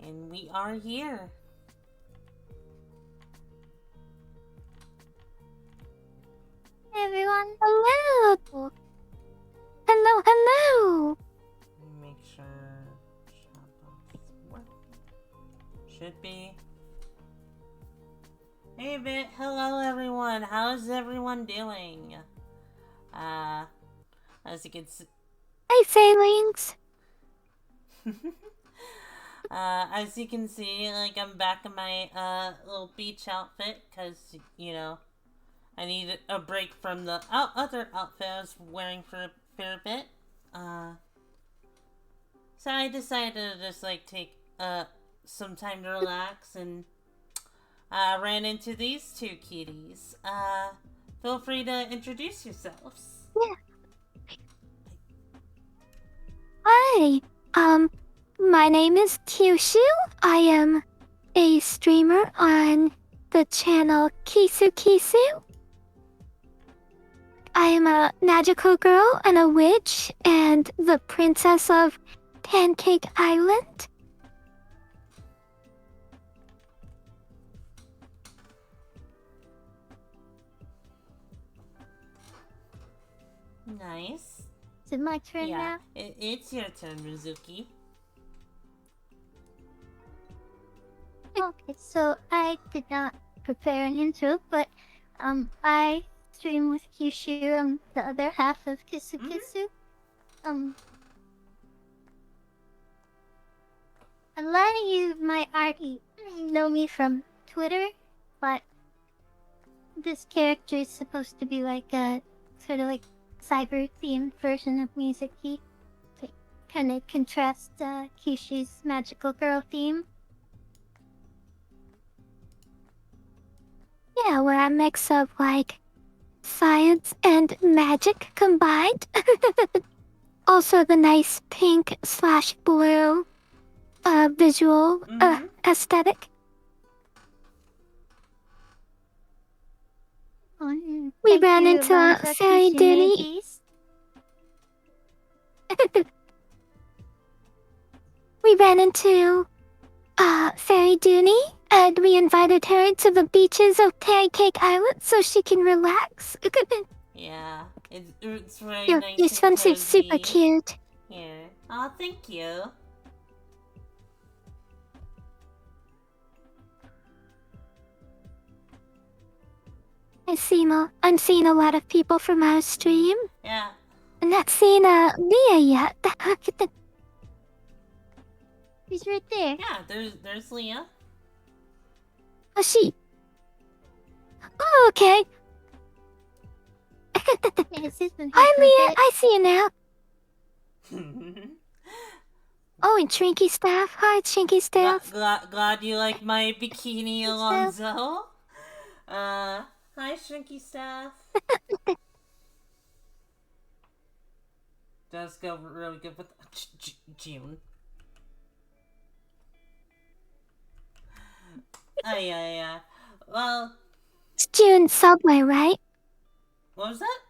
And we are here. Hey everyone, hello! Hello! Make sure chat box working. Should be. Hey Bit, hello everyone. How's everyone doing? As you can see, Hey Failings! as you can see, like I'm back in my little beach outfit, cause you know I needed a break from the other outfit I was wearing for a fair bit. So I decided to just like take some time to relax and ran into these two kitties. Feel free to introduce yourselves. Yeah. Hi, my name is Kyushu. I am a streamer on the channel Kyushu. I am a magical girl and a witch and the princess of Pancake Island. Nice. Is it my turn now? It's your turn, Mizuki. Okay, so I did not prepare an intro, but I stream with Kyushu. I'm the other half of Kisu. A lot of you might already know me from Twitter, but this character is supposed to be like a sort of like cyber-themed version of Mizuki to kind of contrast Kyushu's magical girl theme. Yeah, we're a mix of like science and magic combined. Also the nice pink/blue visual aesthetic. We ran into Fairy Dooney. We ran into Fairy Dooney, and we invited her to the beaches of Pancake Island so she can relax. Yeah, it's very your, nice. Your swimsuit's super cute. Here. Oh, thank you. I'm seeing a lot of people from our stream. Yeah. I'm not seeing Leah yet. She's right there. Yeah, there's Leah. Oh, she. Oh, okay. Hi, Leah. I see you now. Oh, and Trinky Staff. Hi, Trinky Staff. Glad you like my bikini, Alonzo. Hi, Shrinky Staff. Does go really good with June. Yeah. Well, it's June Subway, right? What was that?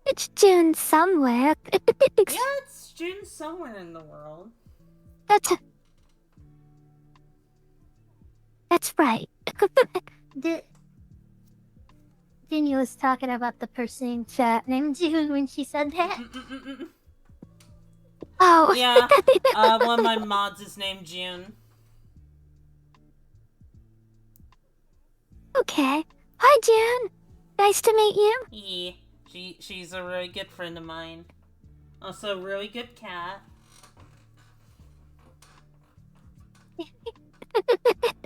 It's June somewhere. Yeah, it's June somewhere in the world. That's right. Dini was talking about the person in chat named June when she said that. Oh. Yeah, one of my mods is named June. Okay. Hi, June. Nice to meet you. Yeah, she's a really good friend of mine. Also, a really good cat.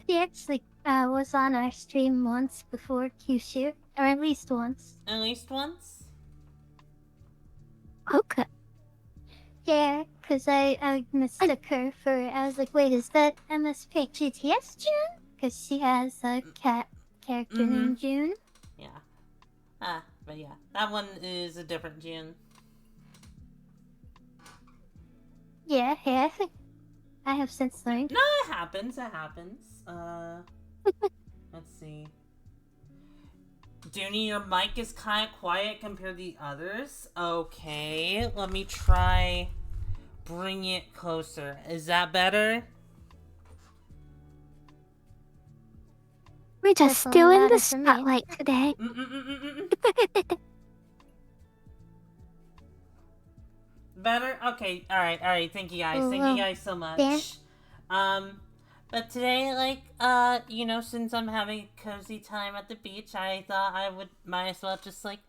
She actually was on our stream once before Kyushu, or at least once. At least once? Okay. Yeah, because I mistook her for, I was like, wait, is that MSP GTS June? Because she has a cat character named June. Yeah. But yeah, that one is a different June. Yeah, I have since learned. No, it happens. Let's see. Dooney, your mic is kind of quiet compared to the others. Okay, let me try bring it closer. Is that better? We're just That's still in louder the for me. spotlight today. Better? Okay, alright, thank you guys. Thank you guys so much. But today, like, since I'm having a cozy time at the beach, I thought might as well just, like,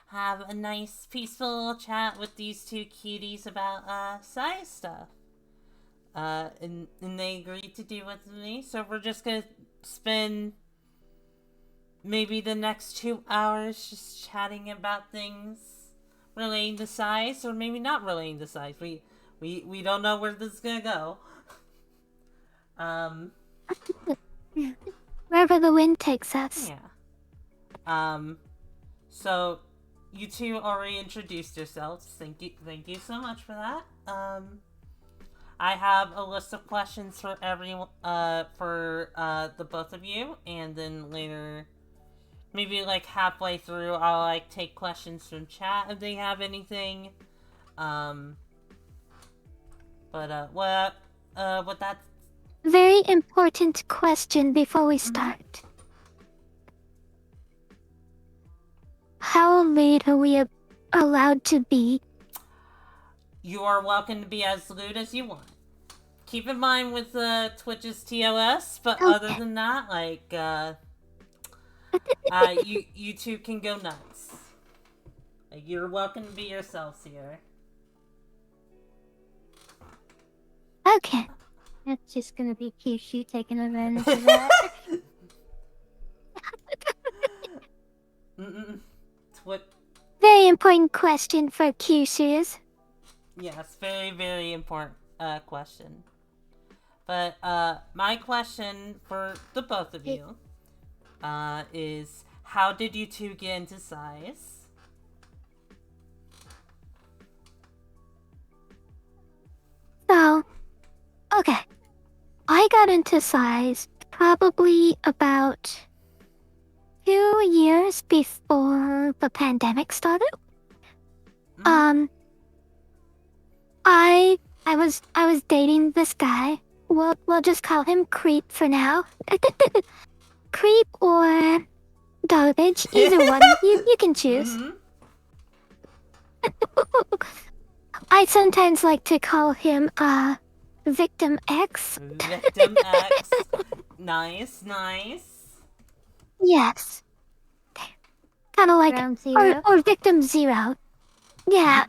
have a nice, peaceful little chat with these two cuties about, size stuff. And they agreed to do it with me, so we're just gonna spend maybe the next 2 hours just chatting about things relating to size, or maybe not relating to size. We don't know where this is gonna go. Wherever the wind takes us. Yeah. So you two already introduced yourselves. Thank you so much for that. I have a list of questions for everyone, for the both of you, and then later, maybe like halfway through, I'll like take questions from chat if they have anything. What that. Very important question before we start. How late are we allowed to be? You are welcome to be as lewd as you want. Keep in mind with Twitch's TOS, but other than that, like, you two can go nuts. Like, you're welcome to be yourselves here. Okay. It's just gonna be Kyushu taking advantage of that. Very important question for Kyushu's. Yes, very, very important question. But my question for the both of you is, how did you two get into size? So, okay. I got into size probably about 2 years before the pandemic started. I was dating this guy. We'll just call him Creep for now. Creep or Garbage, either one. You can choose. I sometimes like to call him Victim X. Victim X. Nice. Yes. Kind of like Ground Zero. or Victim Zero. Yeah.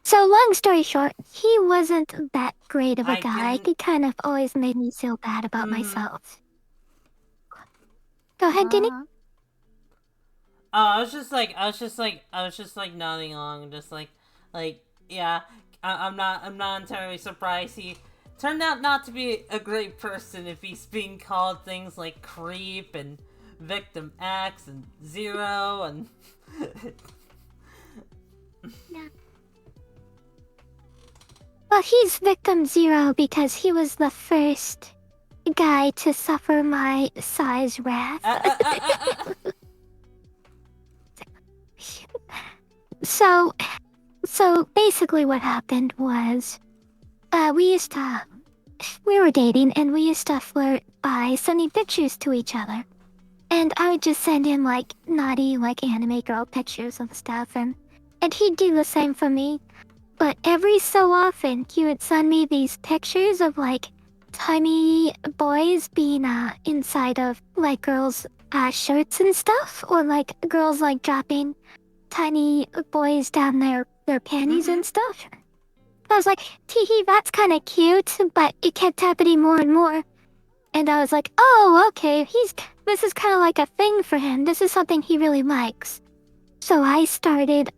So long story short, he wasn't that great of a guy. He kind of always made me feel bad about myself. Go ahead, Dinny. Oh, I was just like nodding along, just like, yeah. I'm not entirely surprised. He turned out not to be a great person if he's being called things like Creep and Victim X and Zero and. Yeah. Well, he's Victim Zero because he was the first guy to suffer my size wrath. So basically what happened was, we were dating and we used to flirt by sending pictures to each other. And I would just send him like naughty, like anime girl pictures and stuff, and he'd do the same for me. But every so often, he would send me these pictures of like tiny boys being inside of like girls' shirts and stuff, or like girls like dropping tiny boys down their panties and stuff. I was like, tee-hee, that's kind of cute, but it kept happening more and more. And I was like, oh, okay, this is kind of like a thing for him. This is something he really likes. So I started,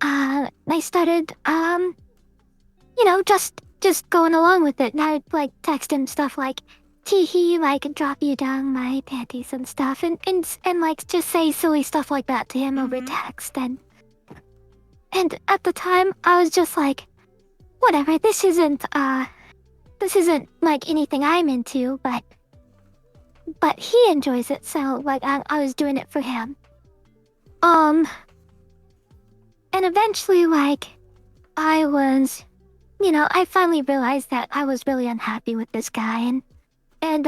just going along with it. And I would, like, text him stuff like, tee-hee, like, drop you down my panties and stuff. And like, just say silly stuff like that to him over text. And at the time, I was just like, whatever, this isn't, like, anything I'm into, but he enjoys it, so, like, I was doing it for him. and eventually, like, I was, I finally realized that I was really unhappy with this guy, and,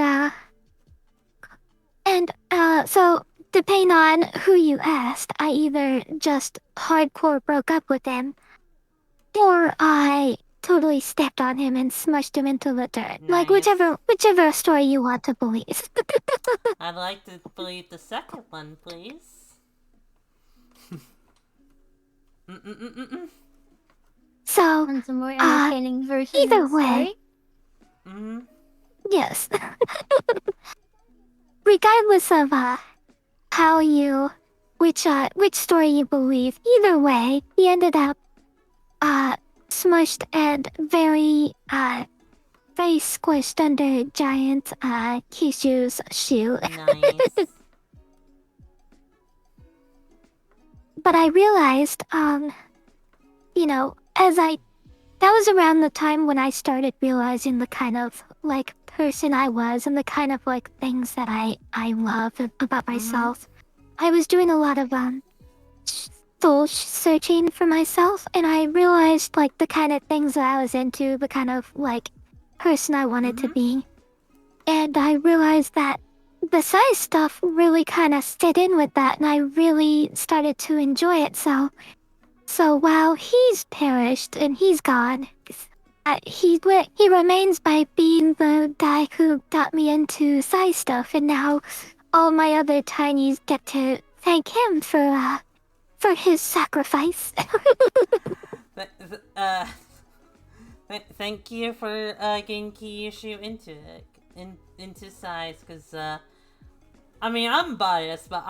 so depending on who you asked, I either just hardcore broke up with him, or I totally stepped on him and smushed him into the dirt. Like, Nice. whichever story you want to believe. I'd like to believe the second one, please. So, And some more entertaining version of either the way. story. Mm-hmm. Yes. Regardless of how you which story you believe, either way, he ended up smushed and very squished under giant Kyushu's shoe. Nice. But I realized, that was around the time when I started realizing the kind of like person I was and the kind of like things that I love about myself. I was doing a lot of soul searching for myself, and I realized like the kind of things that I was into, the kind of like person I wanted to be. And I realized that the size stuff really kind of fit in with that, and I really started to enjoy it. So while he's perished and he's gone, he remains by being the guy who got me into size stuff, and now all my other tinies get to thank him for his sacrifice. Thank you for getting Kyushu into size, because I mean, I'm biased, but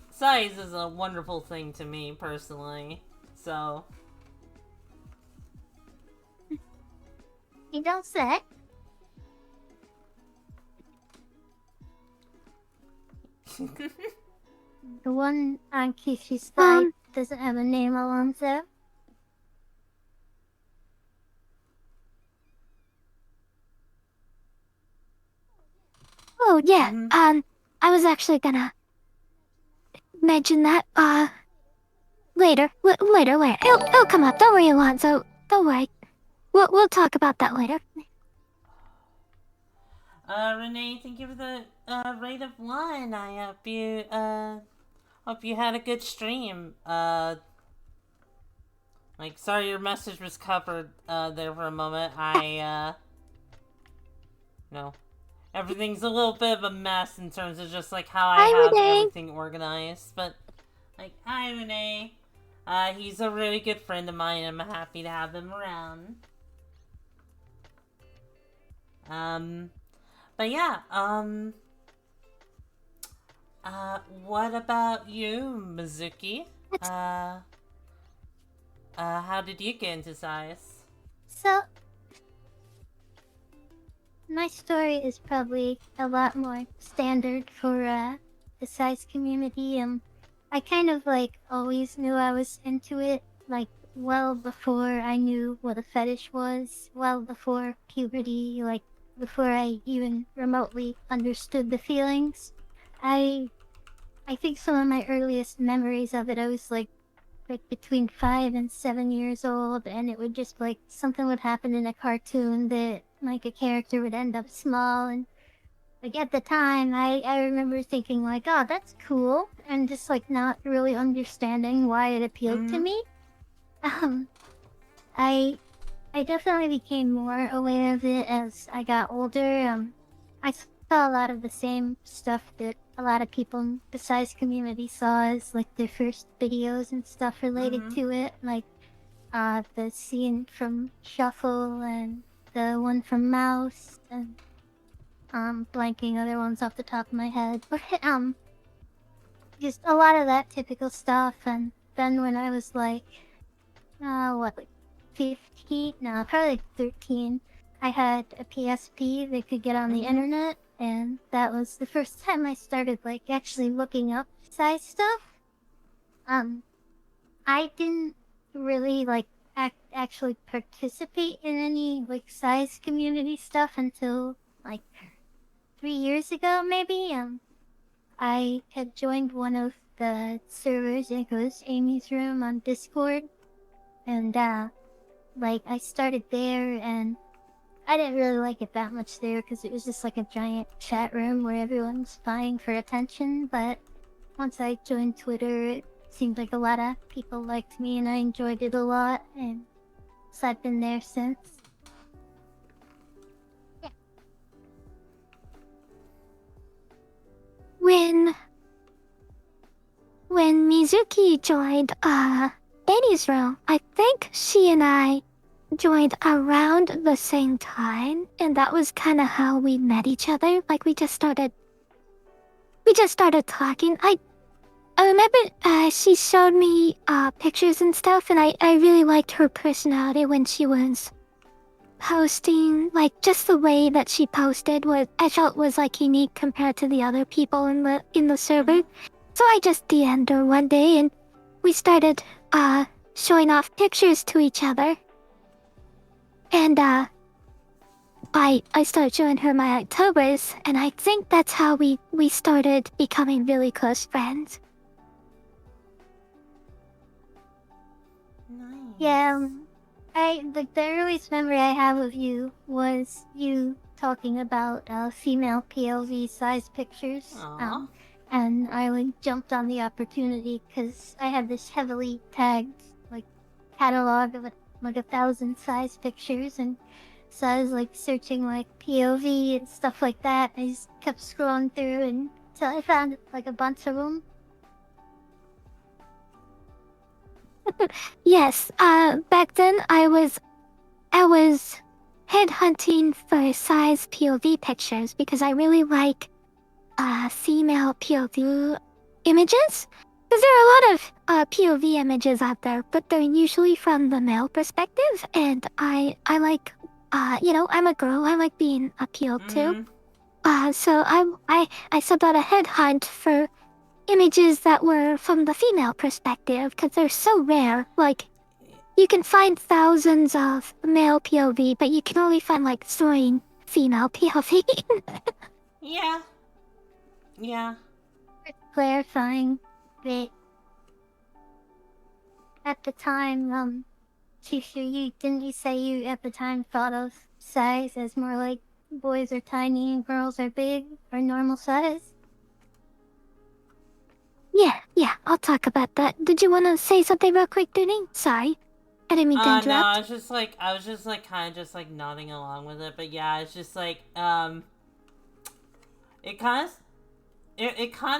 size is a wonderful thing to me personally. So You don't say. The one on Kishi's side doesn't have a name, Alonso. Oh yeah, I was actually gonna mention that later. It'll come up. Don't worry, Alonso. Don't worry. We'll talk about that later. Renee, thank you for the rate of 1. I hope you had a good stream. Like, sorry your message was covered there for a moment. No. Everything's a little bit of a mess in terms of just like how I have everything organized. But like, hi Renee. He's a really good friend of mine, and I'm happy to have him around. But yeah, what about you, Mizuki? How did you get into size? So, my story is probably a lot more standard for the size community. I kind of like always knew I was into it, like well before I knew what a fetish was, well before puberty, like before I even remotely understood the feelings. I think some of my earliest memories of it, I was like between 5 and 7 years old, and it would just like something would happen in a cartoon that like a character would end up small, and like at the time I remember thinking like, oh, that's cool, and just like not really understanding why it appealed to me. I definitely became more aware of it as I got older. I saw a lot of the same stuff that a lot of people in the size community saw as like their first videos and stuff related to it, like the scene from Shuffle and the one from Mouse, and blanking other ones off the top of my head, but just a lot of that typical stuff. And then when I was like, like 15? No, probably like 13. I had a PSP that could get on the internet, and that was the first time I started like actually looking up size stuff. I didn't really like actually participate in any like size community stuff until like 3 years ago, maybe. I had joined one of the servers. I think it was Amy's room on Discord, and like I started there, and I didn't really like it that much there because it was just like a giant chat room where everyone's vying for attention. But once I joined Twitter, it seemed like a lot of people liked me, and I enjoyed it a lot, and so I've been there since. Yeah. When Mizuki joined Eddie's room, I think she and I joined around the same time, and that was kind of how we met each other. Like we just started talking. I remember she showed me pictures and stuff, and I really liked her personality when she was posting. Like just the way that she posted was I felt was like unique compared to the other people in the server. So I just DM'd her one day, and we started showing off pictures to each other. And I started showing her my Octobers, and I think that's how we started becoming really close friends. Nice. Yeah, the earliest memory I have of you was you talking about female POV size pictures. Aw. And I like jumped on the opportunity because I had this heavily tagged like catalog of like 1,000 size pictures, and so I was like searching like POV and stuff like that. I just kept scrolling through until I found like a bunch of them. Yes, back then I was headhunting for size POV pictures because I really like female POV images. Because there are a lot of POV images out there, but they're usually from the male perspective, and I like, I'm a girl. I like being appealed to. So I sent out a headhunt for images that were from the female perspective because they're so rare. Like, you can find thousands of male POV, but you can only find like 3 female POV. Yeah. Yeah. Clarifying that at the time, Kyushu, didn't you say you at the time thought of size as more like boys are tiny and girls are big or normal size? Yeah, I'll talk about that. Did you want to say something real quick, Dooney? Sorry. I didn't mean to interrupt. No, I was just like kind of just like nodding along with it, but yeah, it's just like, it kind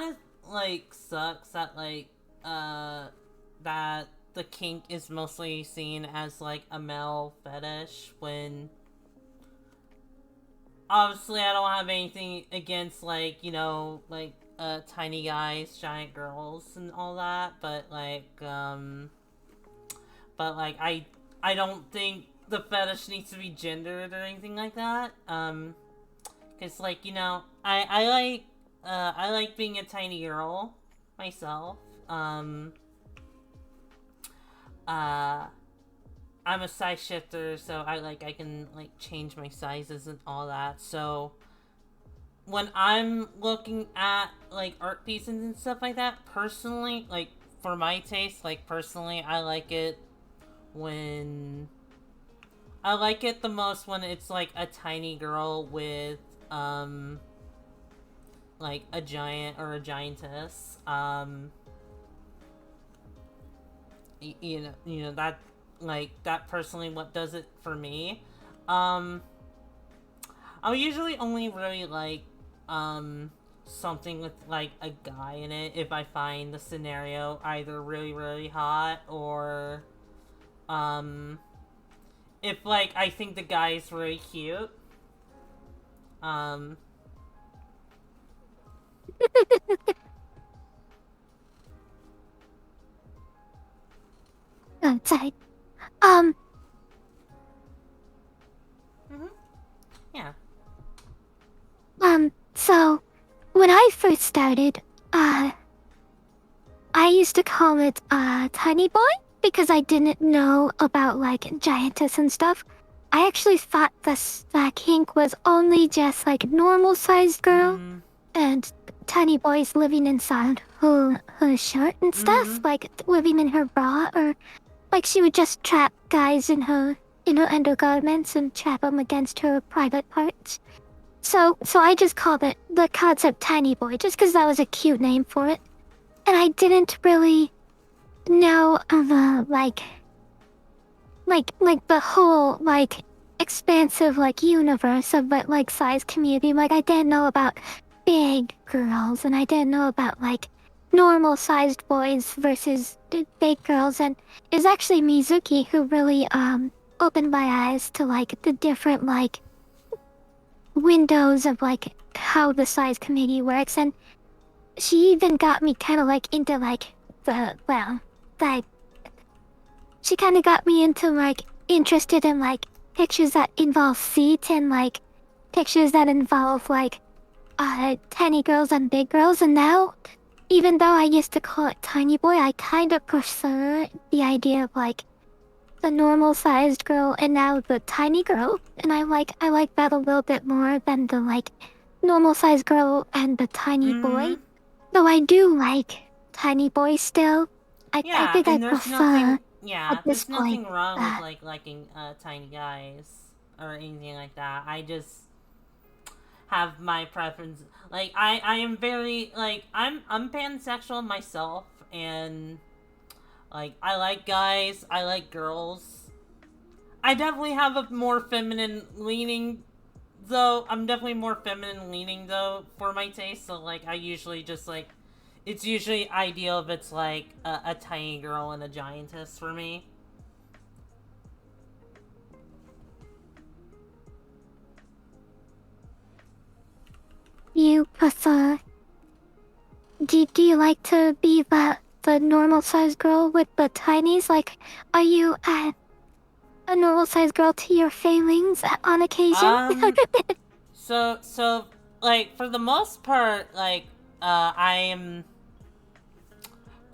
of like sucks that like, that the kink is mostly seen as like a male fetish when obviously I don't have anything against like, like tiny guys, giant girls and all that, but like I don't think the fetish needs to be gendered or anything like that. Cause like, I like being a tiny girl myself. I'm a size shifter, so I can like change my sizes and all that. So when I'm looking at like art pieces and stuff like that, personally, like for my taste, like personally, I like it the most when it's like a tiny girl with like a giant or a giantess. That like that personally what does it for me. I'll usually only really like something with like a guy in it if I find the scenario either really really hot or if like I think the guy is really cute. Outside. Yeah. So when I first started, I used to call it tiny boy because I didn't know about like giantess and stuff. I actually thought that kink was only just like normal sized girl and tiny boys living inside her shirt and stuff, like living in her bra or. like she would just trap guys in her undergarments and trap them against her private parts. So I just called it the concept Tiny Boy, just because that was a cute name for it. And I didn't really know the like the whole like expansive like universe of like size community. Like I didn't know about big girls, and I didn't know about like normal sized boys versus big girls. And it's actually Mizuki who really opened my eyes to like the different like windows of like how the size community works. And she even got me kind of like into like the like she kind of got me into like interested in like pictures that involve feet and like pictures that involve like tiny girls and big girls. And now, even though I used to call it Tiny Boy, I kind of prefer the idea of like the normal sized girl and now the tiny girl. And I like that a little bit more than the like normal sized girl and the tiny boy. Though I do like Tiny Boy still. I think I prefer Yeah, at this there's nothing point wrong with that. like liking tiny guys or anything like that. I just have my preference. Like I am very like I'm pansexual myself, and like I like guys, I like girls. I definitely have a more feminine leaning though. I'm definitely more feminine leaning though for my taste. So like I usually just like it's usually ideal if it's like a tiny girl and a giantess for me. You prefer? Do you like to be the normal sized girl with the tinies? Like, are you a normal sized girl to your failings on occasion? So like for the most part, like I am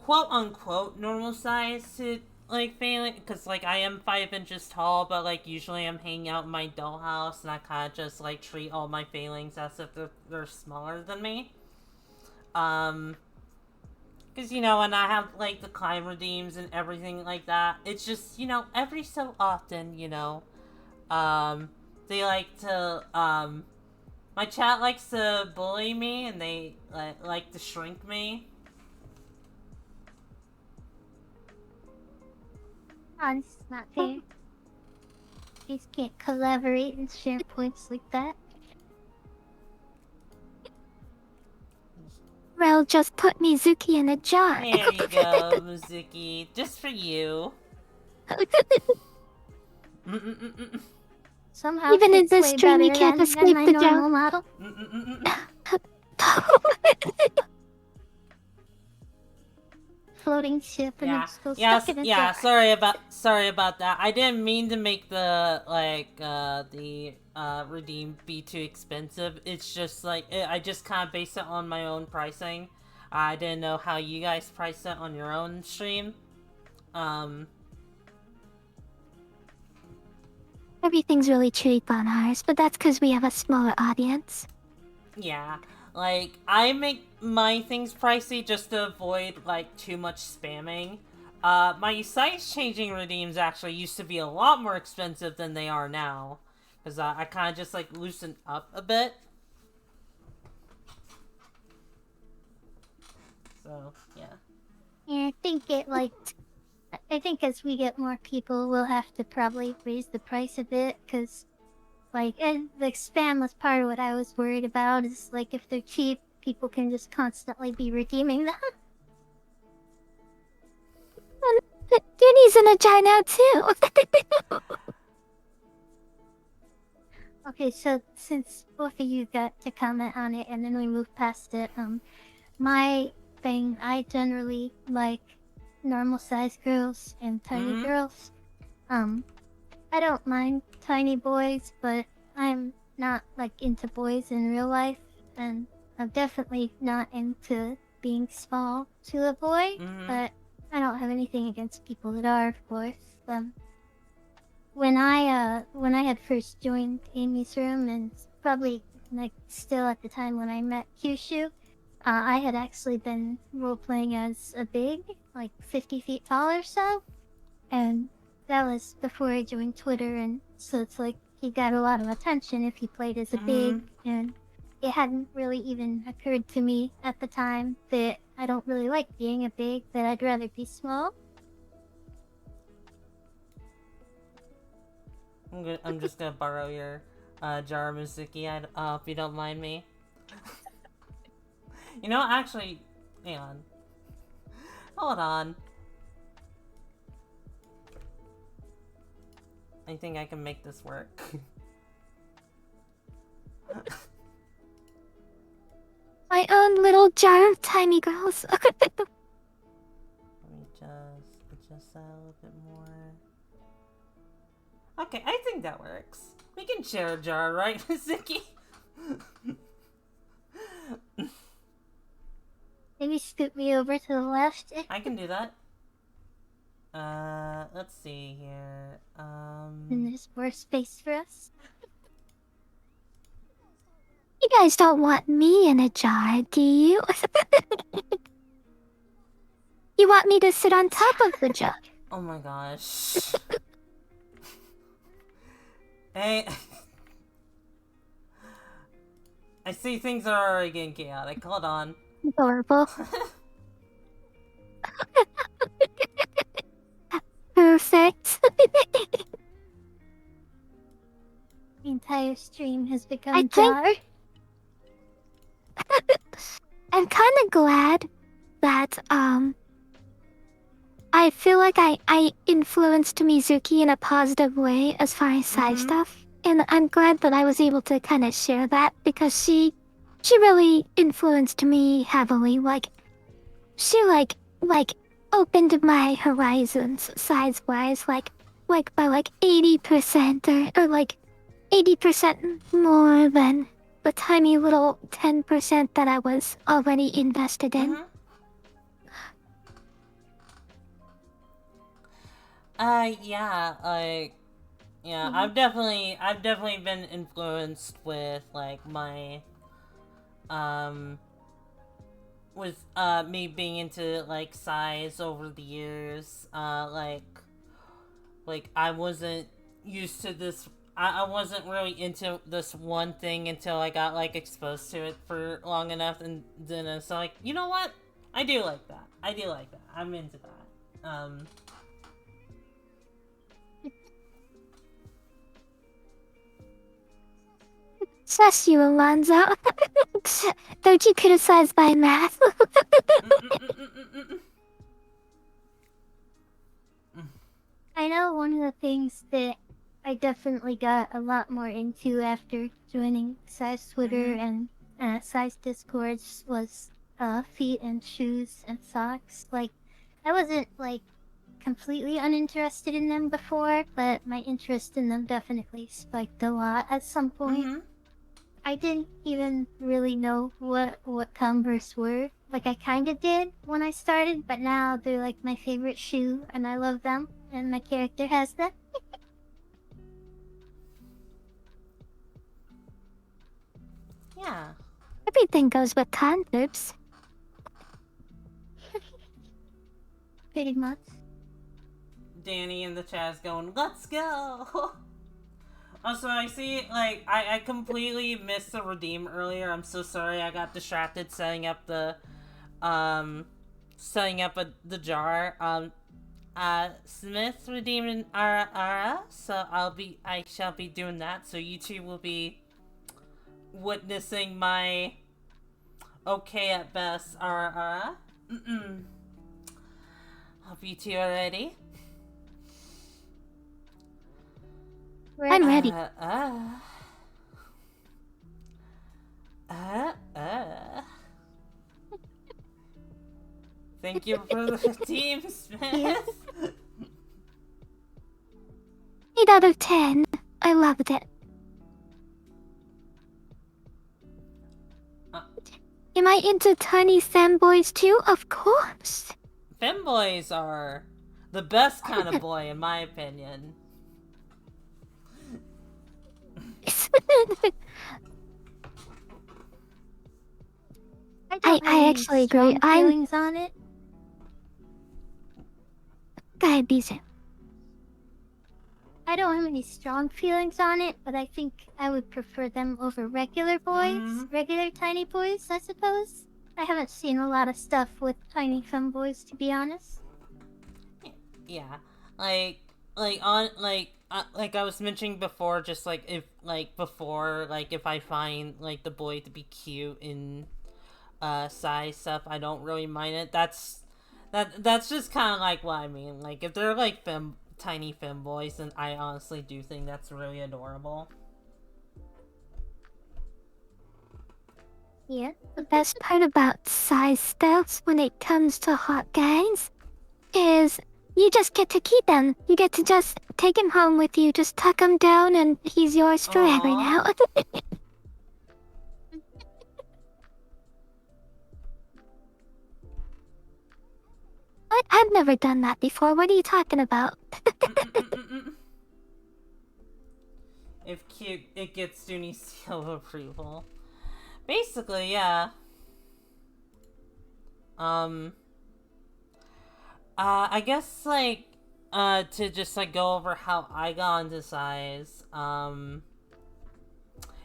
quote unquote normal size to like failing, because like I am 5 inches tall, but like usually I'm hanging out in my dollhouse and I kind of just like treat all my failings as if they're smaller than me. Because, you know, when I have, like, the climb redeems and everything like that, it's just, you know, every so often, you know, they like to, my chat likes to bully me, and they, like to shrink me. Oh, this is not fair. These can't collaborate and share points like that. Well, just put Mizuki in a jar. There you go, Mizuki. Just for you. Somehow Even in it's this way stream, you better can't than escape my the normal joke. model. Floating ship and I'm still stuck in a jar. Sorry about that. I didn't mean to make the redeem be too expensive. It's just like I just kind of based it on my own pricing. I didn't know how you guys price it on your own stream. Everything's really cheap on ours, but that's because we have a smaller audience. Yeah, like I make my things pricey just to avoid like too much spamming. My size changing redeems actually used to be a lot more expensive than they are now, because I kind of just like loosened up a bit. So yeah. Yeah, I think as we get more people, we'll have to probably raise the price a bit, because, like, and the spam was part of what I was worried about, is, like, if they're cheap, people can just constantly be redeeming them. And Denny's in a jar now, too. Okay, so since both of you got to comment on it, and then we move past it, my thing, I generally like normal-sized girls and tiny girls. I don't mind tiny boys, but I'm not, like, into boys in real life, and I'm definitely not into being small to a boy, but I don't have anything against people that are, of course. When I had first joined Amy's room, and probably, like, still at the time when I met Kyushu, I had actually been role-playing as a big, like, 50 feet tall or so. and that was before I joined Twitter, and so it's like he got a lot of attention if he played as a big, and it hadn't really even occurred to me at the time that I don't really like being a big, that I'd rather be small. I'm just gonna borrow your jar, Mizuki, if you don't mind me. You know, actually, hang on. Hold on. I think I can make this work. My own little jar of tiny girls. Let me just adjust that a little bit more. Okay, I think that works. We can share a jar, right, Mizuki? Maybe scoot me over to the left. I can do that. Let's see here. And there's more space for us. You guys don't want me in a jar, do you? You want me to sit on top of the jar? Oh my gosh. Hey. I see things are already getting chaotic. Hold on. Adorable. Perfect. The entire stream has become I think- jar. I'm kind of glad that, I feel like I influenced Mizuki in a positive way as far as side stuff. And I'm glad that I was able to kind of share that because she really influenced me heavily. She opened my horizons size-wise, like by 80% or 80% more than the tiny little 10% that I was already invested in. Yeah, I've definitely been influenced with my with me being into size over the years. I wasn't used to this. I wasn't really into this one thing until I got exposed to it for long enough, and then it's like, you know what? I do like that. I'm into that. Sass you, Alonzo. Don't you criticize my math? I know one of the things that I definitely got a lot more into after joining Size Twitter and Size Discords was feet and shoes and socks. I wasn't completely uninterested in them before, but my interest in them definitely spiked a lot at some point. I didn't even really know what Converse were. I kinda did when I started, but now they're my favorite shoe and I love them and my character has them. Yeah. Everything goes with condoms. Pretty much. Danny in the chat is going, let's go! Also, I see, I completely missed the redeem earlier. I'm so sorry. I got distracted setting up the jar. Smith redeemed an Ara, so I shall be doing that. So you two will be witnessing my okay at best Ara. Hope you two are ready. I'm ready. Thank you for the team, Smith. 8 out of 10. I loved it. Am I into tiny femboys too? Of course. Femboys are the best kind of boy, in my opinion. I actually agree. Feelings on it. Go ahead, Bisa. I don't have any strong feelings on it, but I think I would prefer them over regular boys, regular tiny boys, I suppose. I haven't seen a lot of stuff with tiny femboys, to be honest. Yeah, like like I was mentioning before, just like if if I find like the boy to be cute in size stuff, I don't really mind it. That's just kind of like what I mean. Like if they're like tiny femboys, then I honestly do think that's really adorable. Yeah. The best part about size stuffs when it comes to hot guys is you just get to keep him. You get to just take him home with you, just tuck him down, and he's yours forever now. What? I've never done that before. What are you talking about? If cute, it gets Dooney's seal of approval. Basically, yeah. I guess, like, to just, like, go over how I got into size,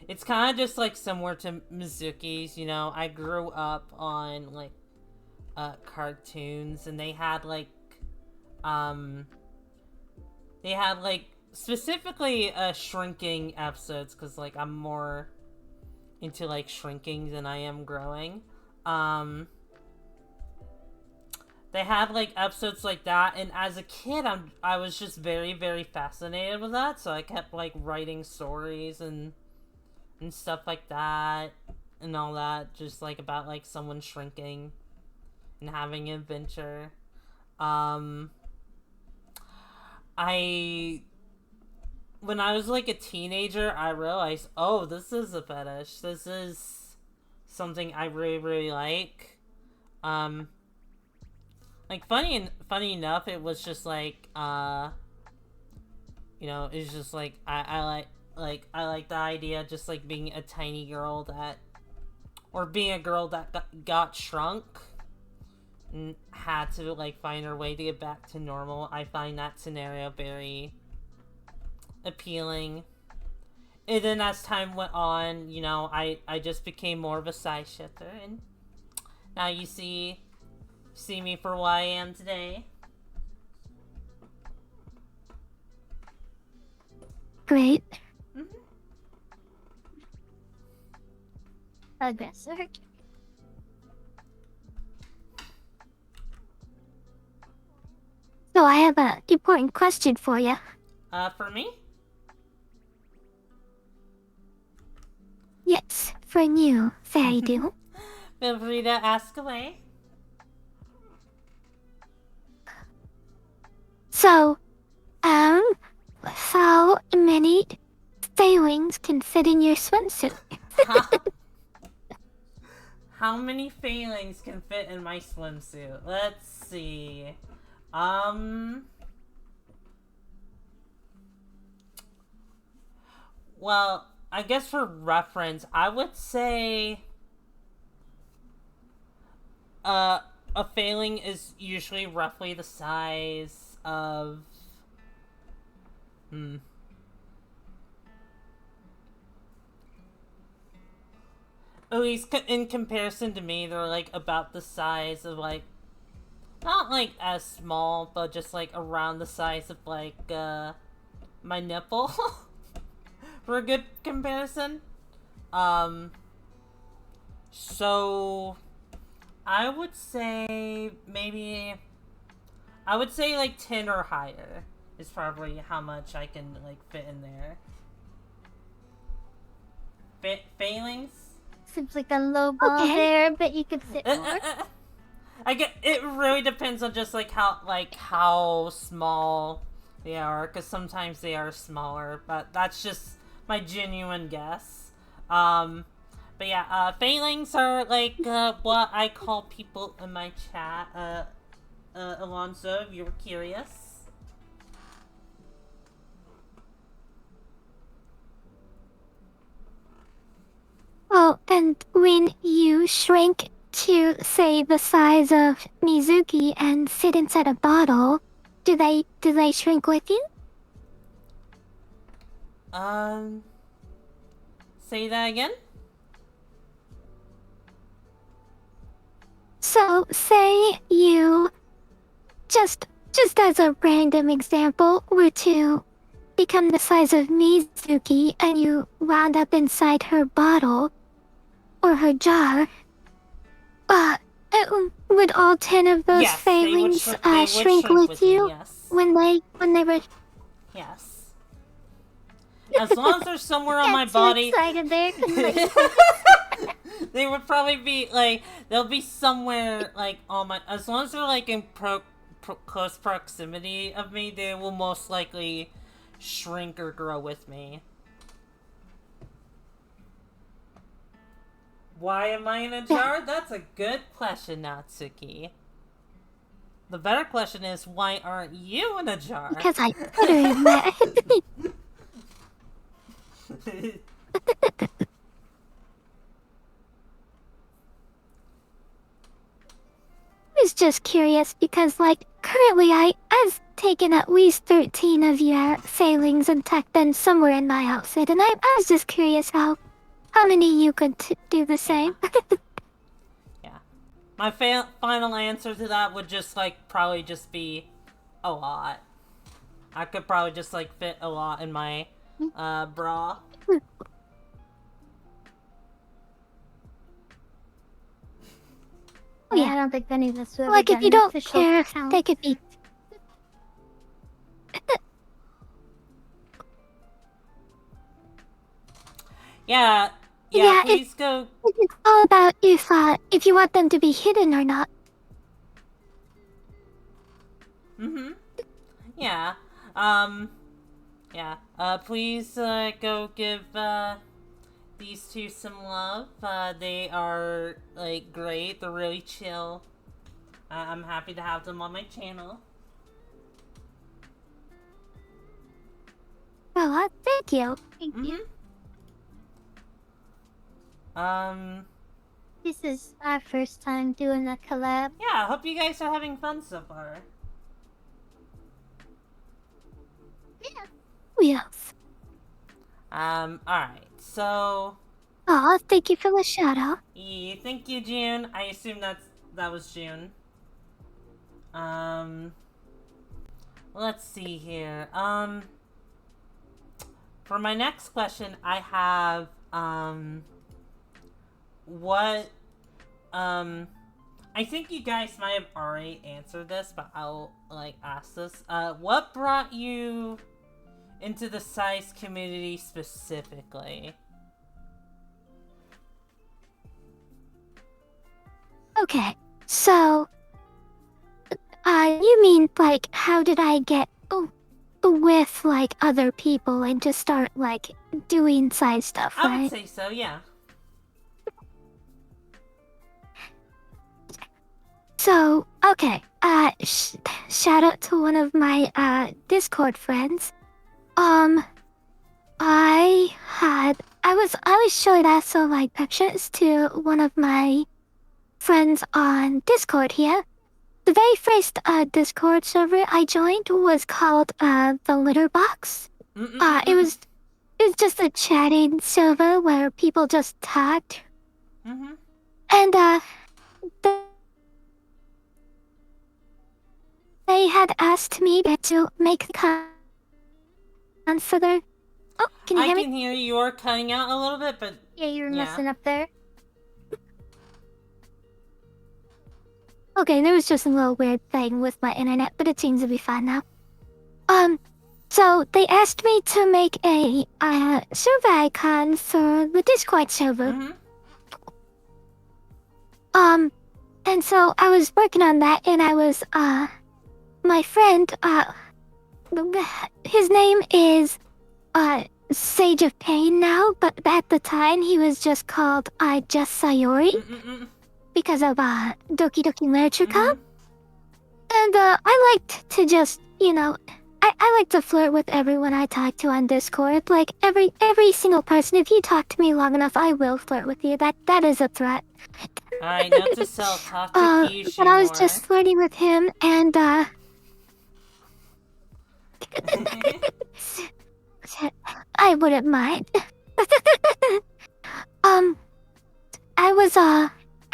it's kind of just, like, similar to Mizuki's, you know, I grew up on, like, cartoons, and they had, like, specifically, shrinking episodes, because, like, I'm more into, like, shrinking than I am growing, they had like episodes like that, and as a kid I was just very, very fascinated with that, so I kept like writing stories and stuff like that and all that, just like about like someone shrinking and having an adventure. I when I was like a teenager, I realized, oh, this is a fetish. This is something I really, really like. Like, funny enough, it was just like, you know, it's just like, I like the idea of just like being a tiny girl or being a girl that got shrunk and had to like find her way to get back to normal. I find that scenario very appealing. And then as time went on, you know, I just became more of a size shifter, and now you see me for what I am today. Great. Aggressor. So I have an important question for you. For me? Yes, for you, Fairy Do. Feel free to ask away. So, how many failings can fit in your swimsuit? How many failings can fit in my swimsuit? Let's see. Well, I guess for reference, I would say a failing is usually roughly the size of at least in comparison to me, they're like about the size of like, not like as small, but just like around the size of like my nipple. For a good comparison. So I would say like 10 or higher is probably how much I can like fit in there. Failings? Seems like a low ball there, but you could fit more. I get it. Really depends on just like how small they are, because sometimes they are smaller, but that's just my genuine guess. But yeah, failings are like what I call people in my chat. Alonso, if you were curious. Oh, and when you shrink to, say, the size of Mizuki and sit inside a bottle, do they shrink with you? Say that again? So, say you, just as a random example, were to become the size of Mizuki and you wound up inside her bottle or her jar, uh, would all 10 of those Yes, they would failings shrink with me, you yes. when they were... Yes. As long as they're somewhere on my body. Excited there. They would probably be like, they'll be somewhere like on my, as long as they're like in close proximity of me, they will most likely shrink or grow with me. Why am I in a jar? That's a good question, Natsuki. The better question is, why aren't you in a jar? Because I put her in there. I was just curious because, like, currently I've taken at least 13 of your failings and tucked them somewhere in my outfit, and I was just curious how many you could do the same. Yeah. My final answer to that would just, like, probably just be a lot. I could probably just, like, fit a lot in my, bra. Oh, yeah, I don't think any of us will Like, if you don't care if count. they could be... Yeah, Yeah, please go. It's all about if you want them to be hidden or not. Mm-hmm. Yeah. Yeah. Please, go give, these two some love. They are, like, great. They're really chill. I'm happy to have them on my channel. Oh, thank you. Thank you. This is our first time doing a collab. Yeah, I hope you guys are having fun so far. Yes. Alright, so... Aw, thank you for the shout out. Thank you, June. I assume that was June. Let's see here. For my next question, I have, I think you guys might have already answered this, but I'll, like, ask this. What brought you into the size community specifically? Okay, so... you mean, like, how did I get with, like, other people and just start, like, doing size stuff, right? I would say so, yeah. So, okay, shout out to one of my, Discord friends. I was showing also, like, pictures to one of my friends on Discord here. The very first, Discord server I joined was called, the Litter Box. It was just a chatting server where people just talked. And, they had asked me to make the further. Oh, can you hear me? I can hear you. You're cutting out a little bit, but... Yeah, you were messing up there. Okay, there was just a little weird thing with my internet, but it seems to be fine now. So they asked me to make a server icon for the Discord server. And so I was working on that, and I was my friend his name is Sage of Pain now, but at the time he was just called just Sayori. Because of Doki Doki Literature Club. And I liked to just, you know, I like to flirt with everyone I talk to on Discord. Like every single person. If you talk to me long enough, I will flirt with you. That is a threat. Alright, note to self, talk to Kyushu but I was more. just flirting with him, and I wouldn't mind. I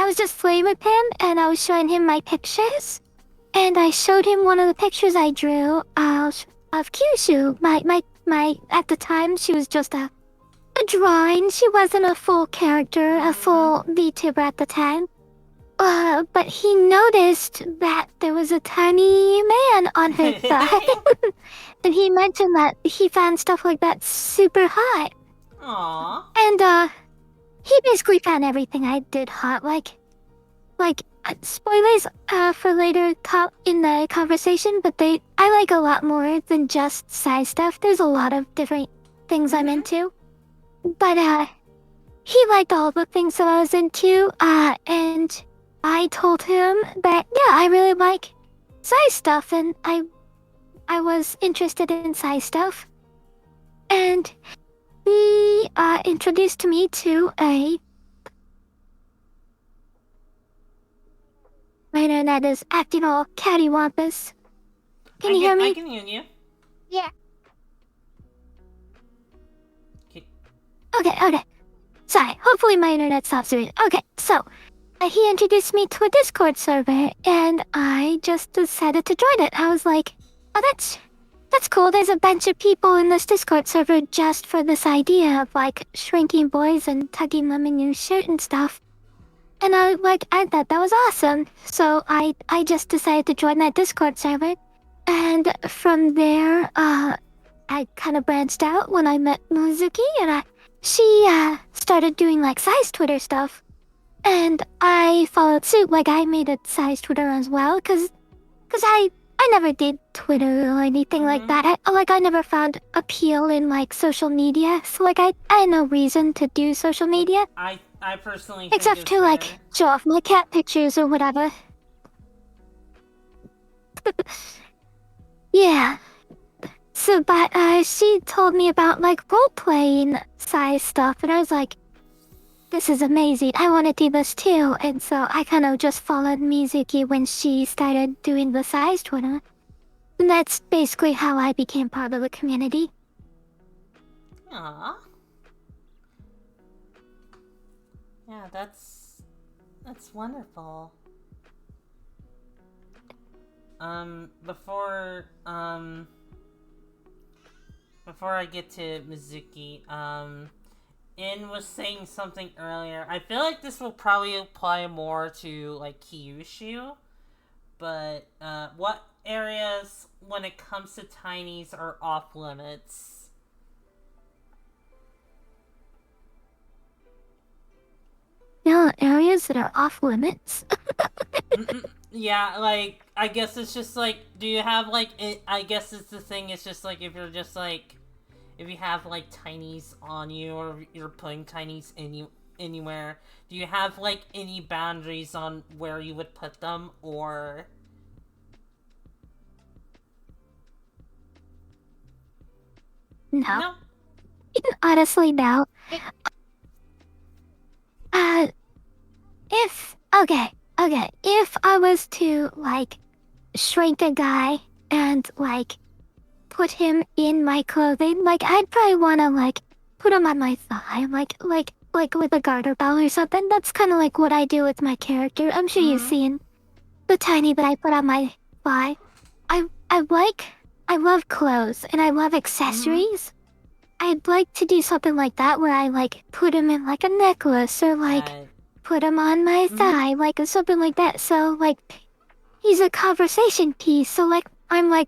was just playing with him, and I was showing him my pictures. And I showed him one of the pictures I drew of Kyushu. My at the time, she was just a drawing. She wasn't a full character, a full VTuber at the time. But he noticed that there was a tiny man on her thigh. And he mentioned that he found stuff like that super hot. Aww. And, he basically found everything I did hot, spoilers, for later in the conversation, but I like a lot more than just size stuff. There's a lot of different things I'm into. But, he liked all the things that I was into, and I told him that, yeah, I really like size stuff, and I was interested in size stuff. And he, introduced me to a... My internet is acting all cattywampus. Can you hear me? I can hear you. Yeah. Okay. Sorry, hopefully my internet stops doing it. Okay, so, he introduced me to a Discord server, and I just decided to join it. I was like, oh, that's cool. There's a bunch of people in this Discord server just for this idea of, like, shrinking boys and tugging them in your shirt and stuff. And I thought that was awesome. So I just decided to join that Discord server. And from there, I kind of branched out when I met Mizuki, and she started doing, like, size Twitter stuff. And I followed suit, like, I made a size Twitter as well, cause I never did Twitter or anything like that. I never found appeal in, like, social media. So, like, I had no reason to do social media. I personally think Except to, like, show off my cat pictures or whatever. Yeah. So, but, she told me about, like, role-playing size stuff, and I was like, this is amazing, I want to do this too. And so I kind of just followed Mizuki when she started doing the size Twitter. And that's basically how I became part of the community. Aww. Yeah, that's wonderful. Before I get to Mizuki, In was saying something earlier. I feel like this will probably apply more to, like, Kyushu, but, what areas, when it comes to tinies, are off limits? Yeah, areas that are off limits? Yeah, like, I guess it's just, like, do you have, like, I guess it's the thing, it's just, like, if you're just, like, if you have, like, tinies on you, or you're putting tinies anywhere, do you have, like, any boundaries on where you would put them, or... No. Honestly, no. If I was to, like, shrink a guy and, like, put him in my clothing, like, I'd probably want to, like, put him on my thigh, like with a garter belt or something. That's kind of like what I do with my character. I'm sure you've seen the tiny that I put on my thigh. I love clothes, and I love accessories. I'd like to do something like that where I, like, put him in, like, a necklace, or, like, put him on my thigh, like, something like that. So, like, he's a conversation piece. So, like, I'm, like,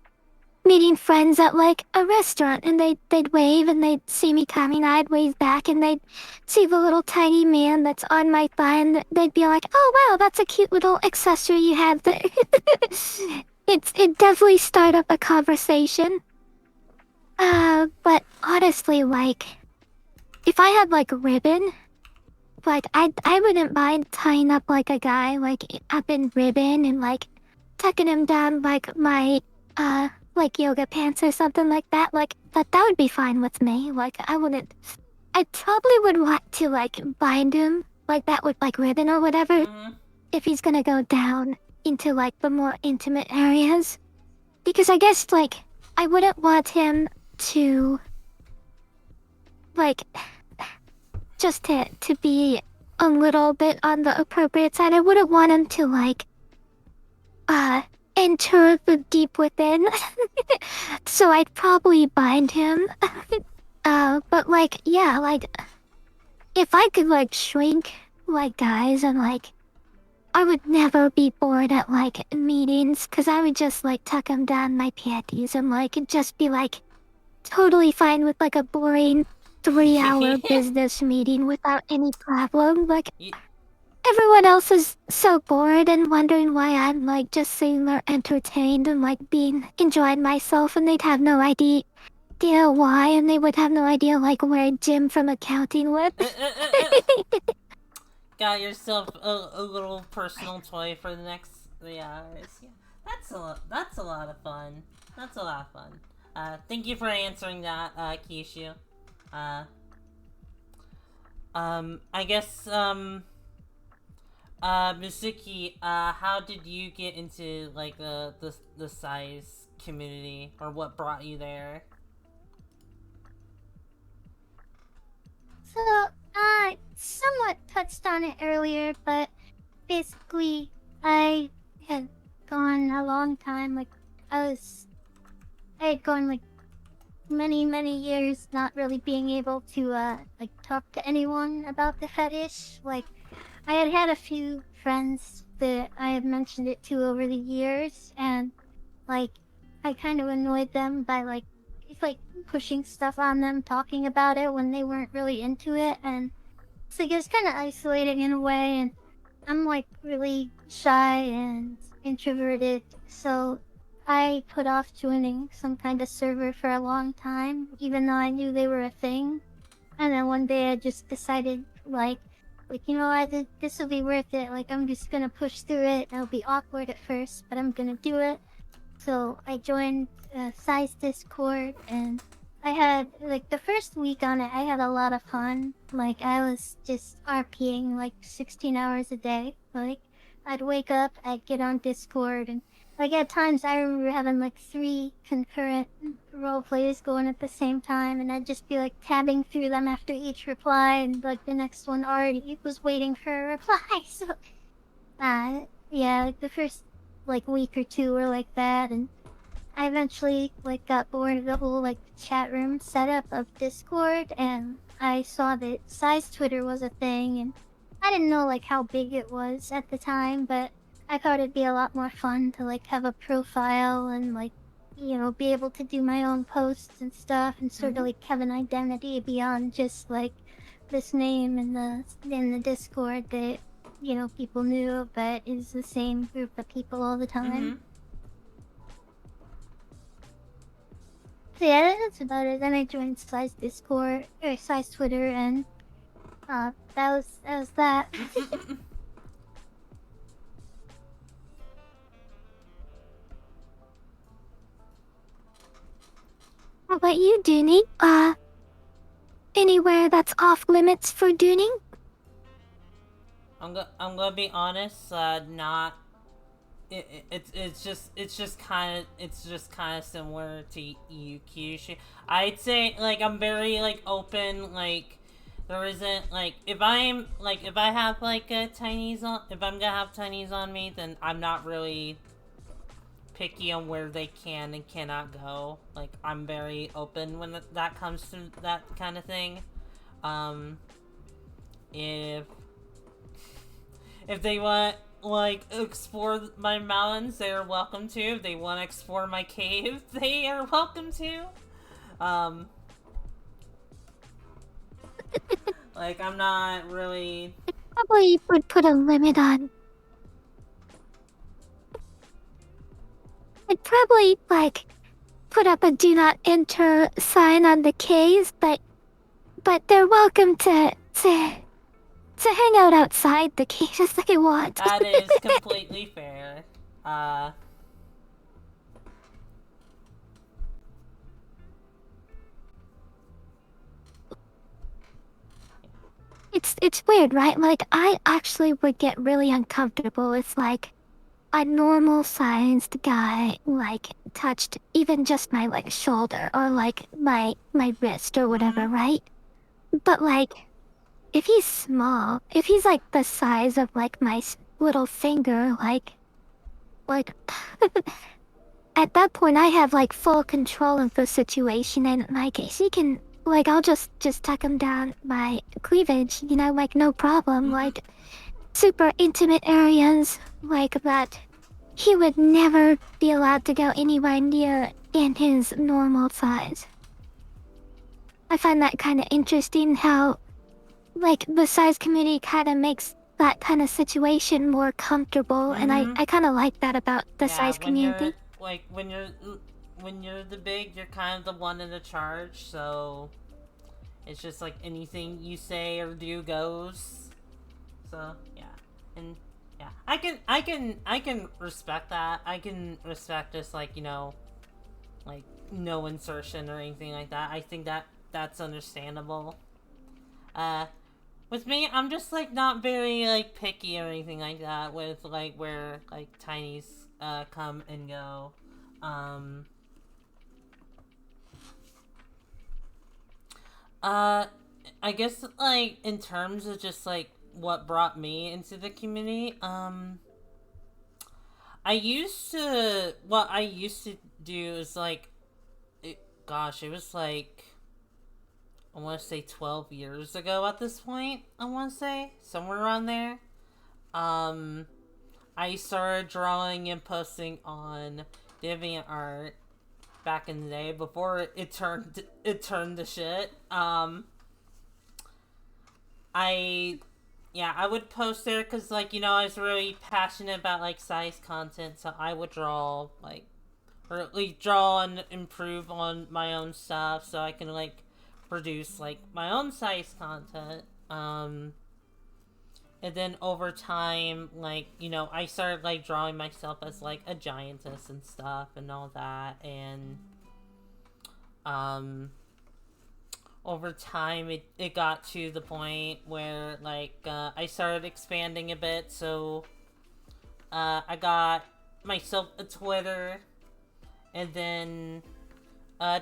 meeting friends at, like, a restaurant, and they'd wave, and they'd see me coming, I'd wave back, and they'd see the little tiny man that's on my thigh, and they'd be like, oh, wow, that's a cute little accessory you have there. It definitely start up a conversation. But honestly, like, if I had, like, a ribbon, like, I wouldn't mind tying up, like, a guy, like, up in ribbon and, like, tucking him down, like, my, like, yoga pants or something like that. Like, that would be fine with me. Like, I probably would want to, like, bind him like that with, like, ribbon or whatever, if he's gonna go down into, like, the more intimate areas. Because I guess, like, I wouldn't want him to like, just to be a little bit on the appropriate side, I wouldn't want him to, like, enter the deep within. So I'd probably bind him. But, like, yeah, like, if I could, like, shrink, like, guys, and, like, I would never be bored at, like, meetings, because I would just, like, tuck them down my panties and, like, just be, like, totally fine with, like, a boring 3-hour business meeting without any problem. Like, everyone else is so bored and wondering why I'm, like, just sitting there entertained and, like, enjoying myself, and they'd have no idea why, and they would have no idea, like, where Jim from accounting would. Got yourself a little personal toy for the next 3 hours. Yeah, that's a lot of fun. That's a lot of fun. Thank you for answering that, Kyushu. I guess, Mizuki, how did you get into, like, the size community, or what brought you there? So, I somewhat touched on it earlier, but basically, I had gone a long time, like, I had gone, like, many years not really being able to, like, talk to anyone about the fetish. Like, I had had a few friends that I had mentioned it to over the years, and, like, I kind of annoyed them by, like, pushing stuff on them, talking about it when they weren't really into it, and so it was kind of isolating in a way, and I'm, like, really shy and introverted, so I put off joining some kind of server for a long time, even though I knew they were a thing. And then one day I just decided, you know, this will be worth it. Like, I'm just gonna push through it. It'll be awkward at first, but I'm gonna do it. So I joined Size Discord, and I had, like, the first week on it, I had a lot of fun. Like, I was just RPing, like, 16 hours a day. Like, I'd wake up, I'd get on Discord, and, like, at times I remember having, like, 3 concurrent role plays going at the same time, and I'd just be, like, tabbing through them after each reply, and, like, the next one already was waiting for a reply. So, yeah, like, the first, like, week or two were like that, and I eventually, like, got bored of the whole, like, chat room setup of Discord, and I saw that Size Twitter was a thing, and I didn't know, like, how big it was at the time, but I thought it'd be a lot more fun to, like, have a profile and, like, you know, be able to do my own posts and stuff, and sort of, like, have an identity beyond just, like, this name in the Discord that, you know, people knew, but is the same group of people all the time. So yeah, that's about it. Then I joined Size Discord, or Size Twitter, and that was that. How about you, Dooney? Anywhere that's off limits for Dooning? I'm gonna be honest. Not. It's just kind of similar to you, Kyushu. I'd say, like, I'm very, like, open. Like, there isn't, like, if I have, like, if I'm gonna have Chinese on me, then I'm not really picky on where they can and cannot go. Like, I'm very open when that comes to that kind of thing. If they want, like, explore my mountains, they are welcome to. If they want to explore my cave, they are welcome to. Like, I'm not really... Probably would put a limit on. I'd probably, like, put up a do not enter sign on the caves, but they're welcome to hang out outside the cage as they want. That is completely fair. It's weird, right? Like, I actually would get really uncomfortable if, like, a normal sized guy, like, touched even just my, like, shoulder or, like, my wrist or whatever, right? But like, if he's small, if he's like the size of like my little finger, like, at that point I have like full control of the situation, and like he can, like, I'll just tuck him down my cleavage, you know, like no problem, like super intimate areas like that. He would never be allowed to go anywhere near in his normal size. I find that kind of interesting how, like, the size community kind of makes that kind of situation more comfortable, and I kind of like that about the size community. When you're the big, you're kind of the one in the charge, so it's just like anything you say or do goes. So yeah, and yeah, I can respect that. I can respect just like, you know, like no insertion or anything like that. I think that's understandable. With me, I'm just like not very like picky or anything like that with like where like tinies come and go. I guess like in terms of just like what brought me into the community, what I used to do is like, it was like, I want to say 12 years ago at this point. I want to say somewhere around there. I started drawing and posting on DeviantArt back in the day before it turned to shit. I would post there because, like, you know, I was really passionate about like size content, so I would draw like, or at least draw and improve on my own stuff so I can like produce like my own size content. And then over time, like, you know, I started like drawing myself as like a giantess and stuff and all that, and over time it got to the point where like I started expanding a bit, so I got myself a Twitter and then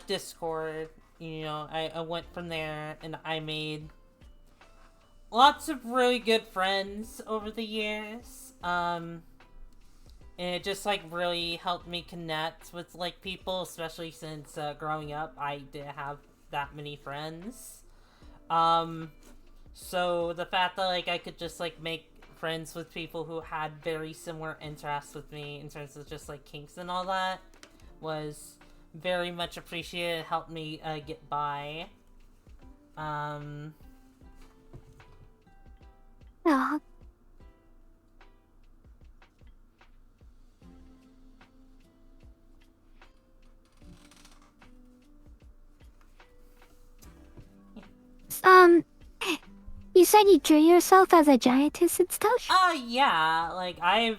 Discord. You know, I went from there and I made lots of really good friends over the years. And it just like really helped me connect with like people, especially since growing up I didn't have that many friends. So the fact that like I could just like make friends with people who had very similar interests with me in terms of just like kinks and all that was very much appreciated. It helped me get by. Oh. You said you drew yourself as a giantess and stuff? Yeah, I've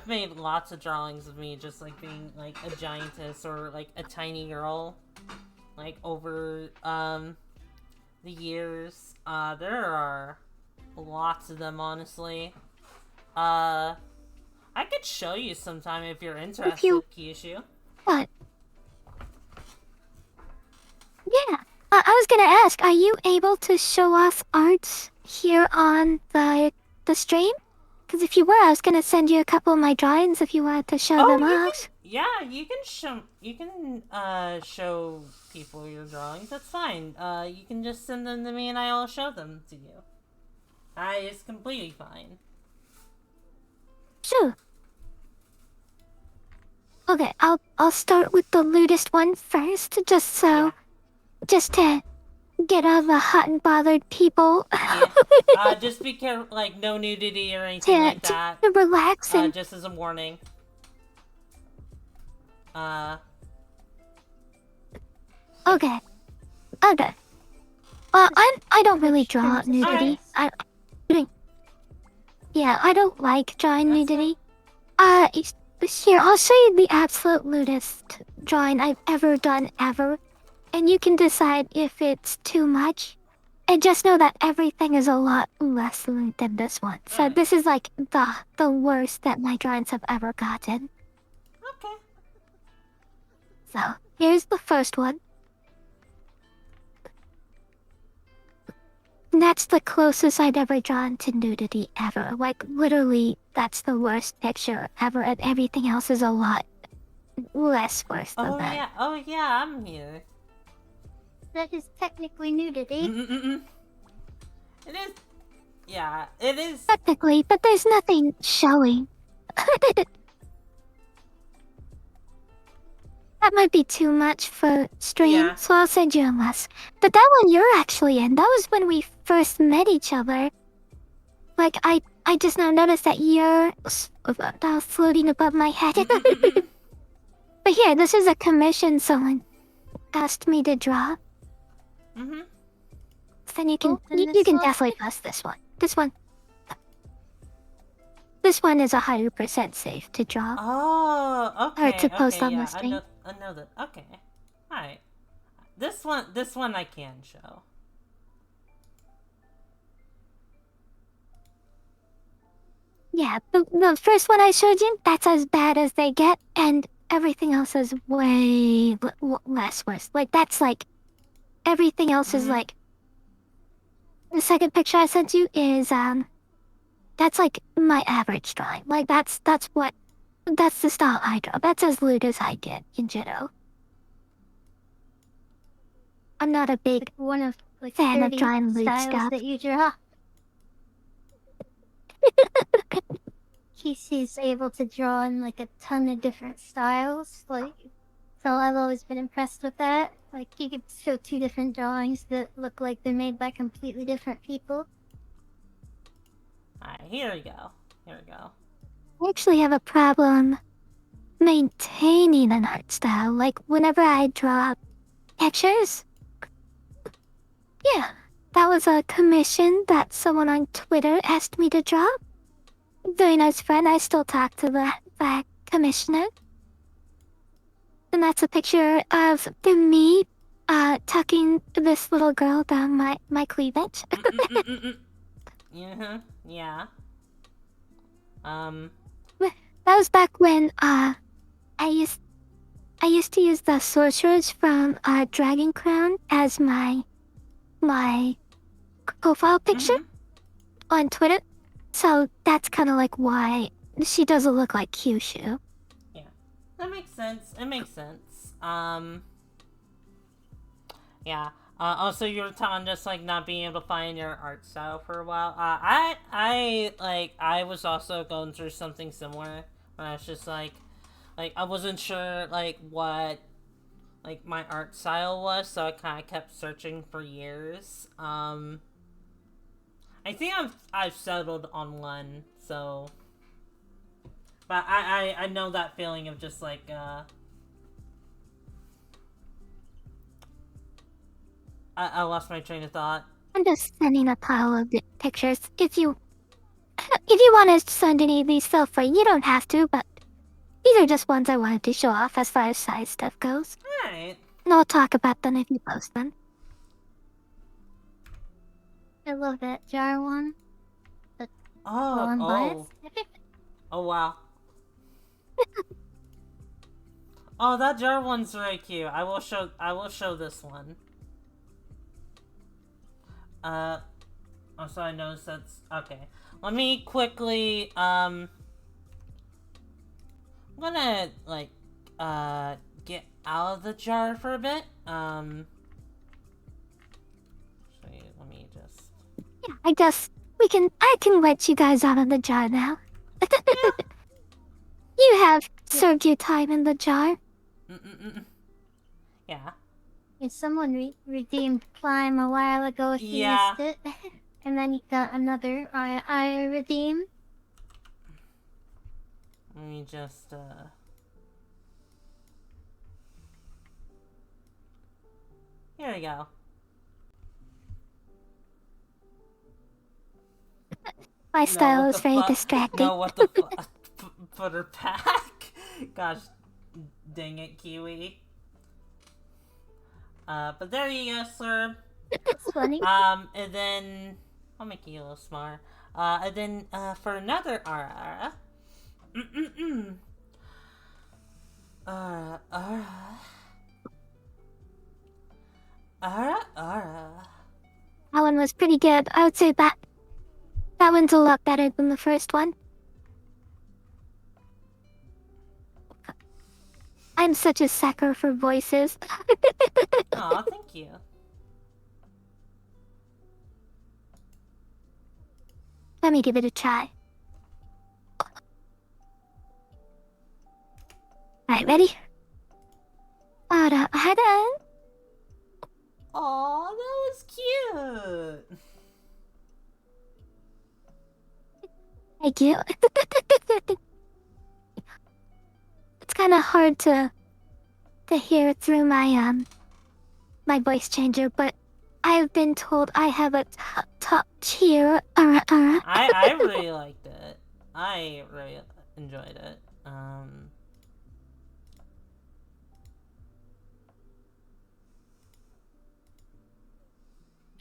made lots of drawings of me just like being like a giantess or like a tiny girl, like over the years. There are lots of them, honestly. I could show you sometime if you're interested, Kyushu. What? Yeah. I was gonna ask, are you able to show off arts here on the stream? Because if you were, I was gonna send you a couple of my drawings if you wanted to show them off. You can show people your drawings. That's fine. You can just send them to me and I'll show them to you. It's completely fine. Sure. Okay, I'll start with the lewdest one first, just to get all the hot and bothered people. Yeah. Just be careful, like no nudity or anything like that. To relax and just as a warning. Okay. I don't really draw nudity. I don't like drawing nudity. Here, I'll show you the absolute lewdest drawing I've ever done ever, and you can decide if it's too much. And just know that everything is a lot less lewd than this one. So this is like the worst that my drawings have ever gotten. Okay. So here's the first one. that's the closest I'd ever drawn to nudity ever. Like, literally, that's the worst picture ever, and everything else is a lot less worse than that. Oh yeah, I'm here. That is technically nudity. Mm-mm-mm. It is. Yeah, it is. Technically, but there's nothing showing. That might be too much for stream, Yeah. so I'll send you a less. But that one you're actually in, that was when we first met each other. Like, I just now noticed that you're floating above my head. But here, this is a commission someone asked me to draw. Mm-hmm. Then you can, Then you this can one? definitely post this one. This one is 100% safe to draw. Oh, okay. Or to post on yeah, the stream. I know that. Okay. Alright. This one I can show. Yeah, the first one I showed you, that's as bad as they get, and everything else is way less worse. Like, that's like, everything else is like, the second picture I sent you is, that's like my average drawing. Like, that's the style I draw. That's as lewd as I get in Jitto. I'm not a big One of like fan of 30 drawing lewd styles stuff. that you draw. Kyushu's able to draw in like a ton of different styles. Like, so I've always been impressed with that. Like, you could show 2 different drawings that look like they're made by completely different people. Alright, here we go. Here we go. I actually have a problem maintaining an art style. Like, whenever I draw pictures, yeah, that was a commission that someone on Twitter asked me to draw. Very nice friend, I still talk to that commissioner. And that's a picture of me, tucking this little girl down my cleavage. Yeah. That was back when, I used to use the sorcerers from, Dragon Crown as my profile picture on Twitter. So that's kind of like why she doesn't look like Kyushu. Yeah. That makes sense. It makes sense. Yeah. Also, you were telling just like not being able to find your art style for a while. I was also going through something similar when I was just like I wasn't sure like what like my art style was, so I kind of kept searching for years. I think I've settled on one, so. But I know that feeling of just like I lost my train of thought. I'm just sending a pile of pictures. If you want to send any of these, feel free. You don't have to, but these are just ones I wanted to show off as far as size stuff goes. Alright. And I'll talk about them if you post them. I love that jar one. Oh. Oh wow. Oh, that jar one's very cute. I will show this one. Also I noticed that's okay. Let me quickly I'm gonna like get out of the jar for a bit. Let me just Yeah, I guess I can let you guys out of the jar now. You have served your time in the jar. Yeah. If someone redeemed Climb a while ago, if you missed it. And then you got another I redeem. Let me just here we go. My style is very distracting. No, what the fuck? Put her back. Gosh, dang it, Kiwi. But there you go, sir. That's funny. And then I'll make you a little smaller. And then for another Ara. That one was pretty good. I would say that one's a lot better than the first one. I'm such a sucker for voices. Aw, thank you. Let me give it a try. Alright, ready? Aw, Aw, that was cute. thank you. It's kind of hard to hear through my my voice changer, but I've been told I have a top tier. I really liked it. I really enjoyed it. I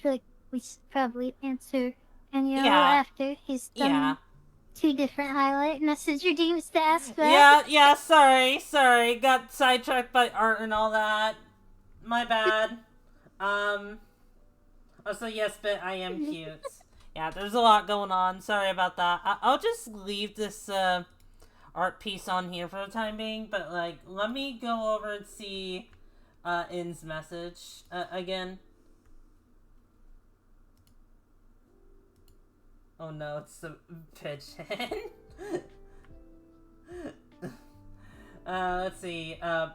feel like we should probably answer Daniel Yeah. after he's done Yeah. 2 different highlight message redeems to ask that. Yeah, sorry. Got sidetracked by art and all that. My bad. Also, yes, but I am cute. Yeah, there's a lot going on. Sorry about that. I'll just leave this, art piece on here for the time being, but, like, let me go over and see, In's message, again. Oh no, it's the pigeon. Let's see. To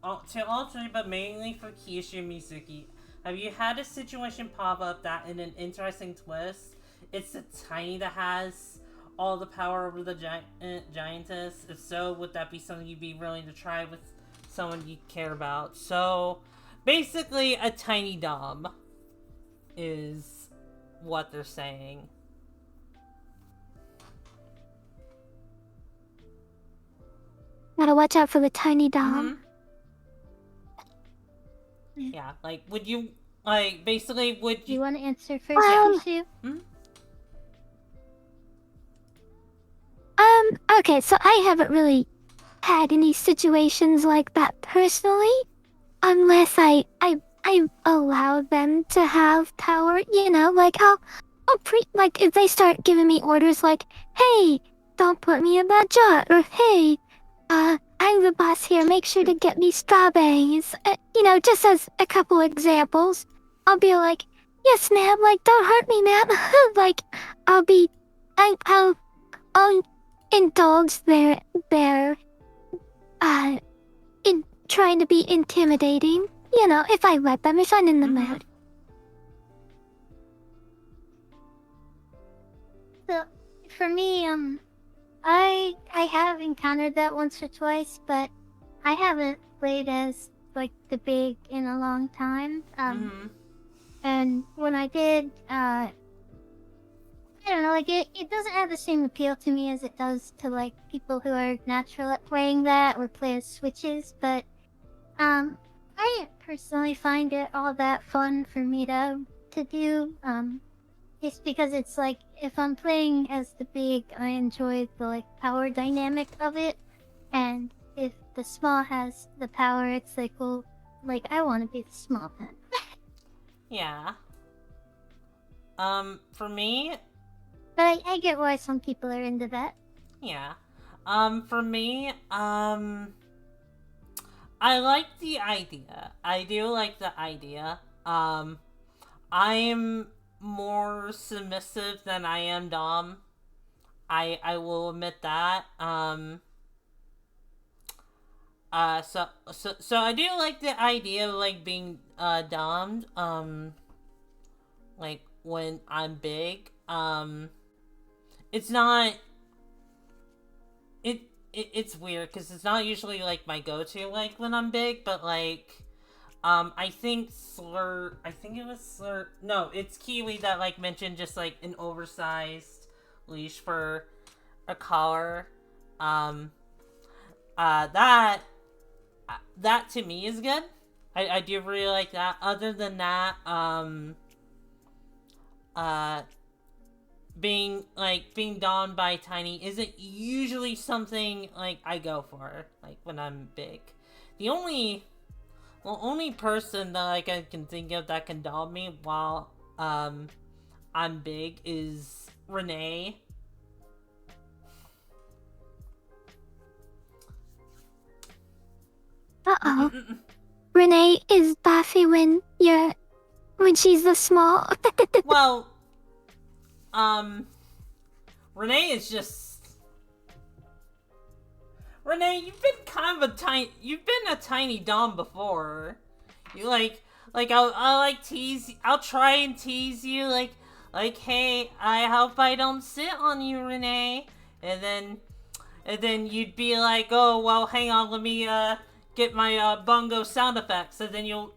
all three, but mainly for Kyushu and Mizuki. Have you had a situation pop up that, in an interesting twist, it's the tiny that has all the power over the giantess? If so, would that be something you'd be willing to try with someone you care about? So, basically, a tiny dom is what they're saying. Gotta watch out for the tiny dom. Mm-hmm. Yeah, like, would you, like, basically, would Do you you... want to answer first, Kyushu? Okay, so I haven't really had any situations like that personally, unless I allow them to have power, you know, like like if they start giving me orders like, hey, don't put me in that jar, or hey, I'm the boss here, make sure to get me strawberries, you know, just as a couple examples, I'll be like, yes ma'am, like don't hurt me ma'am, like I'll indulge their in trying to be intimidating, you know, if I let them, if I'm in the mood. So, for me, I have encountered that once or twice, but I haven't played as, like, the big in a long time. And when I did, I don't know, like, it doesn't have the same appeal to me as it does to, like, people who are natural at playing that or play as switches, but, I didn't personally find it all that fun for me to do, just because it's like, if I'm playing as the big, I enjoy the, like, power dynamic of it, and if the small has the power, it's like, well, like, I want to be the small then. Yeah. For me... But I get why some people are into that. Yeah. For me, I like the idea. I do like the idea. I'm more submissive than I am dom. I will admit that. So I do like the idea of, like, being, dommed, like, when I'm big. It's not... It's weird, because it's not usually, like, my go-to, like, when I'm big, but, like, I think it was Slur... No, it's Kiwi that, like, mentioned just, like, an oversized leash for a collar. That to me is good. I do really like that. Other than that, being donned by Tiny isn't usually something, like, I go for, like, when I'm big. The only person that, like, I can think of that can doll me while I'm big is Renee. Uh-oh. Renee is Buffy when she's the small. Well, Renee is just... Renee, you've been a tiny dom before. You I'll try and tease you, hey, I hope I don't sit on you, Renee. And then you'd be like, oh, well, hang on, let me, get my, bongo sound effects. And then you'll,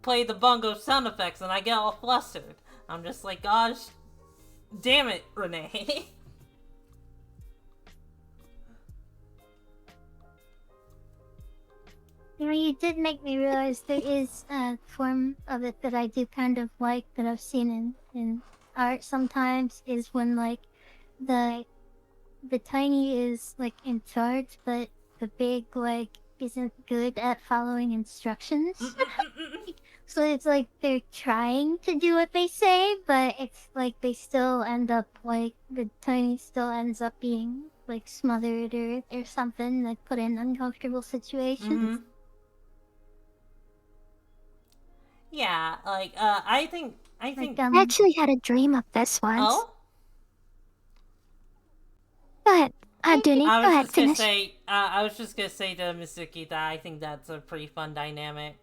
play the bongo sound effects, and I get all flustered. I'm just like, gosh, damn it, Renee. You did make me realize there is a form of it that I do kind of like that I've seen in art sometimes, is when the tiny is in charge, but the big isn't good at following instructions. So it's they're trying to do what they say, but it's they still end up the tiny still ends up being smothered or something, put in uncomfortable situations. Yeah, I think... I actually had a dream of this once. Oh? Go ahead. Dooney, go ahead, finish. I was just gonna say to Mizuki that I think that's a pretty fun dynamic.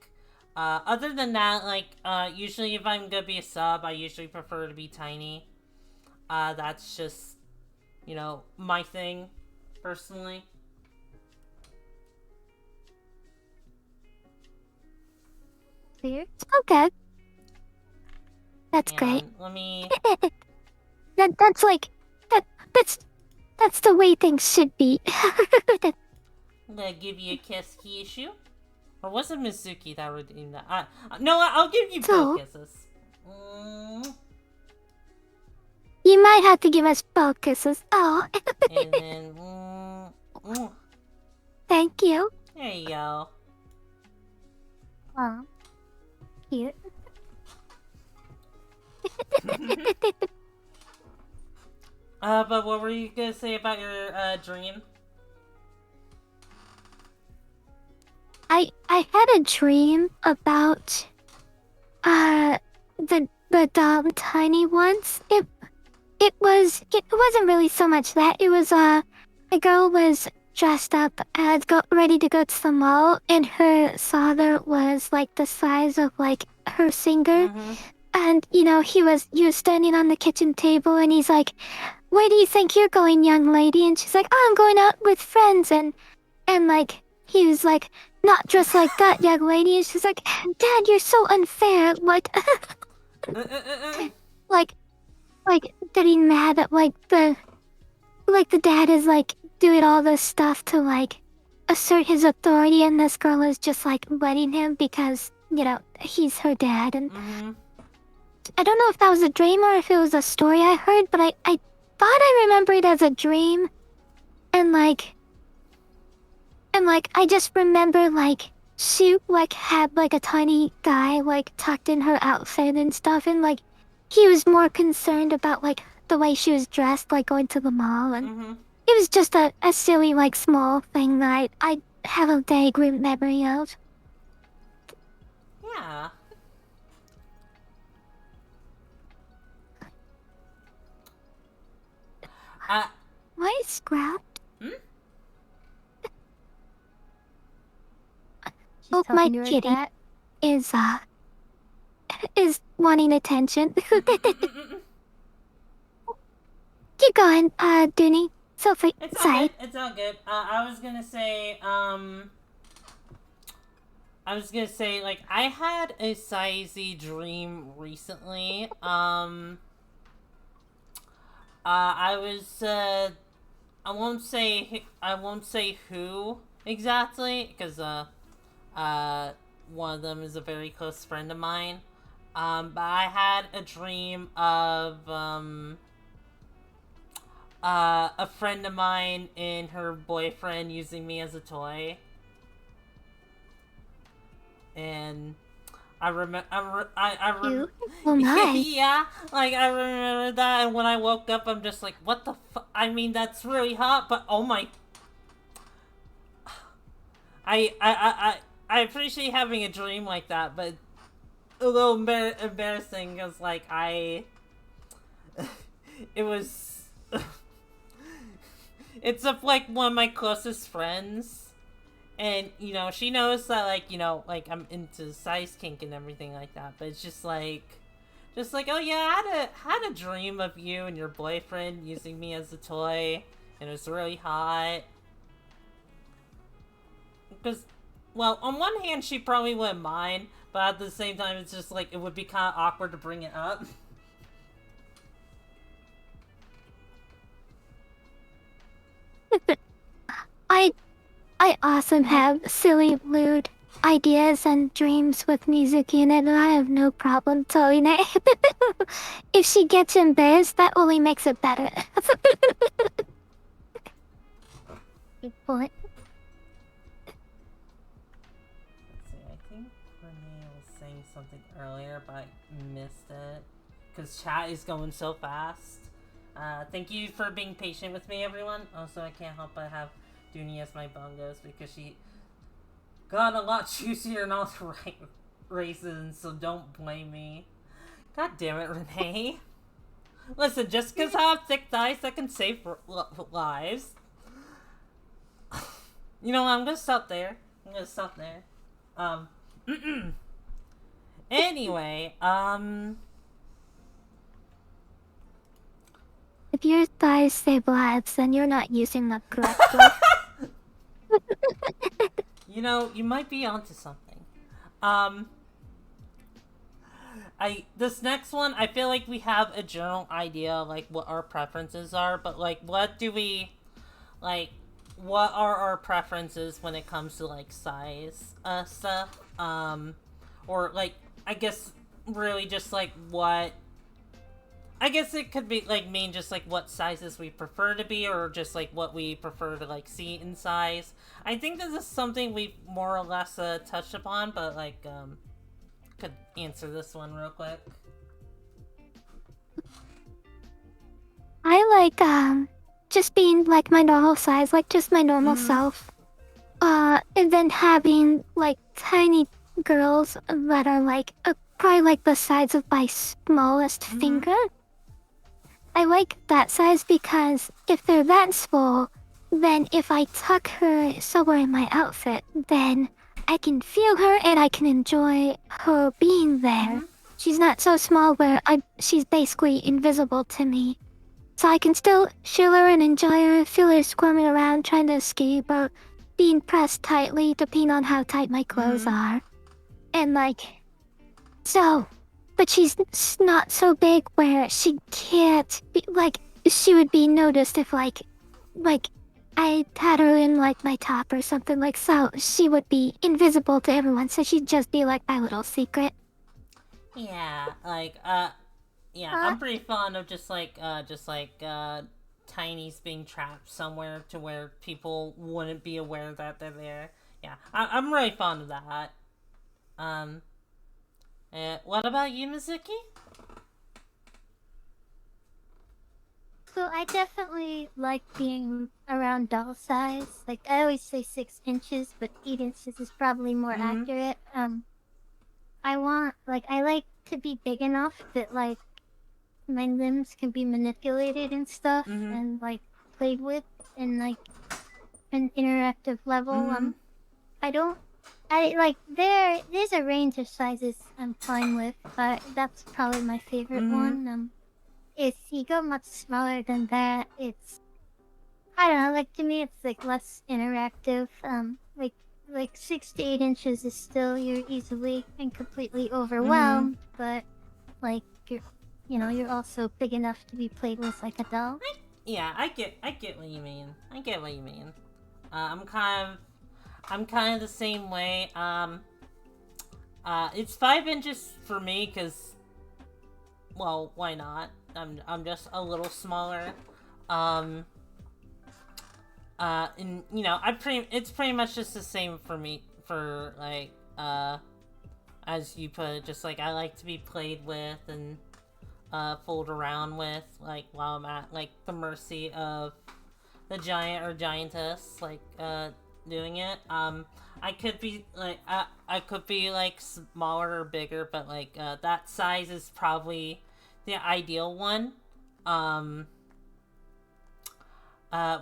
Other than that, usually if I'm gonna be a sub, I usually prefer to be tiny. That's just, my thing, personally. Clear? Okay. That's great. Let me... That's the way things should be. I'm gonna give you a kiss, Kyushu. Or was it Mizuki that were doing that? No, I'll give you both kisses. You might have to give us both kisses. Oh. And then... Thank you. There you go. Aw. Cute. But what were you gonna say about your, dream? I had a dream about the dumb tiny ones. It wasn't really so much that. It was a girl was dressed up and ready to go to the mall, and her father was the size of her finger. And he was standing on the kitchen table, and he's like, "Where do you think you're going, young lady?" And she's like, "Oh, I'm going out with friends." And he was like, "Not dressed like that, young lady." And she's like, "Dad, you're so unfair." Getting mad at the dad is doing all this stuff to assert his authority, and this girl is just letting him because he's her dad. And I don't know if that was a dream or if it was a story I heard, but I thought I remembered it as a dream. And I just remember she had a tiny guy tucked in her outfit and stuff, and he was more concerned about the way she was dressed, going to the mall. And it was just a silly small thing that I have a vague memory of. Yeah. Why is scrapped? Oh, my kitty is wanting attention. Keep going, Dooney. Sophie, side. It's all good. I was gonna say, I had a sizey dream recently. I was, I won't say who exactly, because, one of them is a very close friend of mine. But I had a dream of, a friend of mine and her boyfriend using me as a toy. And I remember. You? Oh my. Yeah, like I remember that, and when I woke up, I'm just like, what the fuck? I mean, that's really hot, but oh my. I appreciate having a dream like that, but a little embarrassing because like it was. It's of like one of my closest friends, and you know she knows that like you know like I'm into size kink and everything like that. But it's just like oh yeah, I had a dream of you and your boyfriend using me as a toy, and it was really hot. Because, well, on one hand she probably wouldn't mind, but at the same time it's just like it would be kind of awkward to bring it up. I I also have silly lewd ideas and dreams with Mizuki in it, and I have no problem telling it. If she gets embarrassed, that only makes it better. Good point. Let's see, I think Renee was saying something earlier, but I missed it. Because chat is going so fast. Thank you for being patient with me, everyone. Also, I can't help but have Dooney as my bongos because she got a lot juicier in all the right reasons, so don't blame me. God damn it, Renee. Listen, just because I have thick thighs that can save lives. You know what, I'm gonna stop there. Anyway, If your thighs save lives, then you're not using them correctly. You know, you might be onto something. This next one, I feel like we have a general idea of, like, what our preferences are, but, like, what are our preferences when it comes to, like, size, stuff? Or, like, I guess, really just, like, what... I guess it could be, like, mean just, like, what sizes we prefer to be, or just, like, what we prefer to, like, see in size. I think this is something we've more or less, touched upon, but, like, could answer this one real quick. I like, just being, like, my normal size, like, just my normal self. And then having, like, tiny girls that are, like, probably, like, the size of my smallest finger. I like that size because if they're that small, then if I tuck her somewhere in my outfit, then I can feel her and I can enjoy her being there. She's not so small where she's basically invisible to me. So I can still feel her and enjoy her, feel her squirming around trying to escape or being pressed tightly depending on how tight my clothes are. And like, so, but she's not so big where she can't be, like, she would be noticed if like, I had her in like my top or something like so. She would be invisible to everyone, so she'd just be like my little secret. Yeah, like, yeah, I'm pretty fond of just like, tinies being trapped somewhere to where people wouldn't be aware that they're there. Yeah, I'm really fond of that. What about you, Mizuki? So I definitely like being around doll size. Like I always say 6 inches, but 8 inches is probably more accurate. I like to be big enough that like my limbs can be manipulated and stuff and like played with in like an interactive level. There's a range of sizes I'm fine with, but that's probably my favorite one. If you go much smaller than that, it's, I don't know, like to me it's like less interactive. Like 6 to 8 inches is still, you're easily and completely overwhelmed, but like you're also big enough to be played with like a doll. Yeah, I get what you mean. I'm kind of the same way. It's 5 inches for me because, well, why not? I'm just a little smaller. And you know, it's pretty much just the same for me for like as you put it, just like I like to be played with and fooled around with, like while I'm at like the mercy of the giant or giantess, like doing it. I could be like I could be like smaller or bigger, but like that size is probably the ideal one. Um,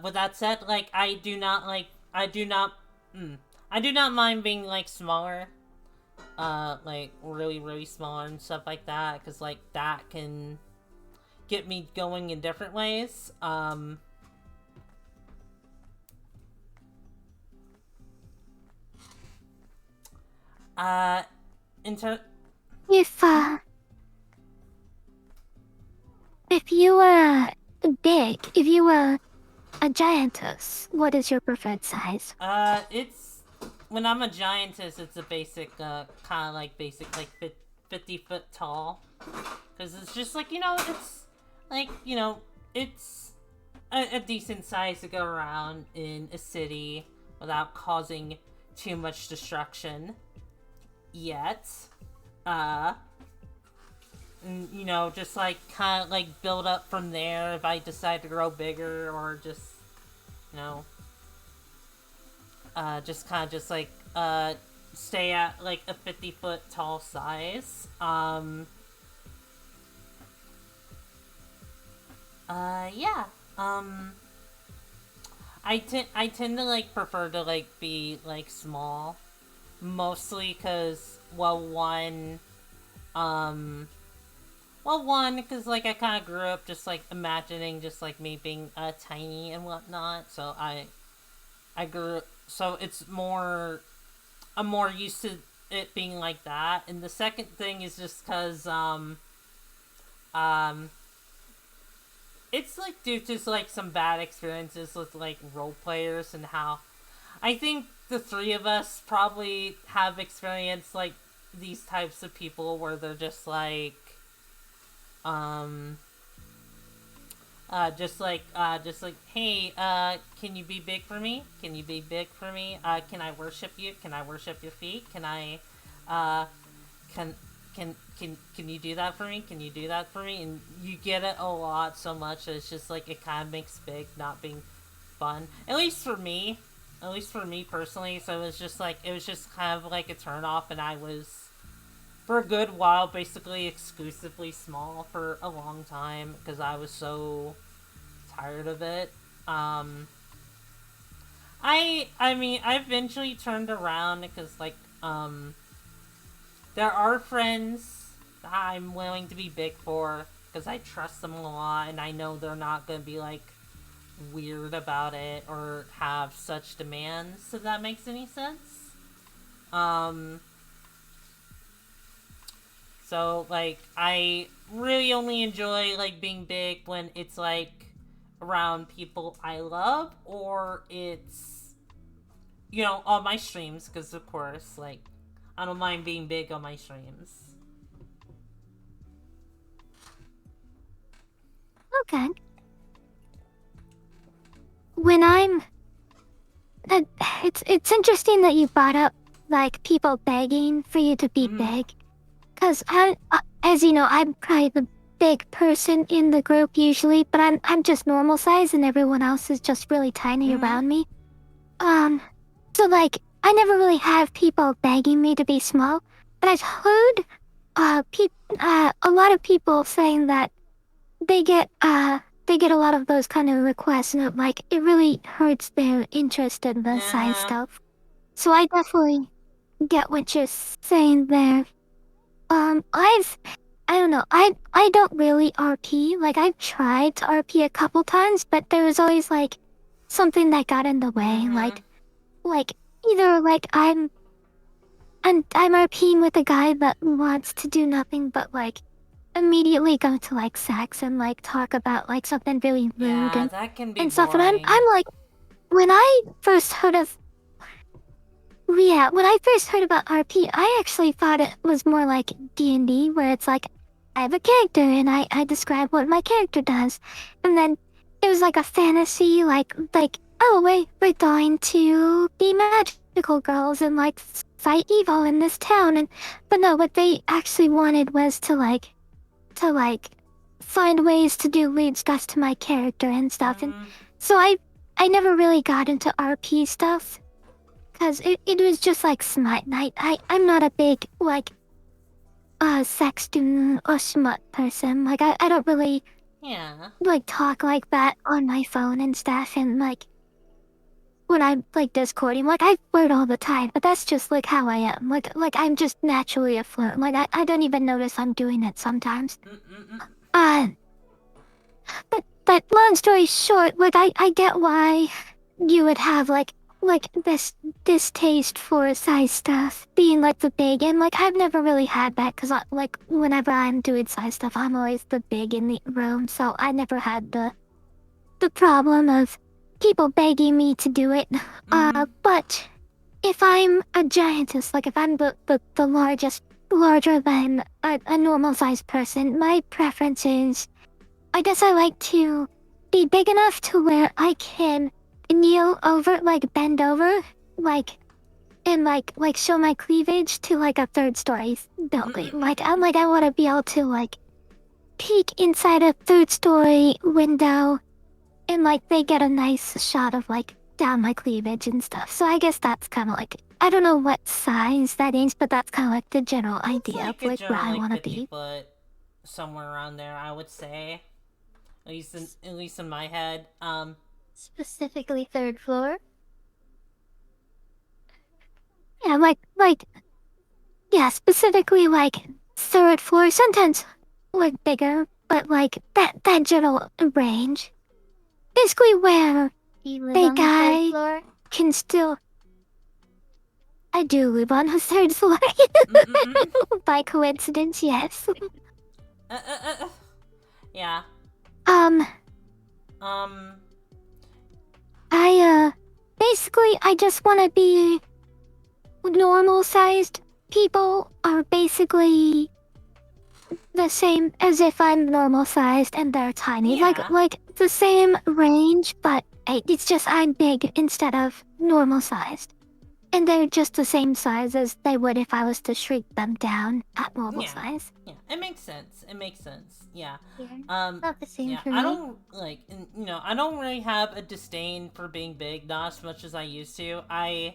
with that said, like I do not mind being like smaller, like really smaller and stuff like that, because like that can get me going in different ways. Uh, in ter- If if you were big, if you were a giantess, what is your preferred size? it's when I'm a giantess, it's a basic, kind of like basic, like 50 foot tall, because it's just like it's like it's a decent size to go around in a city without causing too much destruction. Yet, uh, and, just like kind of like build up from there if I decide to grow bigger or just you know just kind of just like stay at like a 50-foot tall size. Yeah. I tend to like prefer to like be like small, mostly because because like I kind of grew up just like imagining just like me being tiny and whatnot, so I grew so it's more I'm more used to it being like that. And the second thing is just because um it's like due to like some bad experiences with like role players, and how I think the three of us probably have experienced like these types of people where they're just like um just like, hey, can you be big for me? Can you be big for me? Can I worship you? Can I worship your feet? Can I, uh, can, can you do that for me? Can you do that for me? And you get it a lot so much that it's just like, it kind of makes big not being fun. At least for me. At least for me personally. So it was just kind of like a turn off, and I was, for a good while, basically exclusively small for a long time because I was so tired of it. I mean, I eventually turned around because like there are friends that I'm willing to be big for because I trust them a lot and I know they're not gonna be like weird about it or have such demands. If that makes any sense. So, like, I really only enjoy, like, being big when it's, like, around people I love, or it's, on my streams, because, of course, like, I don't mind being big on my streams. Okay. When I'm... It's interesting that you brought up, like, people begging for you to be big. Because as you know, I'm probably the big person in the group usually, but I'm just normal size and everyone else is just really tiny around me. So like, I never really have people begging me to be small, but I've heard a lot of people saying that they get a lot of those kind of requests, and like it really hurts their interest in the size stuff. So I definitely get what you're saying there. I don't know. I don't really RP. Like I've tried to RP a couple times, but there was always like something that got in the way. Like either like I'm RPing with a guy that wants to do nothing but like immediately go to like sex and like talk about like something really rude that can be and stuff. boring. And I'm like, when I first heard of when I first heard about RP, I actually thought it was more like D&D, where it's like, I have a character and I describe what my character does. And then it was like a fantasy, like oh, we're going to be magical mythical girls and like fight evil in this town. And but no, what they actually wanted was to find ways to do weird stuff to my character and stuff. And so I never really got into RP stuff. Cause it was just like Smite Night. I'm not a big like sexton or smut person. Like I don't really like talk like that on my phone and stuff. And like when I'm like Discording, like I flirt all the time, but that's just like how I am. Like I'm just naturally a flirt. Like I don't even notice I'm doing it sometimes. But long story short, like I get why you would have like this distaste for size stuff being like the big, and like I've never really had that because like whenever I'm doing size stuff, I'm always the big in the room, so I never had the problem of people begging me to do it. But if I'm a giantess, like if I'm the larger than a normal sized person, my preference is, I guess I like to be big enough to where I can kneel over, like bend over, and show my cleavage to like a third story building. Like I want to be able to like peek inside a third story window, and like they get a nice shot of like down my cleavage and stuff. So I guess that's kind of like, I don't know what size that is, but that's kind of like the general idea of like where I want to be. But somewhere around there, I would say. At least in my head. Specifically third floor? Yeah, yeah, specifically like third floor, sometimes like bigger, but like that general range. Basically where a guy can still... I do live on the third floor. By coincidence, yes. Yeah. Basically, I just want to be normal-sized. People are basically the same as if I'm normal-sized and they're tiny. Yeah. Like the same range, but it's just I'm big instead of normal-sized. And they're just the same size as they would if I was to shrink them down at normal size. Yeah, it makes sense. Yeah. Not the same for me. I don't I don't really have a disdain for being big, not as much as I used to. The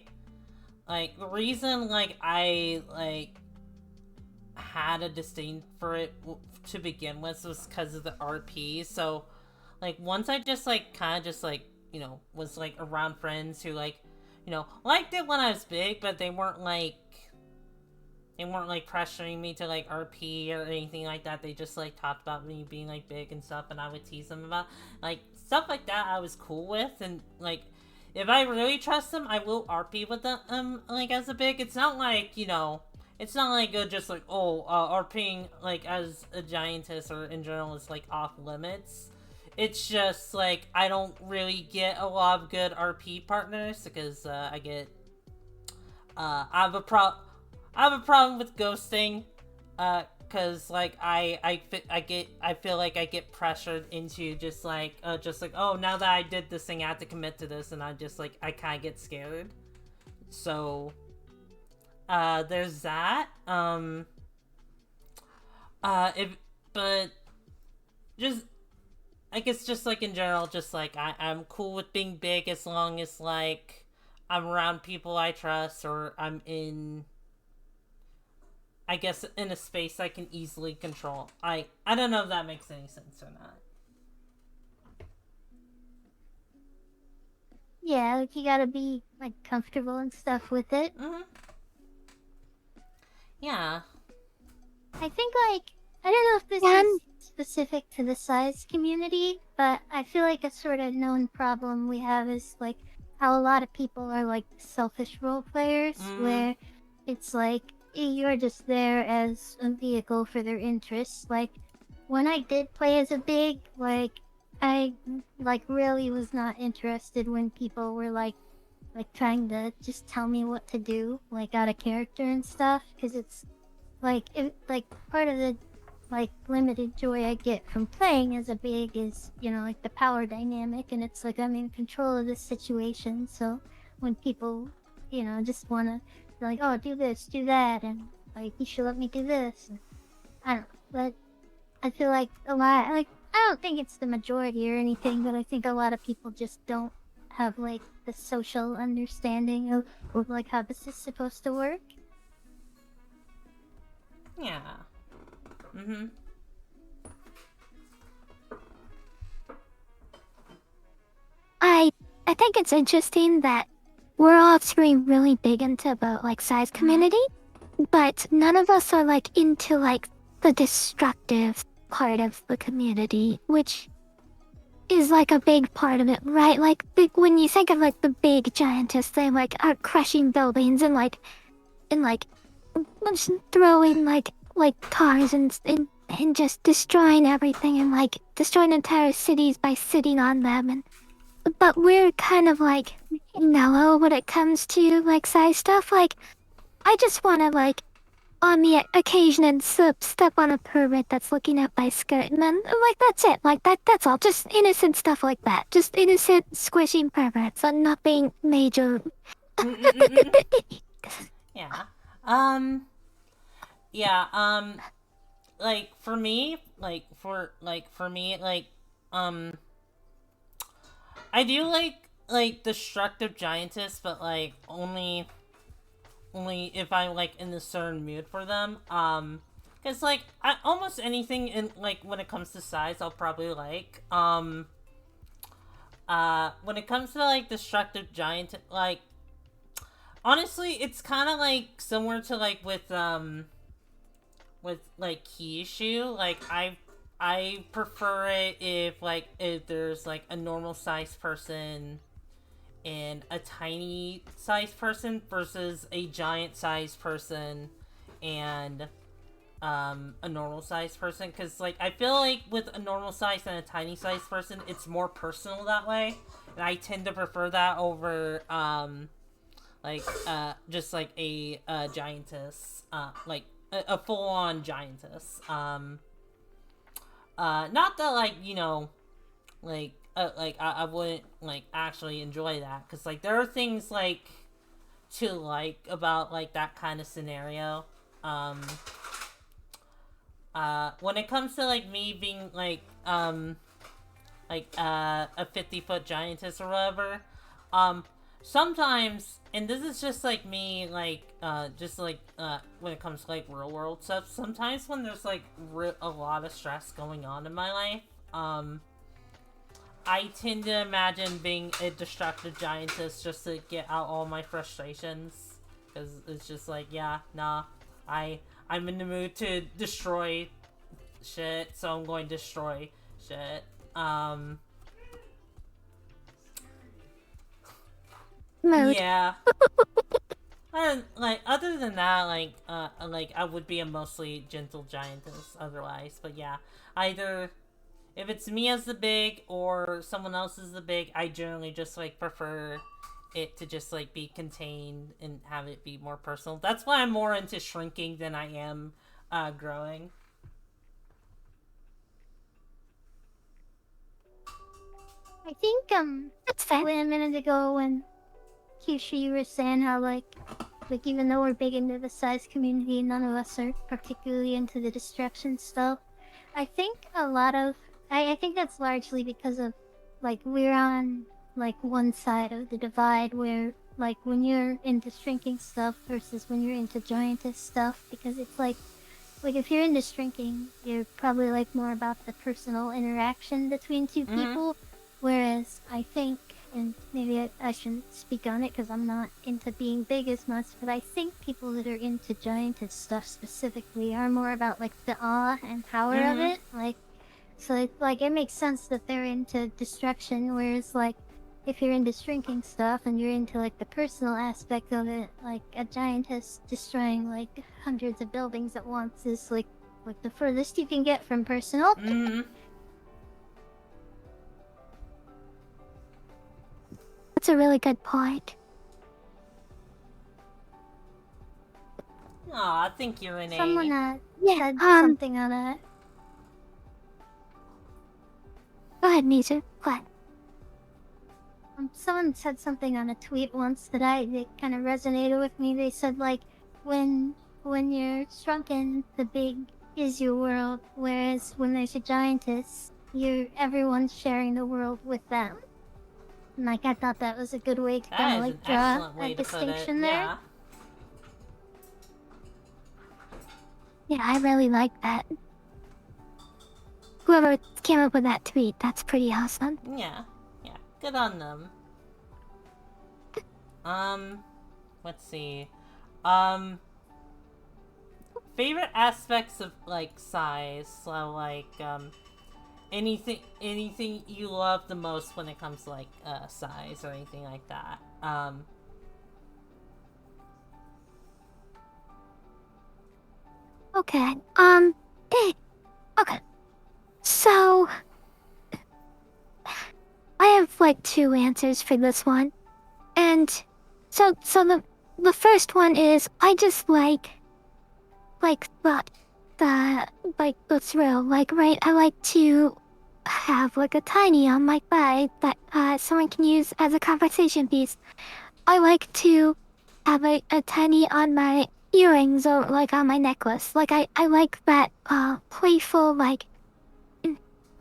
reason I had a disdain for it to begin with was because of the RP. So once I just was around friends who liked it when I was big, but they weren't pressuring me to RP or anything like that. They just talked about me being big and stuff, and I would tease them about stuff like that. I was cool with, and if I really trust them, I will RP with them as a big. It's not it's not just RPing as a giantess or in general is off limits. It's just I don't really get a lot of good RP partners because I have a problem with ghosting, cause I feel like I get pressured into just oh, now that I did this thing I have to commit to this, and I just I kind of get scared. So there's that. I guess just in general, just I'm cool with being big as long as I'm around people I trust, or I'm in, I guess, in a space I can easily control. I don't know if that makes any sense or not. Yeah, you gotta be comfortable and stuff with it. Yeah. I think I don't know if this is specific to the size community, but I feel like a sort of known problem we have is how a lot of people are selfish role players, where it's you're just there as a vehicle for their interests. When I did play as a big, I really was not interested when people were trying to just tell me what to do out of character and stuff, because it's part of the limited joy I get from playing as a big is the power dynamic, and it's I'm in control of this situation. So when people you know, just wanna be like, oh, do this, do that, and like you should let me do this. And, I don't know, but I feel like a lot, like I don't think it's the majority or anything, but I think a lot of people just don't have like the social understanding of like how this is supposed to work. Yeah. Mm-hmm. I think it's interesting that we're all three really big into about like size community, but none of us are like into like the destructive part of the community, which is like a big part of it, right? Like when you think of like the big giantess, they like are crushing buildings and just throwing like cars and just destroying everything and like destroying entire cities by sitting on them. And but we're kind of like mellow when it comes to like size stuff. Like I just want to like on the occasion and step on a pervert that's looking at my skirt, and then like that's it. Like that's all. Just innocent stuff like that. Just innocent squishing perverts and nothing major. Yeah. Yeah. Like for me, I do like destructive giantess, but like only if I'm like in a certain mood for them. Cause like almost anything in like when it comes to size, I'll probably like. When it comes to like destructive giant, like honestly, it's kind of like similar to like with like Kyushu. Like I prefer it if there's like a normal sized person and a tiny sized person versus a giant sized person and a normal sized person, because like I feel like with a normal sized and a tiny sized person it's more personal that way, and I tend to prefer that over just like a giantess, like a full on giantess. Not that like I wouldn't like actually enjoy that, because like there are things like to like about like that kind of scenario. When it comes to like me being like a 50-foot giantess or whatever, sometimes, and this is just like me, like when it comes to like real world stuff, sometimes when there's like a lot of stress going on in my life, I tend to imagine being a destructive giantess just to get out all my frustrations, because it's just like, yeah, nah, I'm in the mood to destroy shit, so I'm going to destroy shit. Mode. Yeah. And like other than that, like I would be a mostly gentle giantess otherwise. But yeah, either if it's me as the big or someone else as the big, I generally just like prefer it to just like be contained and have it be more personal. That's why I'm more into shrinking than I am growing. I think That's fair. a minute ago when Kyushu, you were saying how like even though we're big into the size community, none of us are particularly into the destruction stuff. I think a lot of I think that's largely because of like we're on like one side of the divide where like when you're into shrinking stuff versus when you're into giantess stuff, because it's like if you're into shrinking, you're probably like more about the personal interaction between two people, whereas I think, and maybe I shouldn't speak on it because I'm not into being big as much, but I think people that are into giantess stuff specifically are more about like the awe and power of it. Like, so like it makes sense that they're into destruction, whereas like if you're into shrinking stuff and you're into like the personal aspect of it, like a giantess destroying like hundreds of buildings at once is like the furthest you can get from personal. That's a really good point. Aw, I think you're in Someone said Yeah, something on that. Go ahead, Mizu. Go ahead. Someone said something on a tweet once that kind of resonated with me. They said like, when you're shrunken, the big is your world, whereas when there's a giantess, everyone's sharing the world with them. And like I thought that was a good way to kind That of is like an draw excellent way a to put it. distinction there. Yeah. Yeah, I really like that. Whoever came up with that tweet, that's pretty awesome. Yeah. Yeah. Good on them. Let's see. Favorite aspects of like size. So like anything you love the most when it comes to like size or anything like that. Okay. Okay. So I have like two answers for this one. And so the first one is I just like the thrill. Like right, I like to have like a tiny on my thigh that someone can use as a conversation piece. I like to have a tiny on my earrings or like on my necklace. Like I like that playful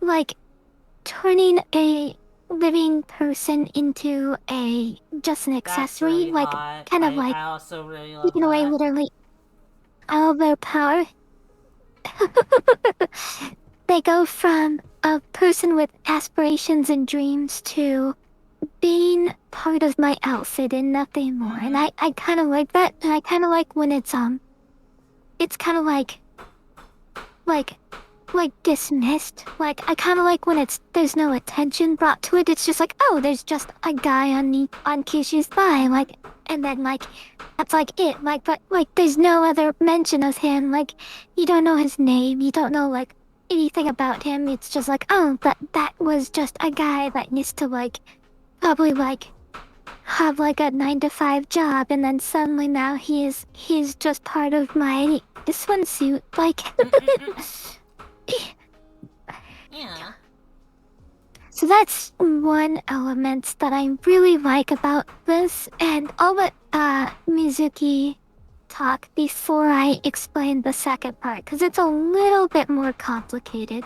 like turning a living person into a just an That's accessory, really like hot. kind of like I also really love taking away that. literally all their power. They go from a person with aspirations and dreams to being part of my outfit and nothing more. And I kind of like that. And I kind of like when it's kind of like dismissed. Like I kind of like when there's no attention brought to it. It's just like, oh, there's just a guy on Kyushu's thigh, like, and then like that's like it. Like, but like there's no other mention of him. Like you don't know his name. You don't know like anything about him. It's just like, oh, that was just a guy that needs to like probably like have like a 9 to 5 job, and then suddenly now he's just part of my swimsuit. Like. Yeah. So that's one element that I really like about this, and I'll let Mizuki talk before I explain the second part, because it's a little bit more complicated,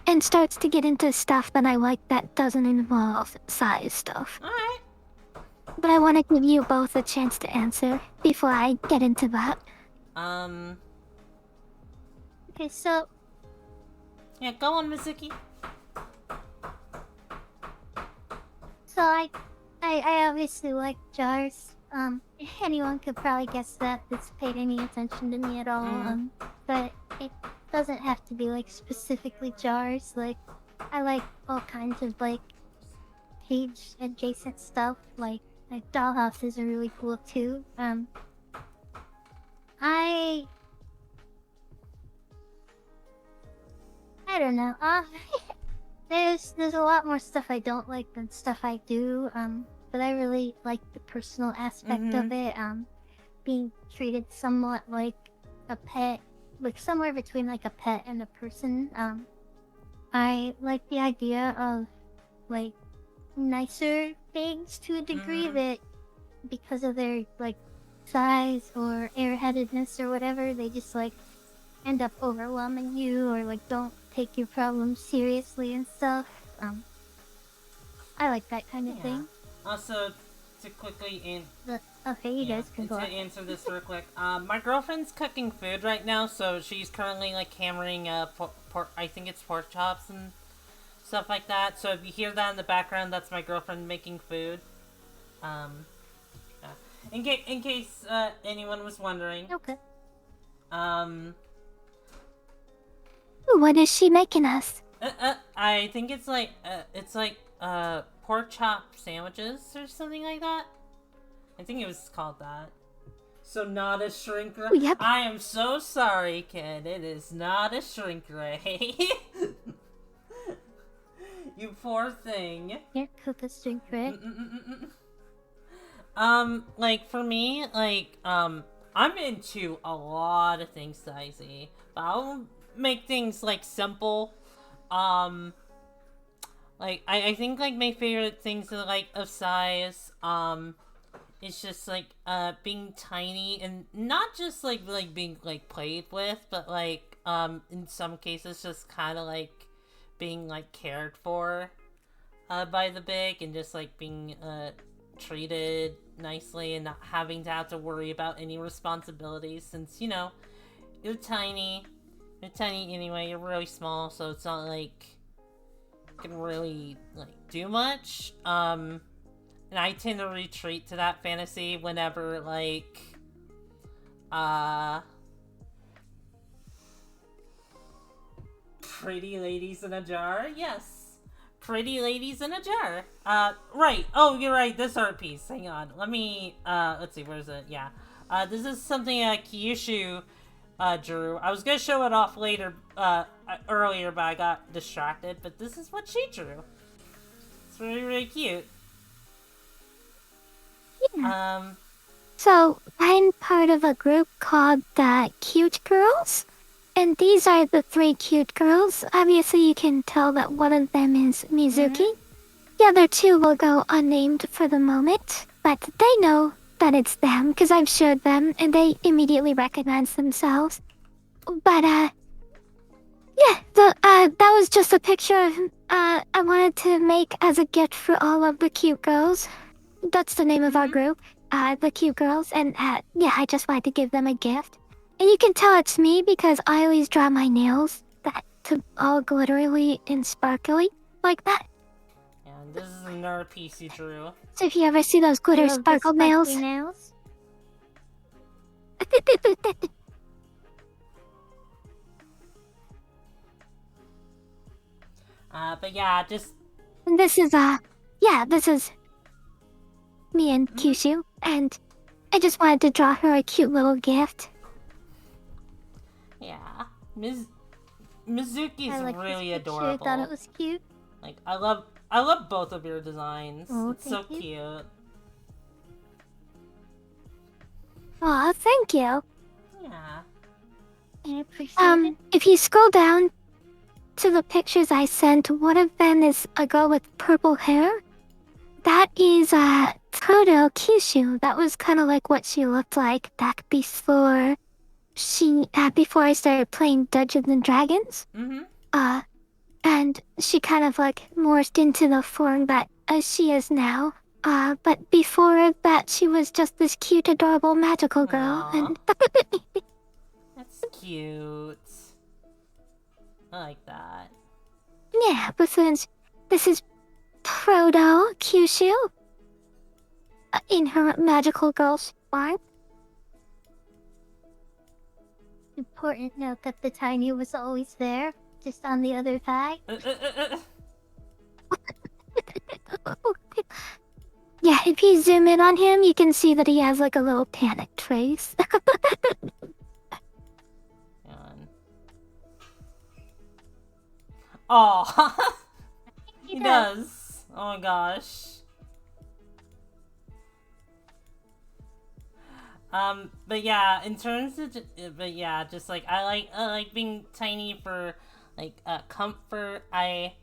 and starts to get into stuff that I like that doesn't involve size stuff. Alright. But I want to give you both a chance to answer before I get into that. Okay, so... Yeah, go on, Mizuki. So I obviously like jars. Anyone could probably guess that that's paid any attention to me at all. But it doesn't have to be like specifically jars. Like, I like all kinds of like page adjacent stuff. Like dollhouses are really cool too. I don't know. There's a lot more stuff I don't like than stuff I do. But I really like the personal aspect of it. Being treated somewhat like a pet, like somewhere between like a pet and a person. I like the idea of like nicer things to a degree that because of their like size or airheadedness or whatever, they just like end up overwhelming you or like don't take your problems seriously and stuff. I like that kind of thing. Also, to quickly Okay, you guys can go to on. answer this real quick, my girlfriend's cooking food right now, so she's currently like hammering I think it's pork chops and stuff like that. So if you hear that in the background, that's my girlfriend making food. In case anyone was wondering. Okay. What is she making us? I think it's like pork chop sandwiches or something like that. I think it was called that. So not a shrink ray. Yep. I am so sorry, kid. It is not a shrink ray. You poor thing. Can't cook a shrink ray. Like for me, like I'm into a lot of things dicey, but I'll make things like simple. like, I think, like, my favorite things are, like, of size, it's just, like, being tiny, and not just, like, being, like, played with, but, like, in some cases, just kind of, like, being, like, cared for, by the big, and just, like, being, treated nicely, and not having to have to worry about any responsibilities, since, you know, you're tiny. You're tiny anyway, you're really small, so it's not, like, you can really, like, do much, and I tend to retreat to that fantasy whenever, like, Pretty Ladies in a Jar? Yes. Pretty Ladies in a Jar. Right. Oh, you're right, this art piece. Hang on. Let me, let's see, where's it? Yeah. This is something, Kyushu, drew. I was gonna show it off later, earlier, but I got distracted, but this is what she drew. It's really, really cute. Yeah. So, I'm part of a group called the Cute Girls. And these are the 3 cute girls. Obviously, you can tell that one of them is Mizuki. The other 2 will go unnamed for the moment. But they know that it's them, because I've showed them, and they immediately recognize themselves. But, yeah, that was just a picture I wanted to make as a gift for all of the cute girls. That's the name of our group, the Cute Girls, and yeah, I just wanted to give them a gift. And you can tell it's me because I always draw my nails to all glittery and sparkly like that. And this is another piece you drew. So if you ever see those glitter sparkle nails, But yeah, just... And this is me and Kyushu, and I just wanted to draw her a cute little gift. Yeah. Mizuki's I really this adorable. I thought it was cute. Like, I love both of your designs. Oh, it's so thank you. cute. Aw, thank you. Yeah. I appreciate it. If you scroll down to the pictures I sent, one of them is a girl with purple hair. That is, Proto Kyushu. That was kind of like what she looked like back before before I started playing Dungeons and Dragons. And she kind of like morphed into the form that she is now. But before that, she was just this cute, adorable, magical girl. Aww. And That's cute. I like that. yeah, but since this is Proto Kyushu in her magical girl form. Important note that the tiny was always there, just on the other side. Yeah, if you zoom in on him, you can see that he has like a little panic trace. Oh, he does. Oh my gosh. But yeah, in terms of, just like I like being tiny for like comfort. I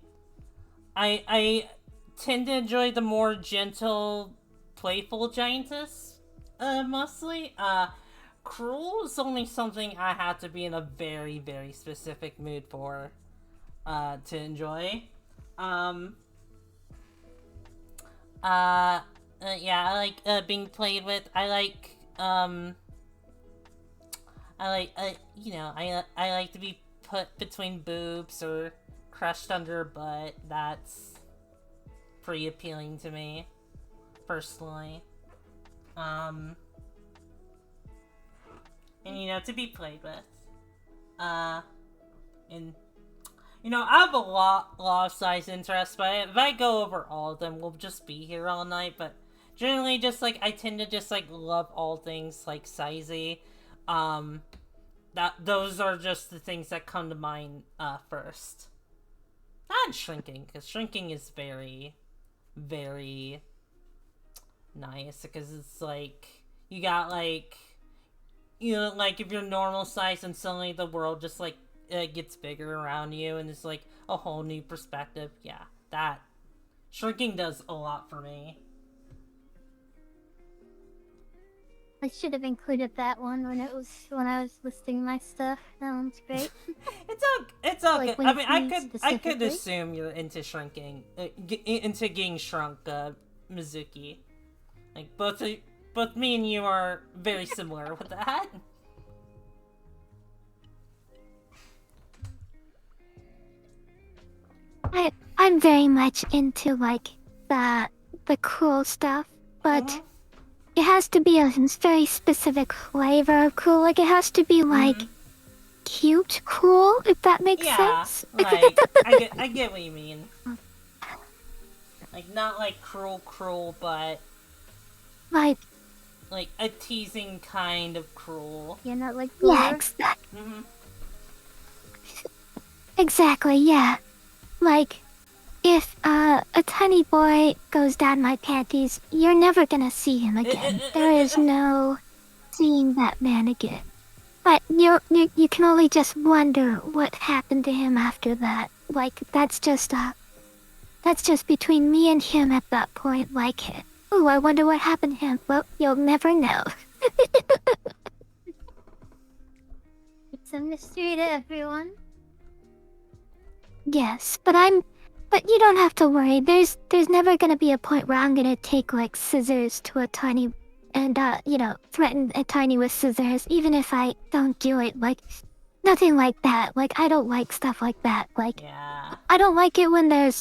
tend to enjoy the more gentle, playful giantess, mostly. Cruel is only something I have to be in a very, very specific mood for, to enjoy. Yeah, I like, being played with. I like, you know, I like to be put between boobs or crushed under a butt. That's pretty appealing to me, personally. And, you know, to be played with. And, you know, I have a lot of size interests, but if I go over all of them, we'll just be here all night, but generally, just, like, I tend to just, like, love all things, like, sizey. Those are just the things that come to mind, first. Not shrinking, because shrinking is very, very nice, because it's, like, you got, like, you know, like, if you're normal size and suddenly the world just, like, gets bigger around you, and it's, like, a whole new perspective. Yeah, Shrinking does a lot for me. I should have included that one when I was listing my stuff. That one's great. It's all Like, good. when I it's mean, me I could specifically. assume you're into shrinking, into getting shrunk, Mizuki. Like both me and you are very similar with that. I'm very much into like the cool stuff, but it has to be a very specific flavor of cool. Like it has to be like cute cool, if that makes sense. Like I get what you mean. Like not like cruel, but Like a teasing kind of cruel. Yeah, not like gore. yeah, exactly, yeah. Like if a tiny boy goes down my panties, you're never gonna see him again. There is no seeing that man again. But you can only just wonder what happened to him after that. Like that's just between me and him at that point. Like, ooh, I wonder what happened to him. Well, you'll never know. It's a mystery to everyone. Yes, but you don't have to worry. There's never gonna be a point where I'm gonna take like scissors to a tiny and threaten a tiny with scissors, even if I don't do it. Like nothing like that. Like I don't like stuff like that. Like I don't like it when I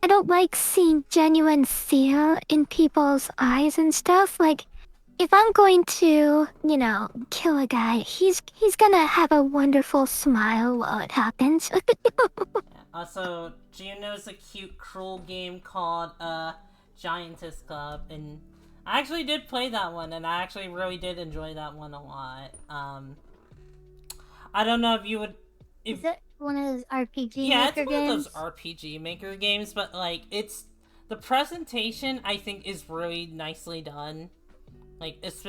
don't like seeing genuine fear in people's eyes and stuff. Like if I'm going to, kill a guy, he's gonna have a wonderful smile while it happens. Also, do you know it's a cute, cruel game called Giantess Club? And I actually did play that one, and I actually really did enjoy that one a lot. I don't know if you would. Is it one of those RPG yeah, maker it's one games? of those RPG maker games, but like the presentation I think is really nicely done. Like it's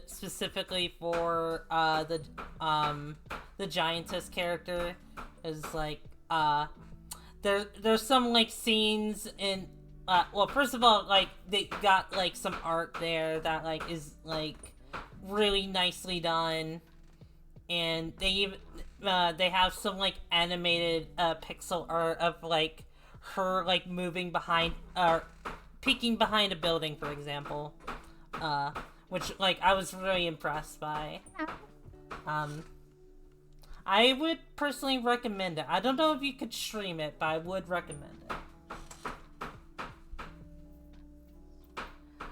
specifically for the giantess character is like there's some like scenes in well, first of all, like they got like some art there that like is like really nicely done, and they even they have some like animated pixel art of like her like moving behind peeking behind a building, for example, which like I was really impressed by. I would personally recommend it. I don't know if you could stream it, but I would recommend it.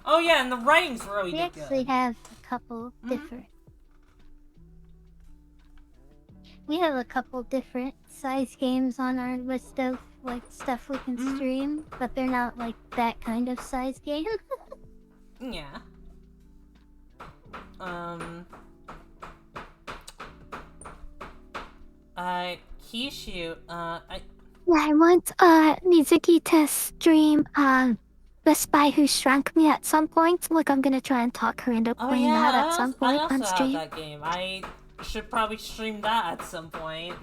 Oh yeah, and the writing's really We good. actually have a couple different. We have a couple different size games on our list of like stuff we can stream, but they're not like that kind of size game. Yeah. Kyushu, I want Mizuki to stream The Spy Who Shrunk Me at some point. Look, I'm gonna try and talk her into playing that at some point I on also stream. have that game. I should probably stream that at some point.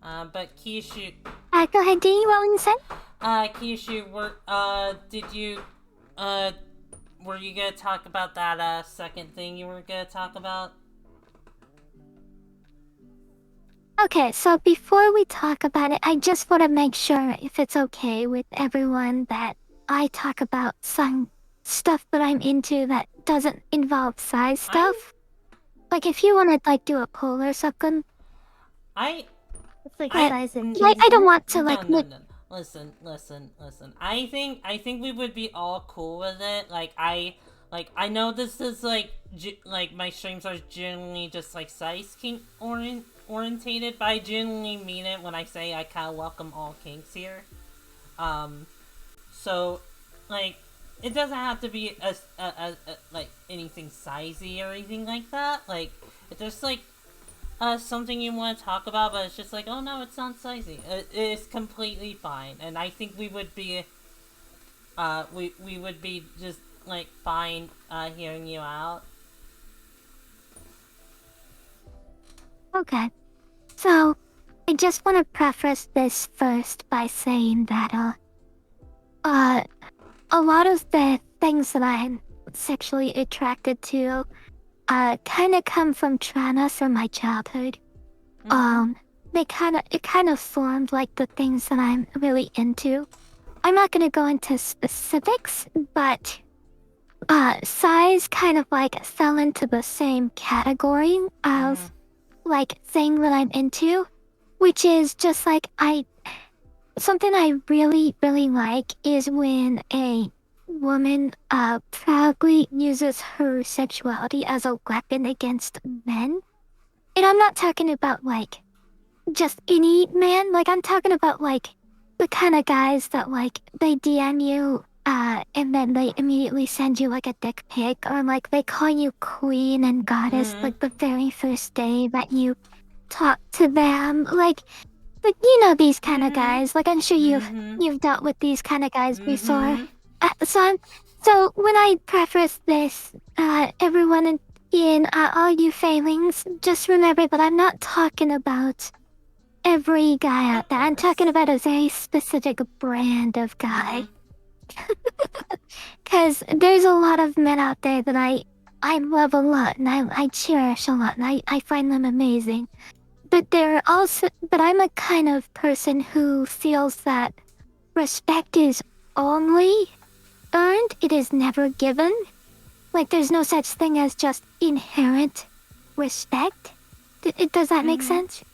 But Kyushu... go ahead, Danny, what were you saying? Kyushu, were you gonna talk about that, second thing you were gonna talk about? Okay, so before we talk about it, I just want to make sure if it's okay with everyone that I talk about some stuff that I'm into that doesn't involve size stuff. Like, if you want to, like, do a poll or something. It's like size and I don't want to, like... No. Listen. I think we would be all cool with it. I know this is, like, my streams are generally just, like, size kink orientated, but I genuinely mean it when I say I kind of welcome all kinks here. So, like, it doesn't have to be like anything sizey or anything like that. Like, if there's like something you want to talk about, but it's just like, oh no, it's not sizey. It is completely fine, and I think we would be we would be just like fine hearing you out. Okay. So, I just want to preface this first by saying that, a lot of the things that I'm sexually attracted to, kind of come from trauma from my childhood. It kind of formed like the things that I'm really into. I'm not gonna go into specifics, but size kind of like fell into the same category of like thing that I'm into, which is just like something I really, really like is when a woman proudly uses her sexuality as a weapon against men. And I'm not talking about like just any man, like I'm talking about like the kind of guys that like they DM you and then they immediately send you like a dick pic, or like they call you queen and goddess like the very first day that you talk to them. Like you know these kind of guys. Like I'm sure you've dealt with these kind of guys before. So when I preface this, everyone in all you failings, just remember that I'm not talking about every guy out there. I'm talking about a very specific brand of guy. Because there's a lot of men out there that I love a lot and I cherish a lot and I find them amazing. But I'm a kind of person who feels that respect is only earned, it is never given. Like there's no such thing as just inherent respect. Does that make sense?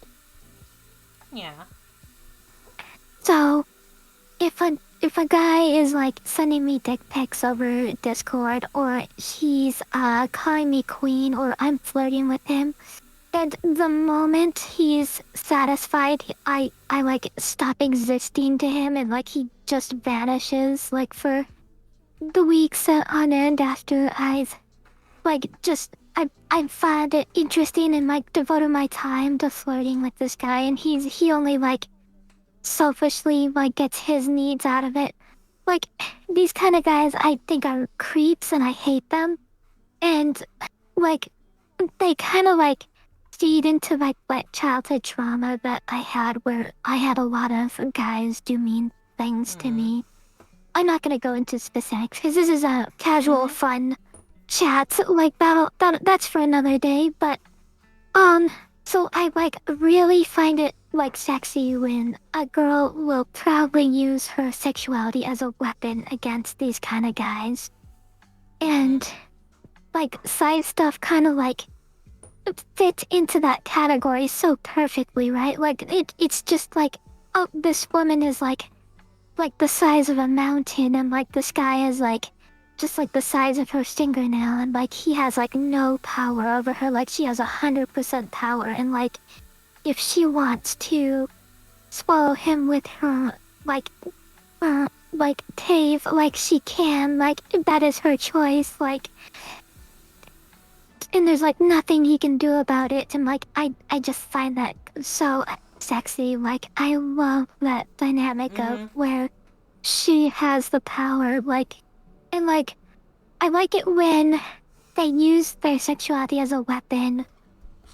Yeah. So, if a guy is like sending me dick pics over Discord, or he's calling me queen, or I'm flirting with him, and the moment he's satisfied, I like stop existing to him, and like he just vanishes like for the weeks on end after I've like just I find it interesting and like devoted my time to flirting with this guy, and he only like selfishly like gets his needs out of it. Like these kind of guys I think are creeps and I hate them. And like they kind of like feed into like childhood trauma that I had, where I had a lot of guys do mean things to me. I'm not gonna go into specifics because this is a casual fun chat, like that's for another day. But so I like really find it like sexy when a girl will proudly use her sexuality as a weapon against these kind of guys. And like side stuff kind of like fit into that category so perfectly, right? Like it's just like, oh, this woman is like the size of a mountain, and like this guy is like just like the size of her fingernail, and like he has like no power over her. Like she has 100% power, and like if she wants to swallow him with her like tave, like she can, like that is her choice, like, and there's like nothing he can do about it. And like I just find that so sexy. Like I love that dynamic of where she has the power, like, and like I like it when they use their sexuality as a weapon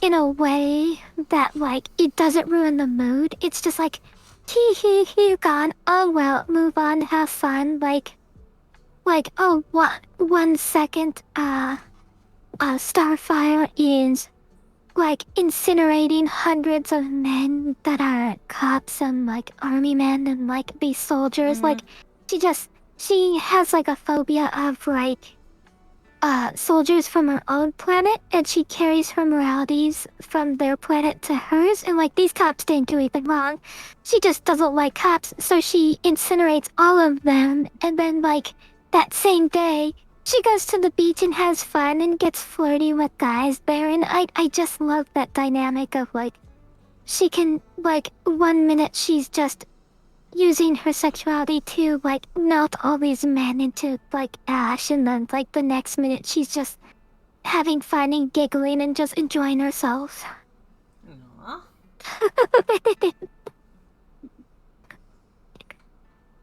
in a way that like it doesn't ruin the mood. It's just like he gone, oh well, move on, have fun. Like oh, what 1 second Starfire is like incinerating hundreds of men that are cops and like army men and like these soldiers. Like she has like a phobia of like soldiers from her own planet, and she carries her moralities from their planet to hers. And like these cops didn't do anything wrong, she just doesn't like cops, so she incinerates all of them. And then like that same day she goes to the beach and has fun and gets flirty with guys there. And I just love that dynamic of like she can like 1 minute she's just using her sexuality to like melt all these men into like ash, and then like the next minute she's just having fun and giggling and just enjoying herself. Aww.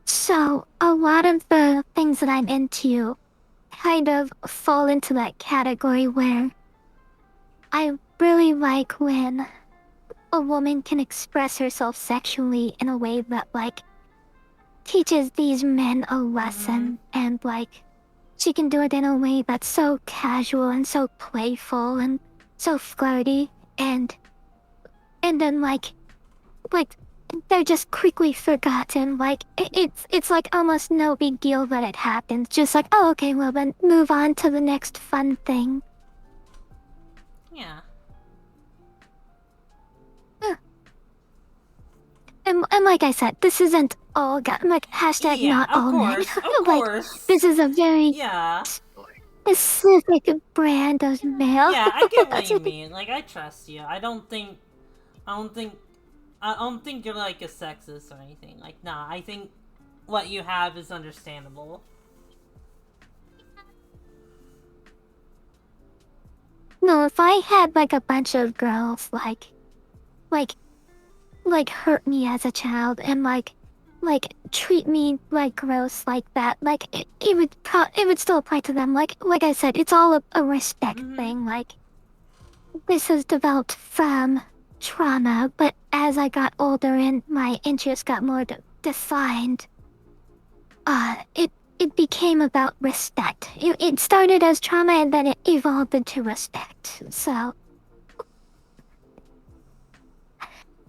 So a lot of the things that I'm into kind of fall into that category where I really like when a woman can express herself sexually in a way that, like, teaches these men a lesson, and, like, she can do it in a way that's so casual and so playful and so flirty, and then, like, they're just quickly forgotten. Like, it's like almost no big deal that it happens. Just like, oh, okay, well then move on to the next fun thing. Yeah. And like I said, this isn't all like hashtag Yeah, not all men. of Like, course. this is a very Yeah. specific brand of male. Yeah, I get what you mean. Like, I trust you. I don't think you're like a sexist or anything. Like, nah, I think what you have is understandable. No, if I had like a bunch of girls like hurt me as a child and like treat me like gross like that, like it would still apply to them. Like I said, it's all a respect thing. Like, this has developed from trauma, but as I got older and my interests got more defined, it became about respect. It started as trauma and then it evolved into respect. So,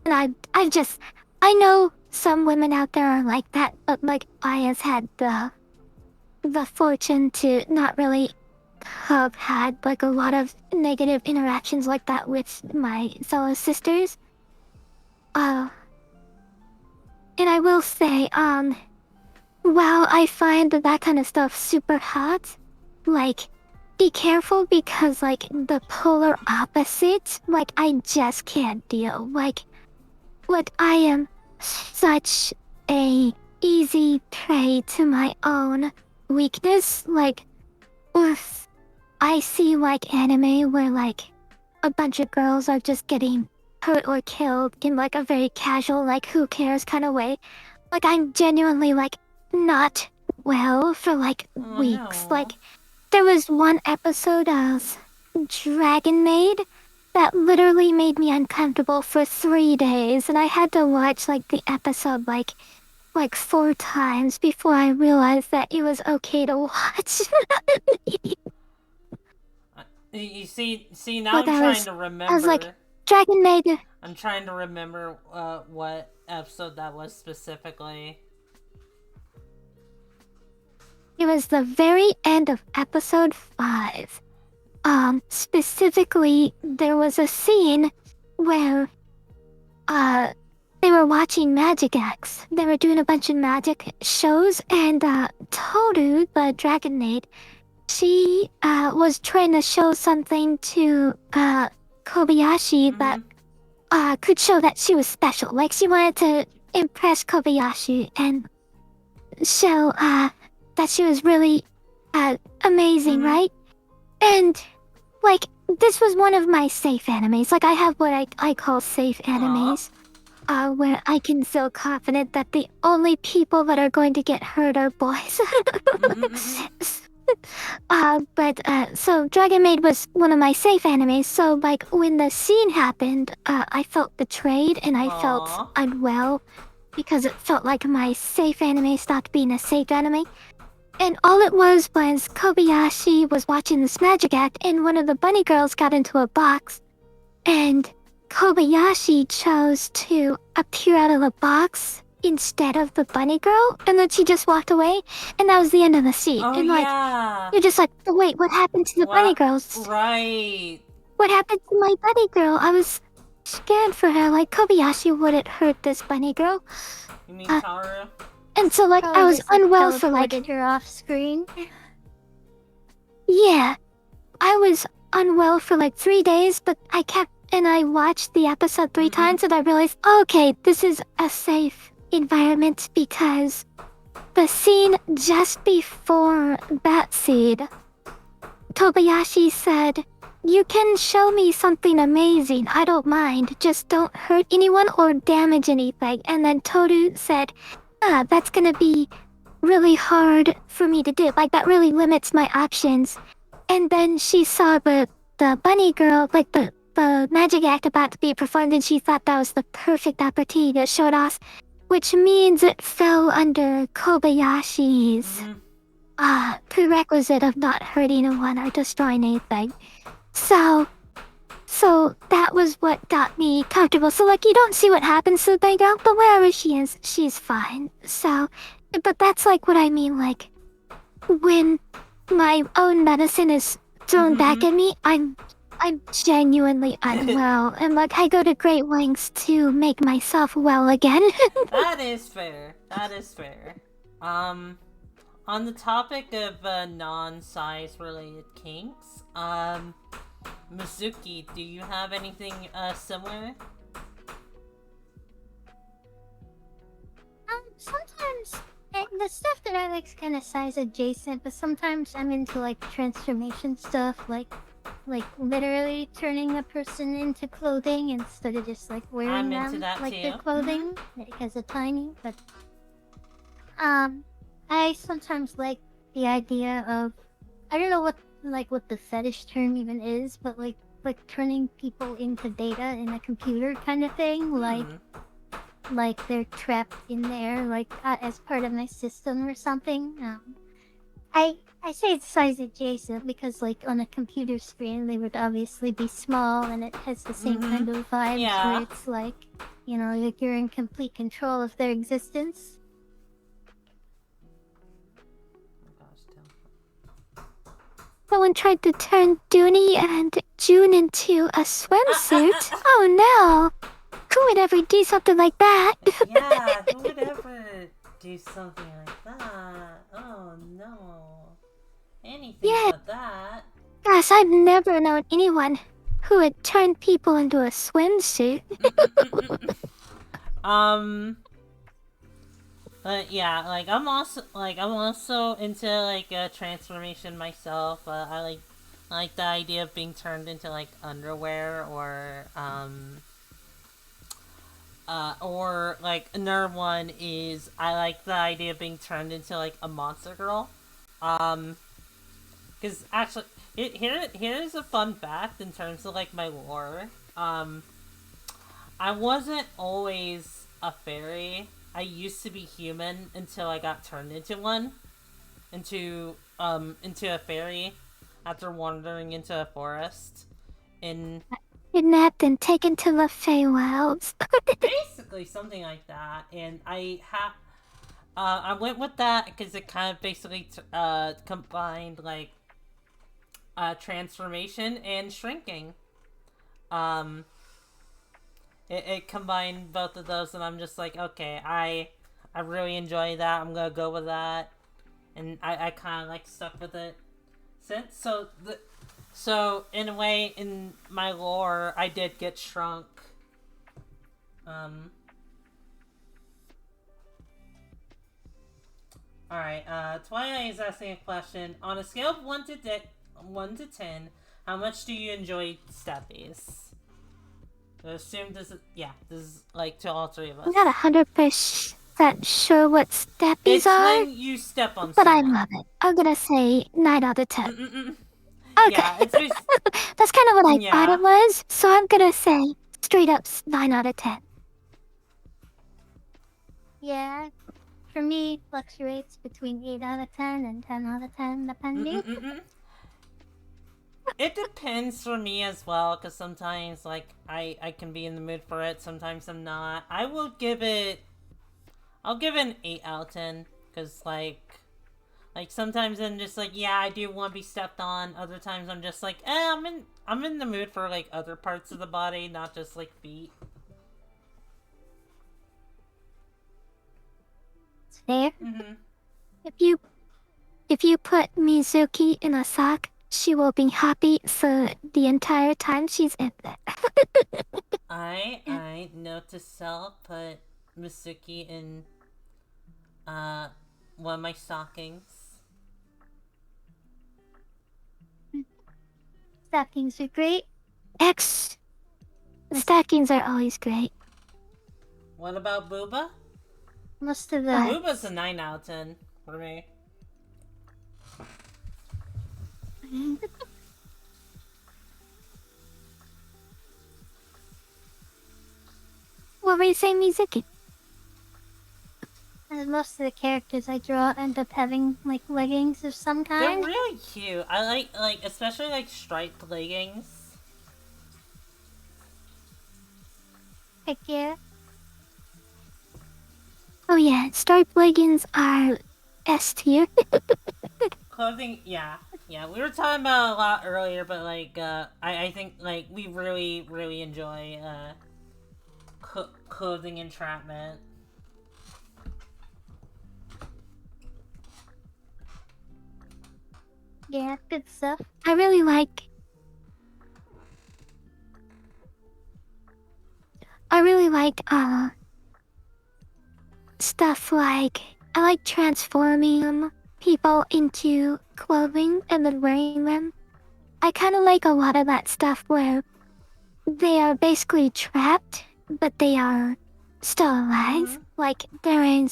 and I know some women out there are like that, but like I has had the fortune to not really have had like a lot of negative interactions like that with my fellow sisters. And I will say, while I find that kind of stuff super hot, like, be careful because, like, the polar opposite, like, I just can't deal. Like, I am such a easy prey to my own weakness. Like, if I see, like, anime where, like, a bunch of girls are just getting hurt or killed in, like, a very casual, like, who cares kind of way. Like, I'm genuinely, like, not well for, like, weeks. No. Like, there was one episode of Dragon Maid that literally made me uncomfortable for 3 days, and I had to watch, like, the episode, like 4 times before I realized that it was okay to watch. You see, now I'm trying to remember. I was like, Dragon Maid. I'm trying to remember what episode that was specifically. It was the very end of episode 5. Specifically, there was a scene where, they were watching magic acts. They were doing a bunch of magic shows, and, Toru, the Dragon Maid, she, was trying to show something to, Kobayashi that, could show that she was special. Like, she wanted to impress Kobayashi and show, that she was really, amazing, right? And, like, this was one of my safe animes. Like, I have what I call safe animes. Where I can feel confident that the only people that are going to get hurt are boys. So Dragon Maid was one of my safe animes, so, like, when the scene happened, I felt betrayed and I felt unwell because it felt like my safe anime stopped being a safe anime. And all it was Kobayashi was watching this magic act and one of the bunny girls got into a box and Kobayashi chose to appear out of the box instead of the bunny girl, and then she just walked away, and that was the end of the scene. And like, you're just like, wait, what happened to the bunny girls? Right. What happened to my bunny girl? I was scared for her. Like, Kobayashi wouldn't hurt this bunny girl. You mean Tara? And so, like, I was unwell for like. Her off screen. Yeah, I was unwell for like 3 days, but I watched the episode 3 times, and I realized, okay, this is a safe environment because the scene just before that scene, Tobayashi said, "You can show me something amazing, I don't mind, just don't hurt anyone or damage anything." And then Toru said, that's gonna be really hard for me to do, like that really limits my options. And then she saw the bunny girl, like the magic act about to be performed, and she thought that was the perfect opportunity to show it off, which means it fell under Kobayashi's prerequisite of not hurting anyone or destroying anything. So that was what got me comfortable. So like you don't see what happens to the background, but wherever she is, she's fine. So, but that's like what I mean. Like when my own medicine is thrown back at me, I'm genuinely unwell, and like I go to great lengths to make myself well again. That is fair. That is fair. On the topic of non-size related kinks, Mizuki, do you have anything similar? Sometimes the stuff that I like is kind of size adjacent, but sometimes I'm into like transformation stuff, like literally turning a person into clothing instead of just like wearing them like their clothing because of tiny. But I sometimes like the idea of, I don't know what the fetish term even is, but like turning people into data in a computer kind of thing, like they're trapped in there, like as part of my system or something. I say it's size adjacent because like on a computer screen they would obviously be small, and it has the same kind of vibes where it's like, you know, like you're in complete control of their existence. Someone tried to turn Dooney and June into a swimsuit. Oh no! Who would ever do something like that? Yeah, who would ever do something like that? Oh no. Anything but that. Gosh, I've never known anyone who would turn people into a swimsuit. But yeah, like I'm also into like transformation myself. I like the idea of being turned into like underwear or like another one is I like the idea of being turned into like a monster girl. Because actually, here's a fun fact in terms of like my lore. I wasn't always a fairy. I used to be human until I got turned into one, into a fairy, after wandering into a forest. Kidnapped and taken to the Feywilds. Basically something like that, and I went with that because it kind of basically combined like transformation and shrinking. It combined both of those, and I'm just like, okay, I really enjoy that. I'm gonna go with that, and I kind of like stuck with it since. So in a way, in my lore, I did get shrunk. Alright, Twilight is asking a question. On a scale of 1 to 10, how much do you enjoy steppies? I assume this is like to all three of us. I'm not 100% sure what steppies are. It's when you step on but someone. I love it. I'm gonna say 9 out of 10. Okay. Yeah, it's that's kind of what I thought it was, so I'm gonna say straight up 9 out of 10. Yeah, for me, fluctuates between 8 out of 10 and 10 out of 10, depending. It depends for me as well, because sometimes, like, I can be in the mood for it, sometimes I'm not. I'll give it an 8 out of 10, because, like, sometimes I'm just like, yeah, I do want to be stepped on. Other times I'm just like, I'm in the mood for, like, other parts of the body, not just, like, feet. It's fair. If you put Mizuki in a sock, she will be happy for the entire time she's in there. I note to self, put Mizuki in one of my stockings. Stockings are great. Stockings are always great. What about Booba? Most of the... Booba's a 9 out of 10 for me. What were you saying, Mizuki? And most of the characters I draw end up having like leggings of some They're kind. really cute. I like especially like striped leggings. Heck yeah. Oh yeah, striped leggings are S tier. Clothing, yeah. Yeah, we were talking about it a lot earlier, but like, I think like we really enjoy clothing entrapment. Yeah, good stuff. I really like stuff like I like transforming people into clothing and then wearing them. I kind of like a lot of that stuff where they are basically trapped, but they are still alive. Like they're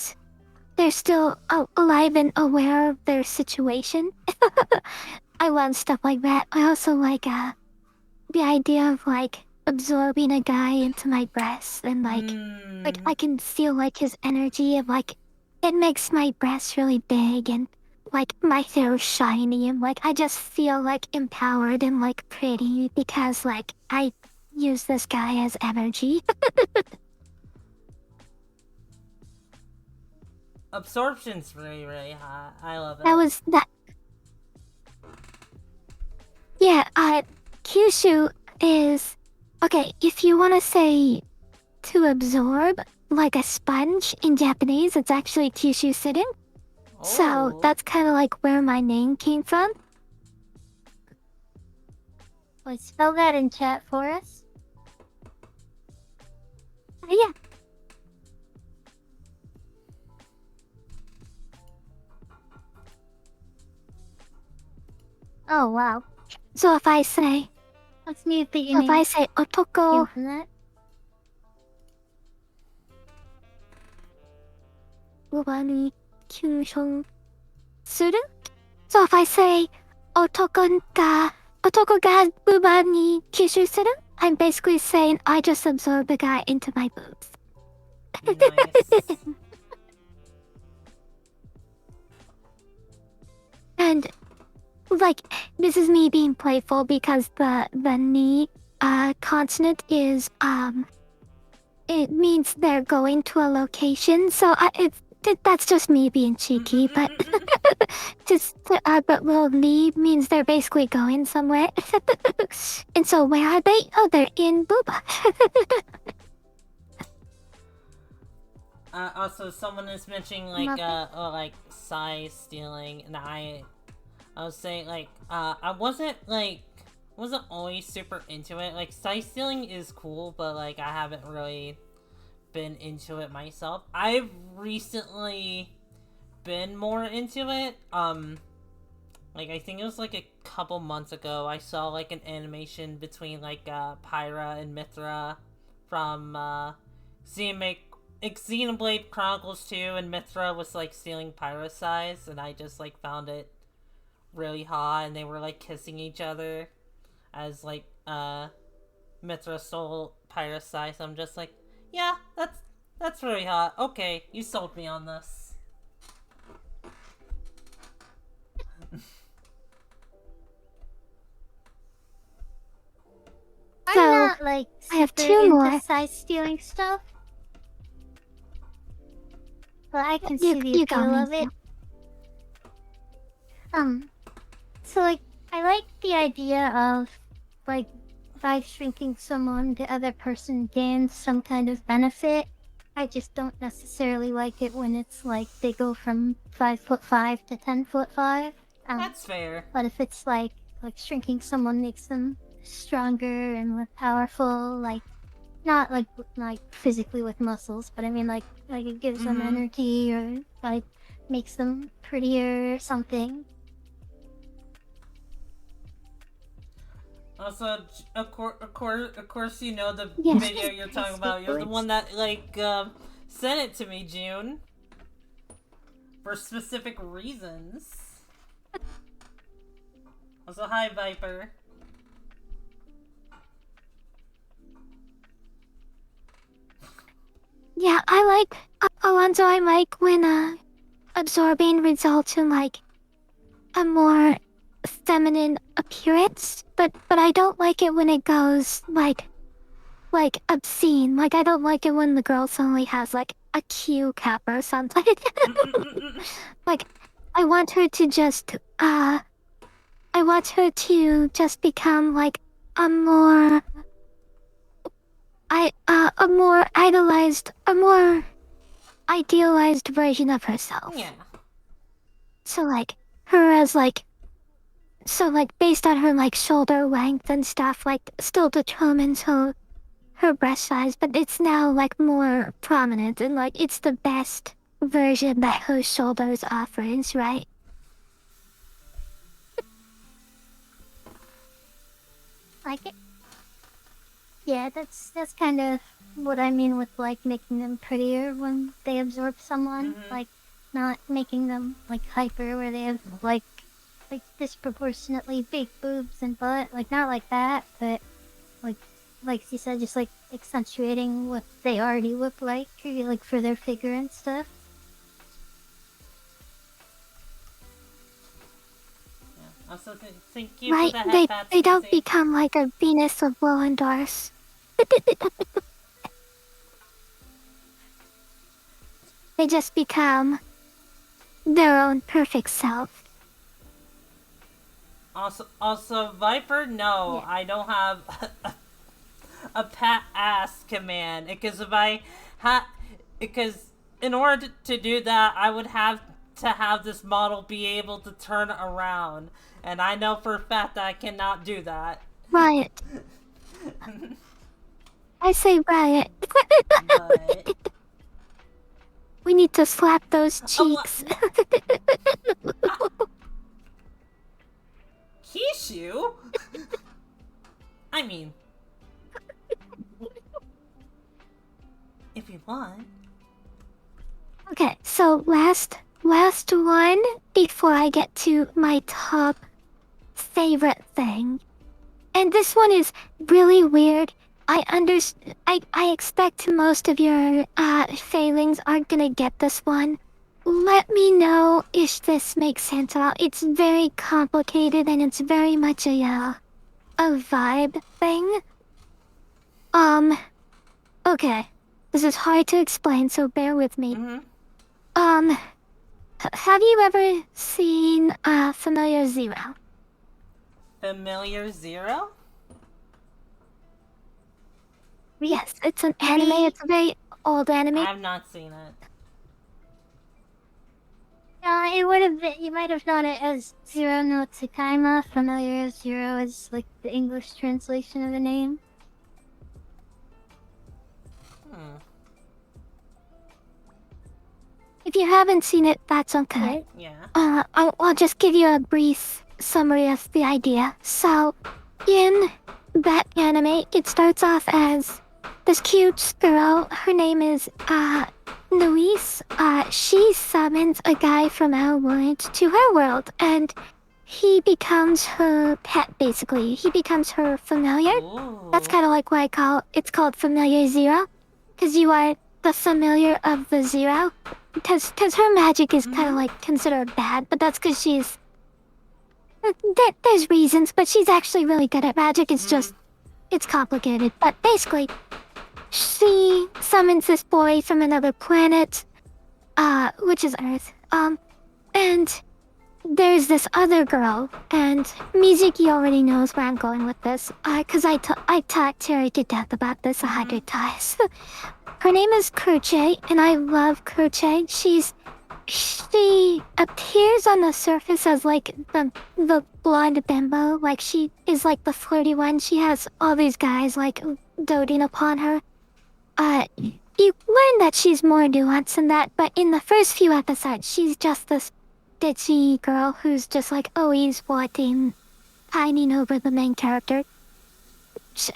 still alive and aware of their situation. I love stuff like that. I also like the idea of like absorbing a guy into my breast and like I can feel like his energy of like it makes my breast really big and like my hair is shiny and like I just feel like empowered and like pretty because like I use this guy as energy. Absorption's really hot. I love it. That was that. Yeah, Kyushu is okay. If you want to say to absorb like a sponge in Japanese, it's actually Kyushu sitting. So Oh. that's kind of like where my name came from. Wait, spell that in chat for us. Yeah. Oh wow. So if I say, Let's mute the if I say otoko, from that. ubani kyushon suru. So if I say otoko ga ubani kyushu suru, I'm basically saying I just absorbed the guy into my boobs. Nice. And like this is me being playful because the ni consonant is it means they're going to a location. So that's just me being cheeky, but but well, ni means they're basically going somewhere. And so where are they? Oh, they're in Booba. Also, someone is mentioning like size stealing, and I was saying like I wasn't always super into it. Like size stealing is cool, but like I haven't really been into it myself. I've recently been more into it. Like I think it was like a couple months ago. I saw like an animation between like Pyra and Mithra from Xenoblade Chronicles 2, and Mithra was like stealing Pyra's size, and I just like found it really hot, and they were like kissing each other as like Mithra stole Pyra's size. I'm just like, yeah, that's really hot. Okay, you sold me on this. I'm So, not like I have super two into more. size stealing stuff. But I can You- see the you go, appeal of it. So like I like the idea of like by shrinking someone the other person gains some kind of benefit. I just don't necessarily like it when it's like they go from 5'5" to 10'5". That's fair. But if it's like shrinking someone makes them stronger and more powerful, like not like physically with muscles, but I mean like it gives them energy or like makes them prettier or something. Also, of course, you know the Yes. video you're talking about. You're the one that like sent it to me, June, for specific reasons. Also, hi, Viper. Yeah, I like Alonso. I like when absorbing results in like a more feminine appearance, but I don't like it when it goes like obscene. Like I don't like it when the girl suddenly has like a Q cap or something. Like I want her to just I want her to just become like a more a more idolized, a more idealized version of herself. Yeah. So like her as like so like based on her like shoulder length and stuff, like still determines her breast size, but it's now like more prominent and like it's the best version that her shoulders offers, right? Like it? Yeah, that's kind of what I mean with like making them prettier when they absorb someone. Like not making them like hyper where they have like disproportionately big boobs and butt. Like not like that, but like she said, just like accentuating what they already look like for their figure and stuff. Also, thank you Right, for the head they don't Susie. become like a Venus of Willendorf. They just become their own perfect self. Also, Viper, no, Yeah. I don't have a pat ass command because if I because in order to do that, I would have to have this model be able to turn around, and I know for a fact that I cannot do that. Riot. I say riot. But We need to slap those cheeks. Kyushu? I mean, if you want. Okay, so last one before I get to my top favorite thing. And this one is really weird. I expect most of your failings aren't gonna get this one. Let me know if this makes sense at all. It's very complicated and it's very much a vibe thing. Okay. This is hard to explain, so bear with me. Have you ever seen Familiar Zero? Familiar Zero? Yes, it's an anime. It's a very old anime. I've not seen it. It would have been. You might have known it as Zero no Tsukaima. Familiar as Zero is like the English translation of the name. If you haven't seen it, that's okay. Yeah. I'll just give you a brief summary of the idea. So, in that anime, it starts off as this cute girl. Her name is Luis. She summons a guy from our world to her world, and he becomes her pet. Basically, he becomes her familiar. Ooh. That's kind of like why it's called Familiar Zero, because you are the familiar of the Zero. Because her magic is kind of like considered bad, but that's because she's. There's reasons, but she's actually really good at magic. It's just. It's complicated. But basically, she summons this boy from another planet, which is Earth. And there's this other girl, and Mizuki already knows where I'm going with this, because I talked Terry to death about this 100 times. Her name is Kurche, and I love Kurche. She appears on the surface as like the blonde bimbo, like she is like the flirty one. She has all these guys like doting upon her. You learn that she's more nuanced than that, but in the first few episodes, she's just this ditzy girl who's just like always wanting, pining over the main character.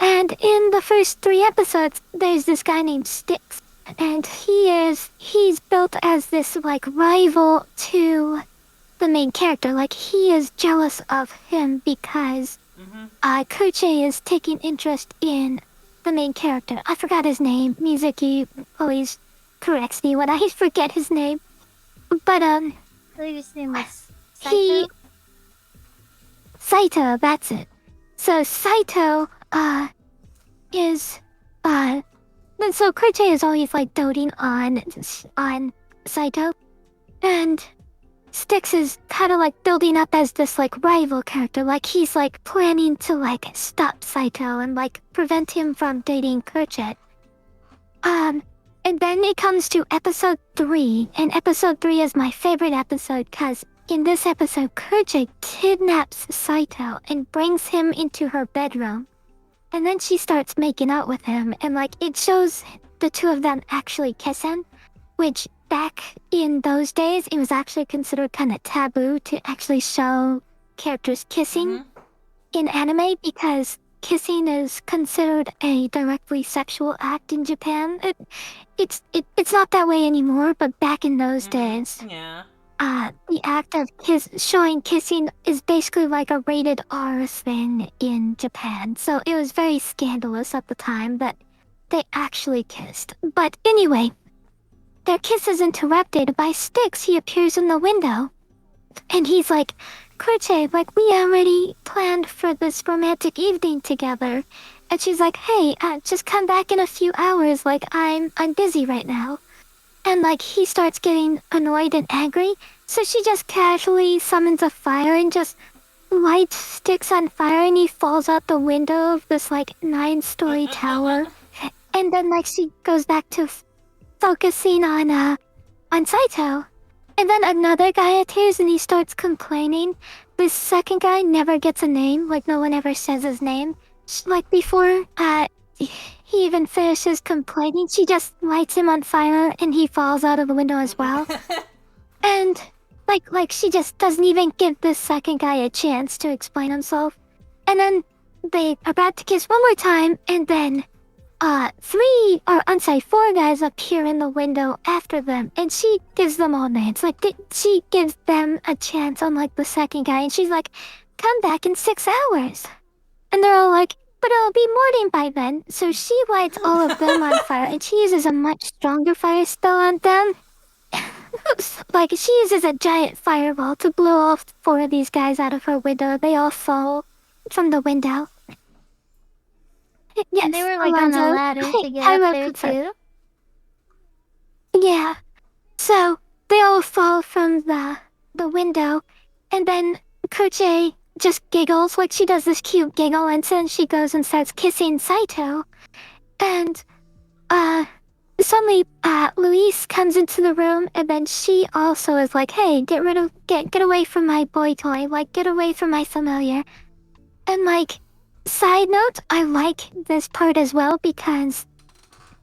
And in the first 3 episodes, there's this guy named Styx, and he's built as this like rival to the main character. Like he is jealous of him because Kurche is taking interest in the main character. I forgot his name. Mizuki always corrects me when I forget his name. But, I believe his name was he... Saito, that's it. So Saito, is, and so Kurche is always, like, doting on Saito. And Styx is kind of, like, building up as this, like, rival character. Like, he's, like, planning to, like, stop Saito and, like, prevent him from dating Kurche. And then it comes to episode 3, and episode 3 is my favorite episode, cause in this episode, Kurche kidnaps Saito and brings him into her bedroom. And then she starts making out with him, and like, it shows the two of them actually kissing, which back in those days, it was actually considered kind of taboo to actually show characters kissing in anime, because kissing is considered a directly sexual act in Japan. It's not that way anymore, but back in those days, the act of showing kissing is basically like a rated R thing in Japan. So it was very scandalous at the time that they actually kissed. But anyway, their kiss is interrupted by Styx. He appears in the window, and he's like, Kurche, like, we already planned for this romantic evening together. And she's like, hey, just come back in a few hours, like, I'm busy right now. And, like, he starts getting annoyed and angry, so she just casually summons a fire and just lights Styx on fire, and he falls out the window of this, like, 9-story tower. And then, like, she goes back to focusing on Saito. And then another guy appears and he starts complaining. This second guy never gets a name, like no one ever says his name. Like before he even finishes complaining, she just lights him on fire and he falls out of the window as well. And like she just doesn't even give this second guy a chance to explain himself. And then they are about to kiss one more time, and then 4 guys appear in the window after them, and she gives them all names. Like, she gives them a chance on, like, the second guy, and she's like, come back in 6 hours. And they're all like, but it'll be morning by then. So she lights all of them on fire, and she uses a much stronger fire spell on them. Like, she uses a giant fireball to blow off 4 of these guys out of her window. They all fall from the window. Yes, and they were like on a ladder to get up there too? Yeah. So, they all fall from the window, and then Kurche just giggles, like she does this cute giggle, and then she goes and starts kissing Saito. And, suddenly, Luis comes into the room, and then she also is like, hey, get away from my boy toy, like, get away from my familiar. And, like, side note, I like this part as well because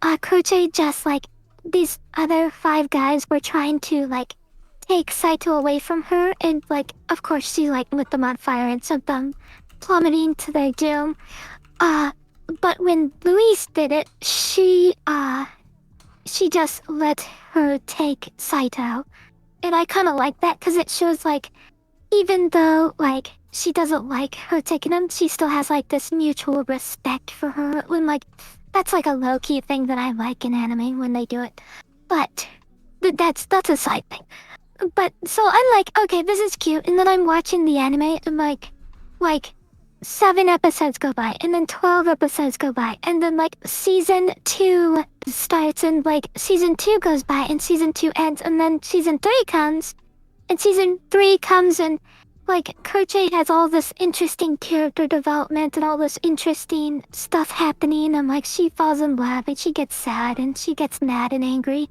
Kurche just, like, these other 5 guys were trying to, like, take Saito away from her, and, like, of course she, like, lit them on fire and sent them plummeting to their doom. But when Luis did it, she just let her take Saito. And I kind of like that because it shows, like, even though, like, she doesn't like her taking him, she still has, like, this mutual respect for her. When, like, that's, like, a low-key thing that I like in anime when they do it. But that's a side thing. But, so I'm like, okay, this is cute. And then I'm watching the anime, and, like, 7 episodes go by, and then 12 episodes go by. And then, like, season 2 starts, and, like, season 2 goes by, and season 2 ends, and then season 3 comes. And season 3 comes, and, like, Kurche has all this interesting character development and all this interesting stuff happening, and, like, she falls in love, and she gets sad, and she gets mad and angry.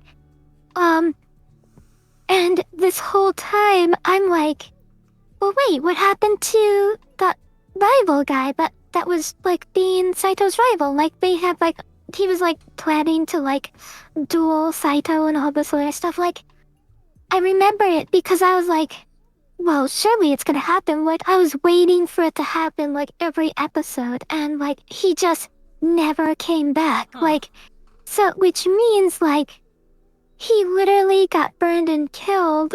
And this whole time, I'm like, well, wait, what happened to that rival guy that was, like, being Saito's rival? Like, they had, like, he was, like, planning to, like, duel Saito and all this other stuff. Like, I remember it because I was like, well, surely it's gonna happen. Like, I was waiting for it to happen, like, every episode, and, like, he just never came back. Like, so, which means, like, he literally got burned and killed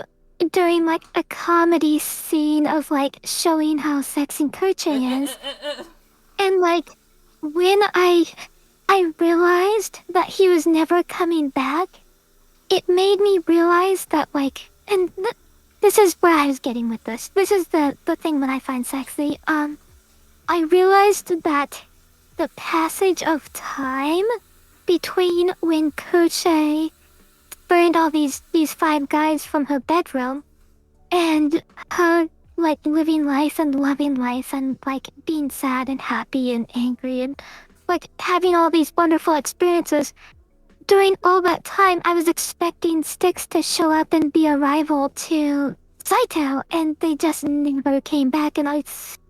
during, like, a comedy scene of, like, showing how sexy Kurche is. And, like, when I realized that he was never coming back, it made me realize that, like, and this is where I was getting with this. This is the thing that I find sexy. I realized that the passage of time between when Koche burned all these 5 guys from her bedroom and her, like, living life and loving life and, like, being sad and happy and angry and, like, having all these wonderful experiences. During all that time, I was expecting Styx to show up and be a rival to Saito, and they just never came back, and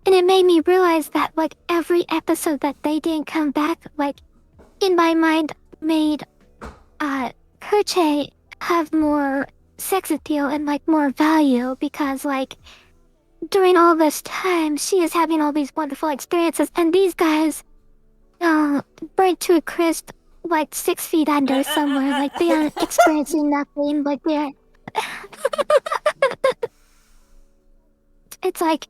it made me realize that, like, every episode that they didn't come back, like, in my mind, made, Koche have more sex appeal and, like, more value, because, like, during all this time, she is having all these wonderful experiences, and these guys, burnt to a crisp, like 6 feet under somewhere, like they aren't experiencing nothing, like they're... It's like,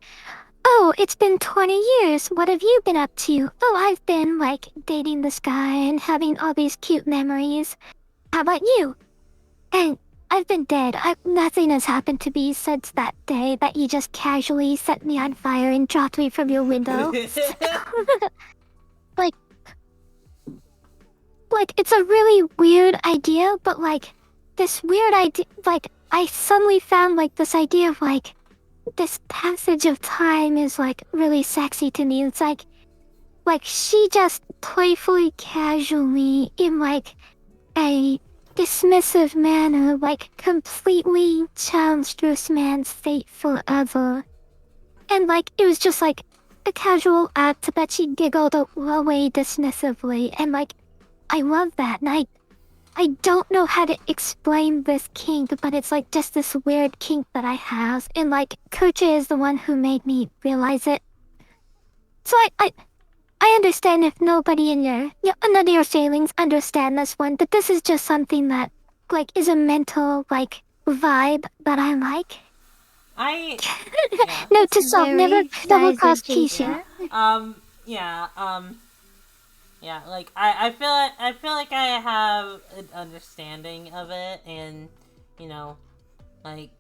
oh, it's been 20 years, what have you been up to? Oh, I've been, like, dating this guy and having all these cute memories. How about you? And I've been dead. Nothing has happened to me since that day that you just casually set me on fire and dropped me from your window. Like, it's a really weird idea, but, like, this weird idea, like, I suddenly found, like, this idea of, like, this passage of time is, like, really sexy to me. It's like, she just playfully, casually, in, like, a dismissive manner, like, completely challenged this man's fate forever. And, like, it was just, like, a casual act that she giggled away dismissively, and, like, I love that, and I don't know how to explain this kink, but it's like just this weird kink that I have, and like Koche is the one who made me realize it. So I understand if nobody in none of your sailings understand this one, but this is just something that, like, is a mental, like, vibe that I like. Yeah. Note to self, never double cross Kyushu. Yeah, like I feel like I have an understanding of it, and like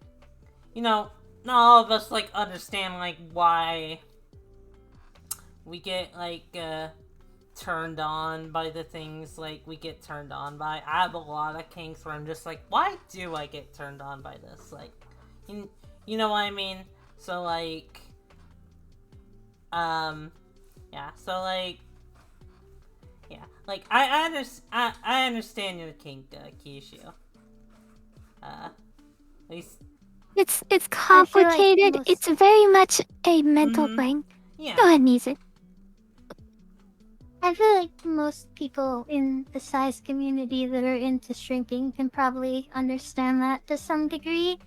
not all of us like understand like why we get like turned on by the things like we get turned on by. I have a lot of kinks where I'm just like, why do I get turned on by this? Like, you know what I mean? So like, yeah. So like. Yeah, like I understand your kink, Kyushu. At least it's complicated. Like it's very much a mental thing. Yeah. Go ahead, Mizu. I feel like most people in the size community that are into shrinking can probably understand that to some degree,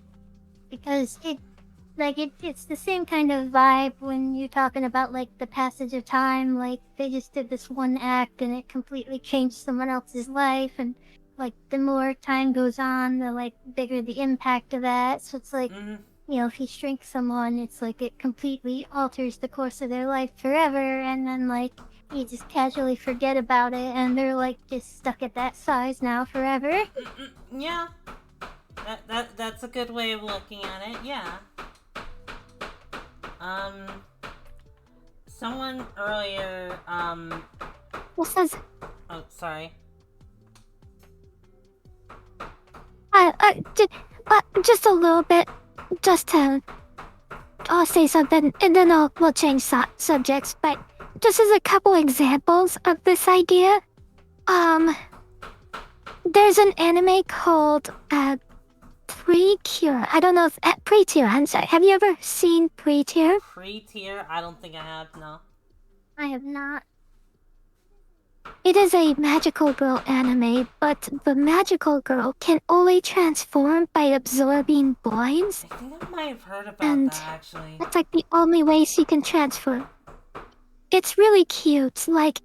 because it's the same kind of vibe when you're talking about like the passage of time. Like they just did this one act and it completely changed someone else's life, and like the more time goes on, the like bigger the impact of that. So it's like, if you shrink someone, it's like it completely alters the course of their life forever, and then like you just casually forget about it and they're like just stuck at that size now forever. Yeah. That's a good way of looking at it. Yeah. Someone earlier, What says? oh, sorry. Just a little bit, just to, I'll say something, and then we'll change subjects, but just as a couple examples of this idea, there's an anime called, Pre-Cure. I don't know if... Pre-Tier, I'm sorry. Have you ever seen Pre-Tier? Pre-tier? I don't think I have, no. I have not. It is a magical girl anime, but the magical girl can only transform by absorbing boys. I think I might have heard about that, actually. That's like the only way she can transform. It's really cute. Like,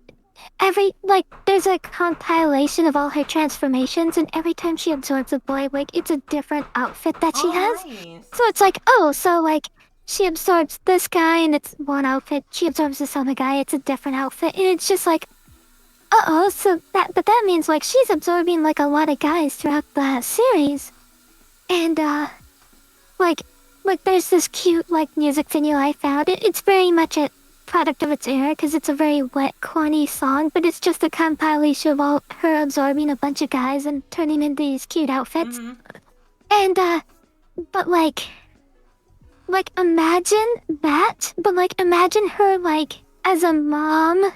there's a compilation of all her transformations, and every time she absorbs a boy, like, it's a different outfit that she has. Nice. So it's like, oh, so like, she absorbs this guy and it's one outfit, she absorbs this other guy, it's a different outfit, and it's just like, Uh-oh, so that means, like, she's absorbing, like, a lot of guys throughout the series. And, like, there's this cute, like, music video I found. It's very much a product of its era, because it's a very wet, corny song, but it's just a compilation of all her absorbing a bunch of guys and turning into these cute outfits. And, but, like, imagine that, but, like, imagine her, like, as a mom,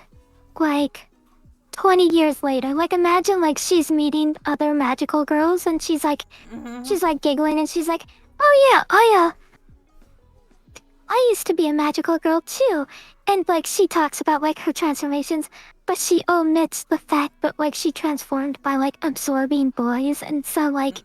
like, 20 years later. Like, imagine, like, she's meeting other magical girls, and she's, like, giggling, and she's like, oh, yeah, I used to be a magical girl, too. And, like, she talks about, like, her transformations, but she omits the fact that, like, she transformed by, like, absorbing boys, and so, like,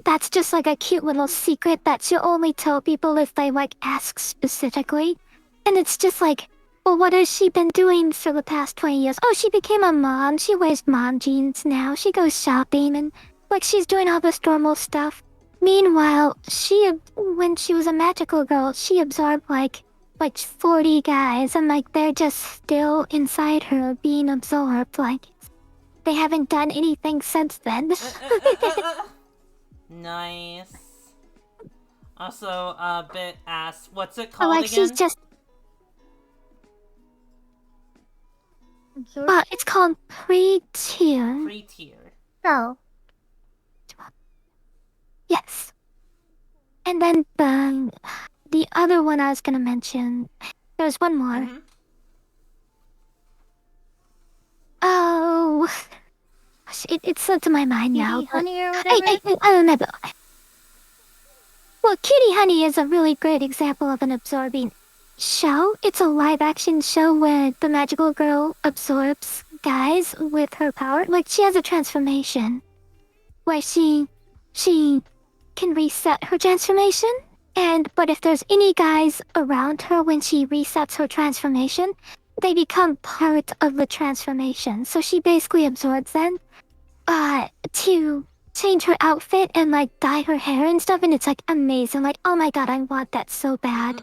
that's just, like, a cute little secret that she'll only tell people if they, like, ask specifically. And it's just, like, well, what has she been doing for the past 20 years? Oh, she became a mom. She wears mom jeans now. She goes shopping and, like, she's doing all this normal stuff. Meanwhile, when she was a magical girl, she absorbed, like 40 guys, and, like, they're just still inside her being absorbed. Like, they haven't done anything since then. Nice. Also, Bit asked, what's it So, called like, again? she's just... it's called pre-tier. Pre-tier. Oh. Yes. And then the other one I was gonna mention, there's one more. Oh, it slipped to my mind now. Cutie Honey or whatever? I remember. Well, Cutie Honey is a really great example of an absorbing show. It's a live-action show where the magical girl absorbs guys with her power. Like, she has a transformation where she can reset her transformation. But if there's any guys around her when she resets her transformation, they become part of the transformation. So she basically absorbs them to change her outfit and, like, dye her hair and stuff, and it's, like, amazing. Like, oh my god, I want that so bad.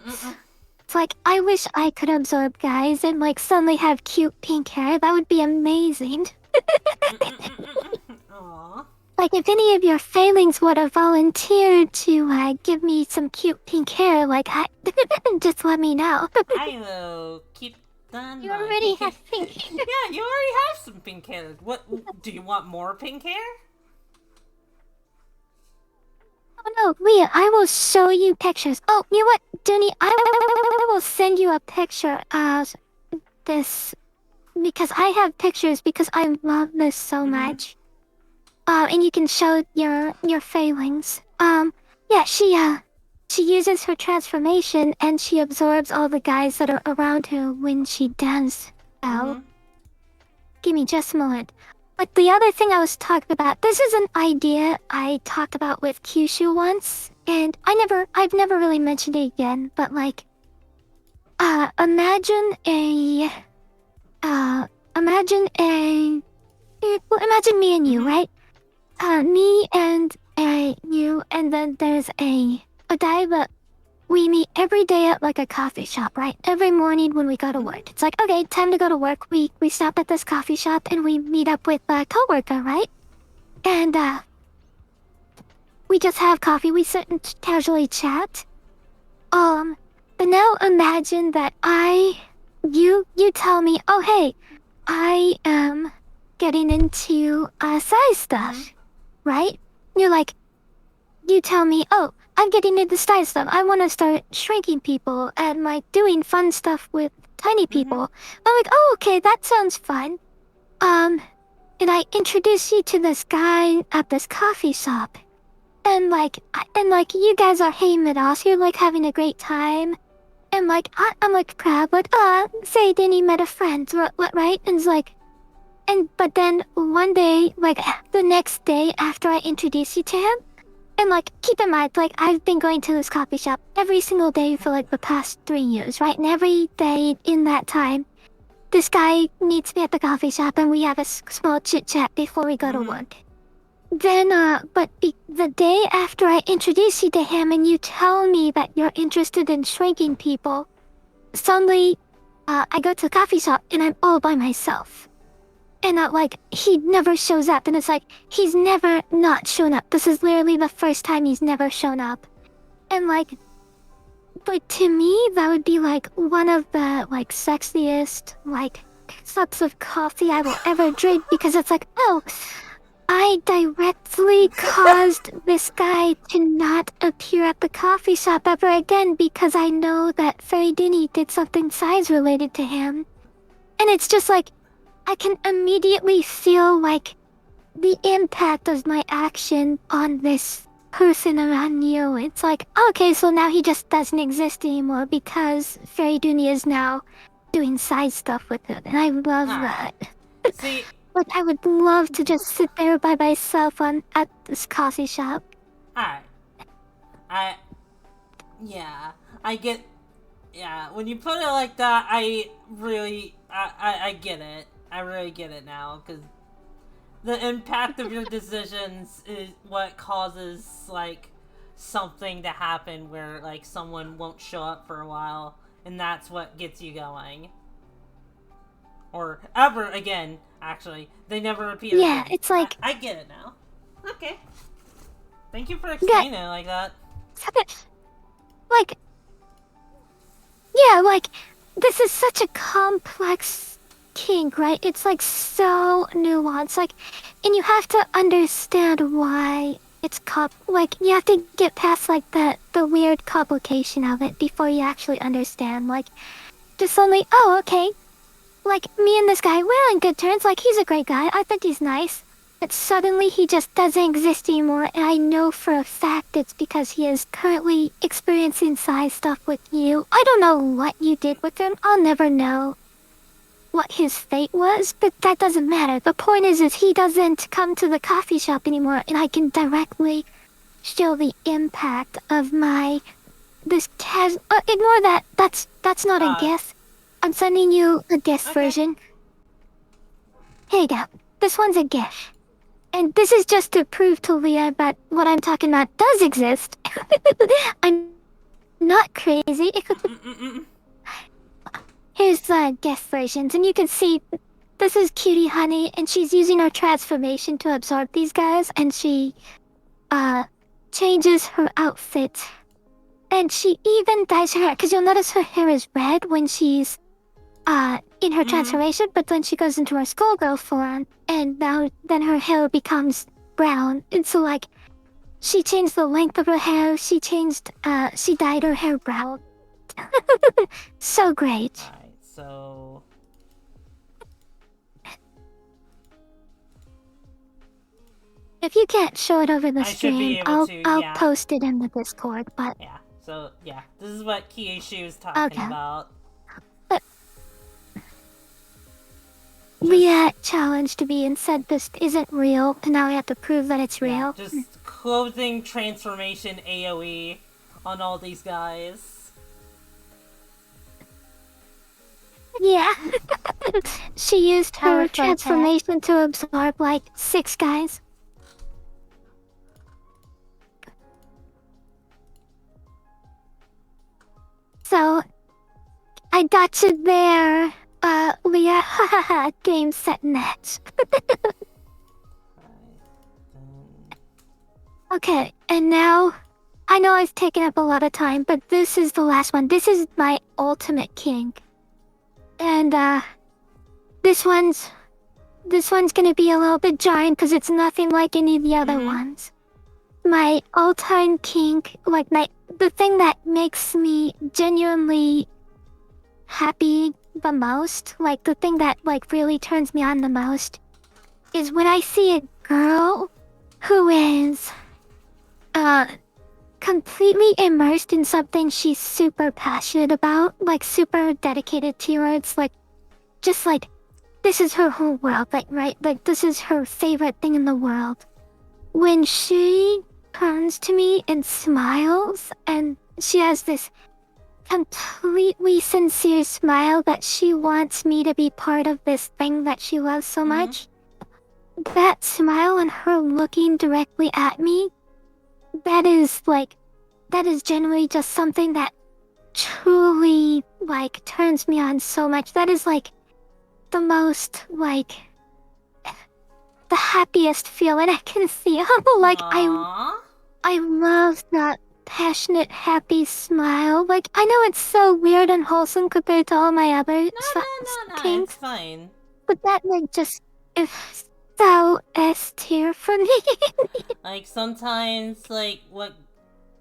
It's like, I wish I could absorb guys and, like, suddenly have cute pink hair. That would be amazing. Aww. Like, if any of your failings would have volunteered to give me some cute pink hair, like, just let me know. I will keep that. You already have pink hair. Yeah, you already have some pink hair. What, do you want more pink hair? Oh no, Leah, I will show you pictures. Oh, you know what, Dooney, I will send you a picture of this, because I have pictures, because I love this so much. And you can show your failings. Yeah, she uses her transformation, and she absorbs all the guys that are around her when she does. Give me just a moment. But the other thing I was talking about, this is an idea I talked about with Kyushu once, and I've never really mentioned it again, but, like, imagine me and you, right? Me and you, and then there's a guy that we meet every day at, like, a coffee shop, right? Every morning when we go to work. It's like, okay, time to go to work. We stop at this coffee shop and we meet up with a coworker, right? And, we just have coffee. We sit and casually chat. But now imagine that you tell me, oh, hey, I am getting into, size stuff, right? You're like, you tell me, oh, I'm getting into size stuff. I want to start shrinking people and, like, doing fun stuff with tiny people. I'm like, oh, okay, that sounds fun. And I introduce you to this guy at this coffee shop. And, like, you guys are hitting it off. You're, like, having a great time. And, like, I'm, like, proud, but, say Danny met a friend, right? And it's like, but then one day, like, the next day after I introduce you to him, and, like, keep in mind, like, I've been going to this coffee shop every single day for, like, the past 3 years, right? And every day in that time, this guy meets me at the coffee shop and we have a small chit-chat before we go to work. Then, the day after I introduce you to him and you tell me that you're interested in shrinking people, suddenly, I go to the coffee shop and I'm all by myself. And like, he never shows up, and it's like, he's never not shown up. This is literally the first time he's never shown up. And like, but to me, that would be like one of the like sexiest like cups of coffee I will ever drink, because it's like, oh, I directly caused this guy to not appear at the coffee shop ever again because I know that Fairy Dinny did something size related to him. And it's just like, I can immediately feel like the impact of my action on this person around you. It's like, okay, so now he just doesn't exist anymore because Fairy Dinny is now doing side stuff with it. And I love that. See, Like, I would love to just sit there by myself at this coffee shop. alright. I get, when you put it like that, I get it. I really get it now, because the impact of your decisions is what causes, like, something to happen where, like, someone won't show up for a while, and that's what gets you going. Or ever again, actually. They never appear Yeah, again. it's like... I get it now. Okay. Thank you for explaining it like that. Like... Yeah, like, this is such a complex kink, right? It's like so nuanced, like, and you have to understand why it's like, you have to get past like the weird complication of it before you actually understand, like, just suddenly, oh, okay, like, me and this guy, we're on good terms, like, he's a great guy, I think he's nice, but suddenly he just doesn't exist anymore, and I know for a fact it's because he is currently experiencing side stuff with you. I don't know what you did with him, I'll never know what his fate was, but that doesn't matter. The point is he doesn't come to the coffee shop anymore, and I can directly show the impact of ignore that. That's not a GIF. I'm sending you a GIF version. Here you go. This one's a GIF. And this is just to prove to Leah that what I'm talking about does exist. I'm not crazy. Here's the GIF versions, and you can see this is Cutie Honey, and she's using her transformation to absorb these guys, and she changes her outfit. And she even dyes her hair, because you'll notice her hair is red when she's in her transformation, but when she goes into her schoolgirl form, and then her hair becomes brown. And so, like, she changed the length of her hair, she dyed her hair brown. So great. Alright, so... If you can't show it over the I should be stream, able to, I'll yeah. post it in the Discord, but... Yeah, so, yeah. This is what Kyushu is talking about. But... Leah challenged me and said this isn't real, and now I have to prove that it's real. Yeah, just clothing transformation AoE on all these guys. Yeah. She used her transformation to absorb like 6 guys. So, I got you there, Leah. Hahaha, game, set, net. Okay, and now, I know I've taken up a lot of time, but this is the last one. This is my ultimate kink. And, this one's gonna be a little bit jarring because it's nothing like any of the other ones. My all-time kink, like the thing that makes me genuinely happy the most, like the thing that like really turns me on the most, is when I see a girl who is, completely immersed in something she's super passionate about, like super dedicated towards, like, just like, this is her whole world, like, right? Like, this is her favorite thing in the world. When she turns to me and smiles, and she has this completely sincere smile that she wants me to be part of this thing that she loves so much, that smile and her looking directly at me, that is generally just something that truly, like, turns me on so much. That is, like, the most, like, the happiest feeling I can feel. Like, Aww. I love that passionate, happy smile. Like, I know it's so weird and wholesome compared to all my other No, it's kinks, fine. but that, like, just is so S tier for me. Like, sometimes, like, what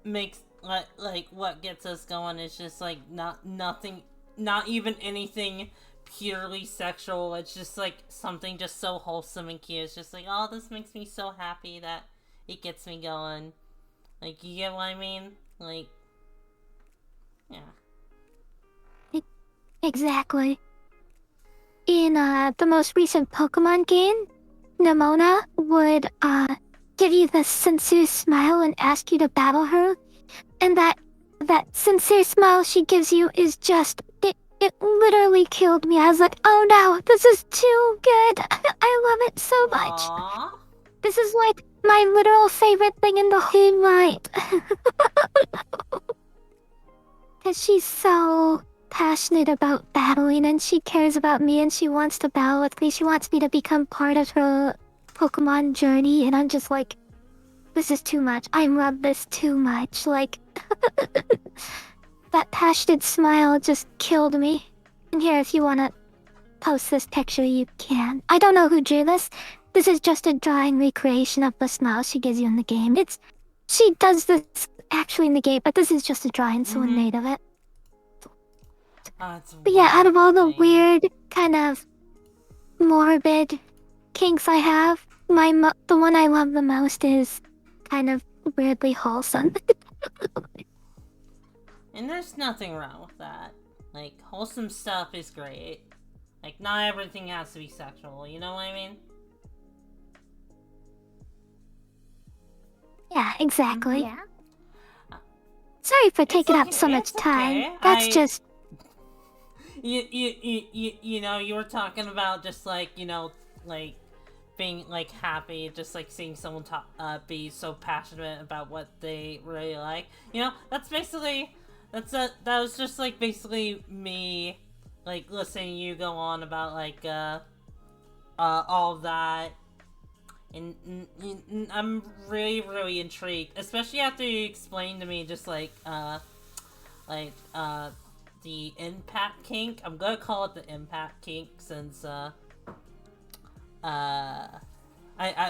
makes, like, what gets us going is just, like, nothing, not even anything purely sexual. It's just, like, something just so wholesome and cute. It's just like, oh, this makes me so happy that it gets me going. Like, you get what I mean? Like, yeah. Exactly. In the most recent Pokemon game, Nemona would give you the sincere smile and ask you to battle her, and that sincere smile she gives you is just it literally killed me. I was like, oh no, this is too good. I love it so much. Aww. This is like my literal favorite thing in the whole night. Cause she's so passionate about battling and she cares about me and she wants to battle with me. She wants me to become part of her Pokemon journey and I'm just like, this is too much. I love this too much. Like, that passionate smile just killed me. And here, if you wanna post this picture, you can. I don't know who drew this. This is just a drawing recreation of the smile she gives you in the game. She does this actually in the game, but this is just a drawing someone made of it. But yeah, out of all the weird, kind of morbid kinks I have, the one I love the most is kind of weirdly wholesome. And there's nothing wrong with that. Like, wholesome stuff is great. Like, not everything has to be sexual, you know what I mean? Yeah, exactly. Yeah. Sorry for taking up so much time. Okay. That's just... You know, you were talking about just like, you know, like being like happy, just like seeing someone be so passionate about what they really like. You know, that's basically that was just like basically me like listening to you go on about like all of that. And I'm really intrigued, especially after you explained to me just like the impact kink. I'm gonna call it the impact kink since I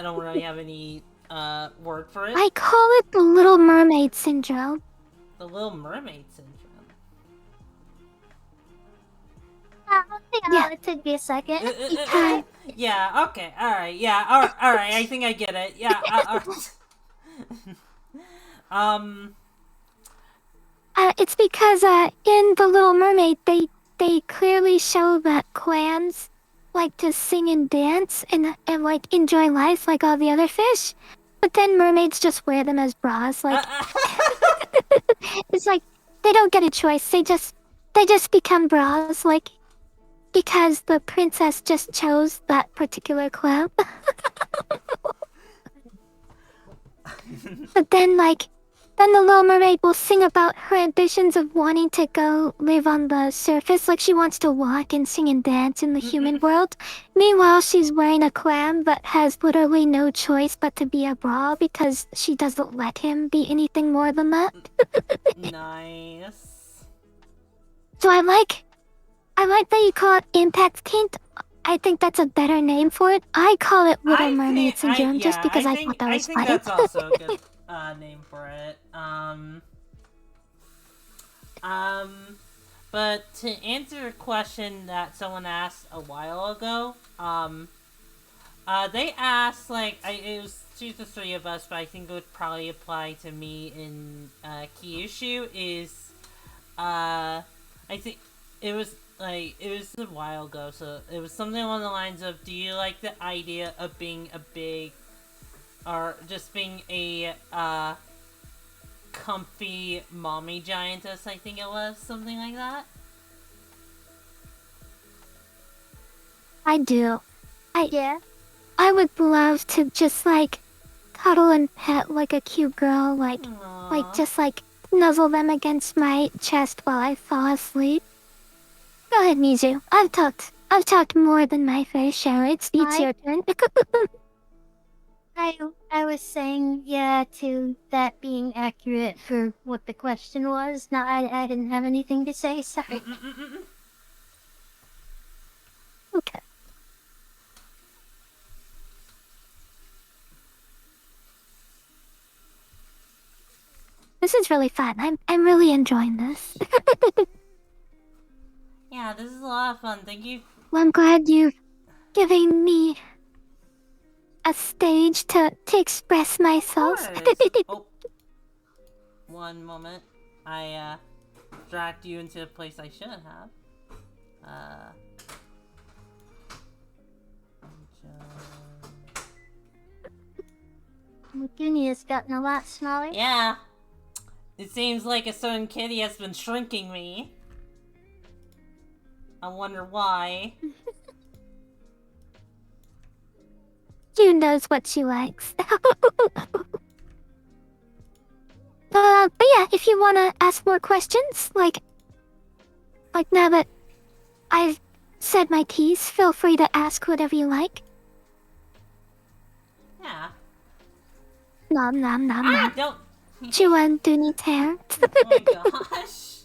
don't really have any word for it. I call it the Little Mermaid syndrome. The Little Mermaid syndrome. Yeah, it took me a second. Yeah, okay, alright, yeah, alright, I think I get it. Yeah, it's because in The Little Mermaid, they clearly show that clams like to sing and dance and like enjoy life like all the other fish, but then mermaids just wear them as bras. Like it's like they don't get a choice. They just become bras. Like. Because the princess just chose that particular clam. But then the Little Mermaid will sing about her ambitions of wanting to go live on the surface. Like she wants to walk and sing and dance in the human world. Meanwhile, she's wearing a clam that has literally no choice but to be a bra because she doesn't let him be anything more than that. Nice. So I like that you call it impact kink. I think that's a better name for it. I call it Little Mermaid syndrome just because I thought that was funny. I think that's also a good name for it. But to answer a question that someone asked a while ago, they asked, like, it was 2 to 3 of us, but I think it would probably apply to me in Kyushu, is, I think it was a while ago, so it was something along the lines of, do you like the idea of being a big, or just being a, comfy mommy giantess, I think it was, something like that? I do. I would love to just, like, cuddle and pet like a cute girl, like, just, like, nuzzle them against my chest while I fall asleep. Go ahead, Mizu. I've talked more than my fair share. It's your turn. I was saying yeah to that being accurate for what the question was. No, I didn't have anything to say. Sorry. Okay. This is really fun. I'm really enjoying this. Yeah, this is a lot of fun. Thank you. Well, I'm glad you're giving me a stage to express myself. Oh, one moment. I dragged you into a place I shouldn't have. Mukuni has gotten a lot smaller. Yeah. It seems like a certain kitty has been shrinking me. I wonder why. June knows what she likes. But yeah, if you wanna ask more questions, like now that I've said my piece, feel free to ask whatever you like. Yeah. Nom nom nom nom. Don't. Chuan Duni Tear. Oh my gosh.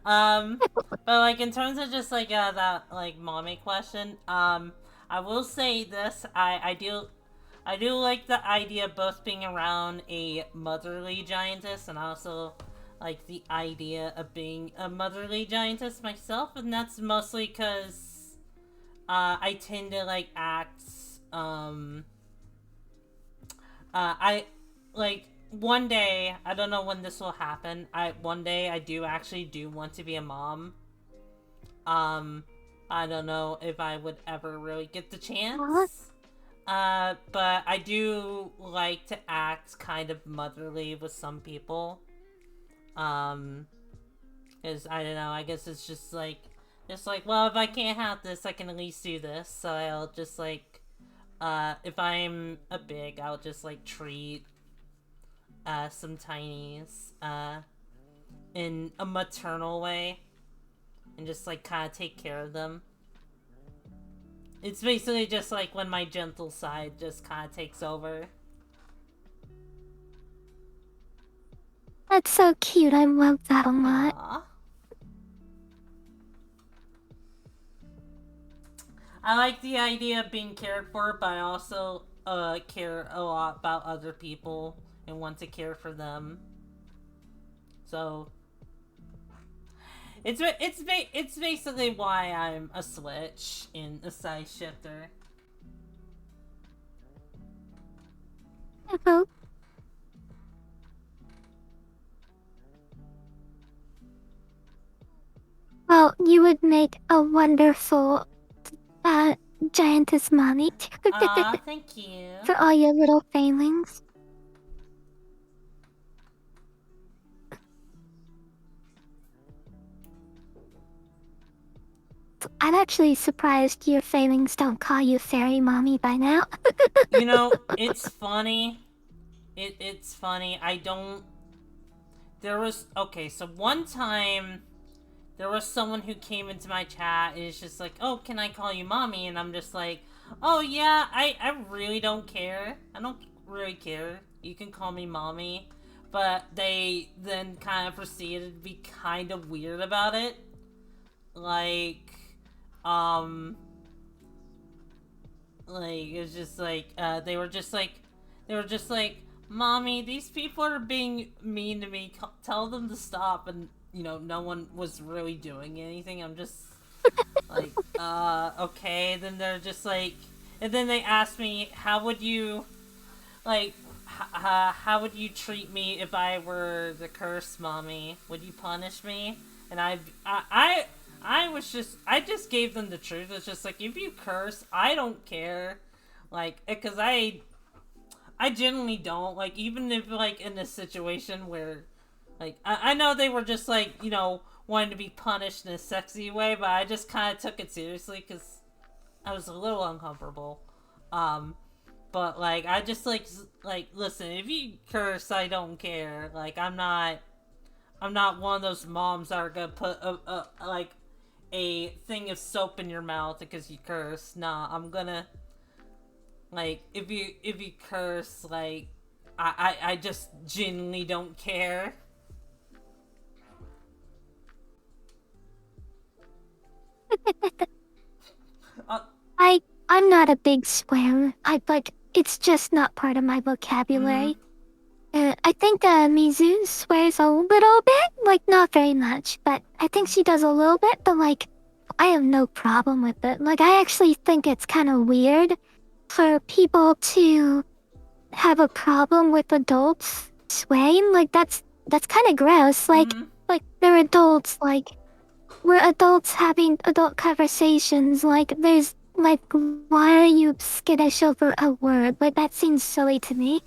But like in terms of just like that like mommy question, I will say this: I do like the idea of both being around a motherly giantess and also like the idea of being a motherly giantess myself, and that's mostly because I tend to like act I like one day, I don't know when this will happen. One day I do want to be a mom. I don't know if I would ever really get the chance. But I do like to act kind of motherly with some people. Cause I don't know, I guess it's just like, well, if I can't have this, I can at least do this. So I'll just like, if I'm a big, I'll just like treat some tinies in a maternal way and just like kind of take care of them. It's basically just like when my gentle side just kind of takes over. That's so cute. I love that a lot. Aww. I like the idea of being cared for, but I also care a lot about other people and want to care for them. So it's basically why I'm a switch in a size shifter. Hello. Well, you would make a wonderful giantess mommy. Aw, thank you. For all your little failings. I'm actually surprised your failings don't call you fairy mommy by now. You know, it's funny. It's funny. I don't... There was... Okay, so one time... There was someone who came into my chat and it's just like, oh, can I call you mommy? And I'm just like, oh yeah, I really don't care. I don't really care. You can call me mommy. But they then kind of proceeded to be kind of weird about it. Like, it's just like, they were just like, mommy, these people are being mean to me. Tell them to stop. And, you know, no one was really doing anything. I'm just like, okay. Then they're just like, and then they asked me, how would you, like, how would you treat me if I were the curse mommy? Would you punish me? And I just gave them the truth. It's just like, if you curse, I don't care. Like, because I genuinely don't. Like, even if, like, in a situation where, like, I know they were just, like, you know, wanting to be punished in a sexy way, but I just kind of took it seriously because I was a little uncomfortable. But, like, I just, like, listen, if you curse, I don't care. Like, I'm not one of those moms that are gonna put, like, a thing of soap in your mouth because you curse. Nah, I'm gonna Like, if you curse, like, I just genuinely don't care. uh, I'm not a big swearer. It's just not part of my vocabulary. mm-hmm. I think Mizu swears a little bit, like not very much, but I think she does a little bit, but like I have no problem with it. Like I actually think it's kind of weird for people to have a problem with adults swearing. Like that's kind of gross. Mm-hmm. Like they're adults. Like we're adults having adult conversations. Like there's like why are you skittish over a word? Like that seems silly to me.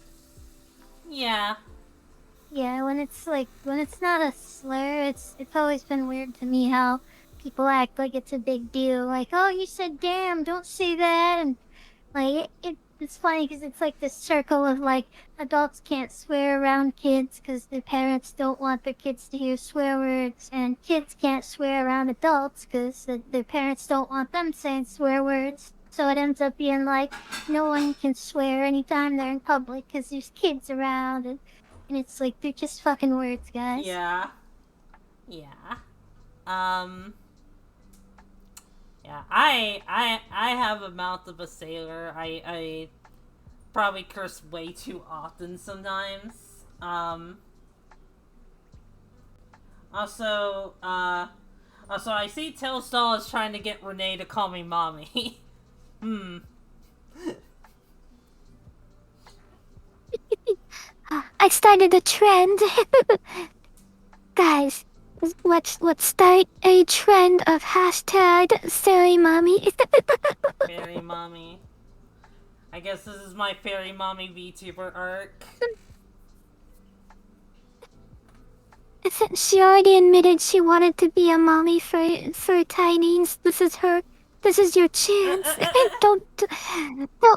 Yeah. Yeah, when it's not a slur, it's always been weird to me how people act like it's a big deal. Like, oh, you said damn, don't say that, and like it's funny because it's like this circle of like adults can't swear around kids because their parents don't want their kids to hear swear words, and kids can't swear around adults because their parents don't want them saying swear words. So it ends up being like no one can swear anytime they're in public because there's kids around, and it's like they're just fucking words, guys. Yeah. Yeah. Um. Yeah. I have a mouth of a sailor. I probably curse way too often sometimes. Also, I see Tailstall is trying to get Renee to call me mommy. I started a trend. Guys, let's start a trend of hashtag silly mommy. Fairy mommy. I guess this is my fairy mommy VTuber arc. Since she already admitted she wanted to be a mommy for Tinings, this is your chance. Don't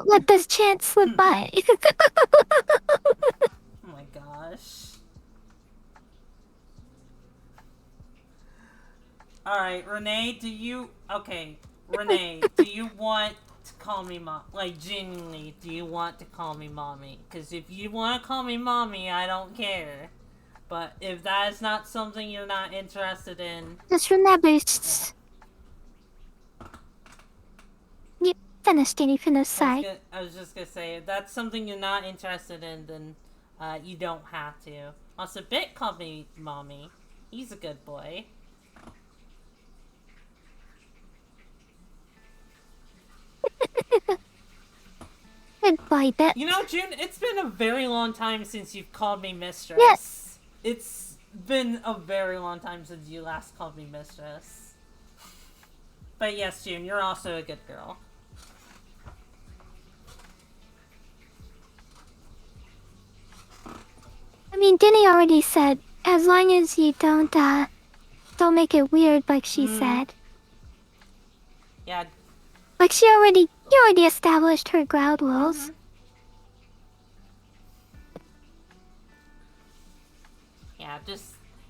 let this chance slip by. Oh my gosh. Alright, Renee, Renee, do you want to call me mom? Like, genuinely, do you want to call me mommy? Because if you want to call me mommy, I don't care. But if that is not something you're not interested in... Just remember, Yeah. You finished, and you finished, sorry. I was just gonna say, if that's something you're not interested in, then you don't have to. Also, Bit called me mommy. He's a good boy. Goodbye, Bit. You know, June, it's been a very long time since you've called me mistress. Yes. It's been a very long time since you last called me mistress. But yes, June, you're also a good girl. I mean, Dinny already said, as long as you don't make it weird, like she said. Yeah. Like you already established her ground rules.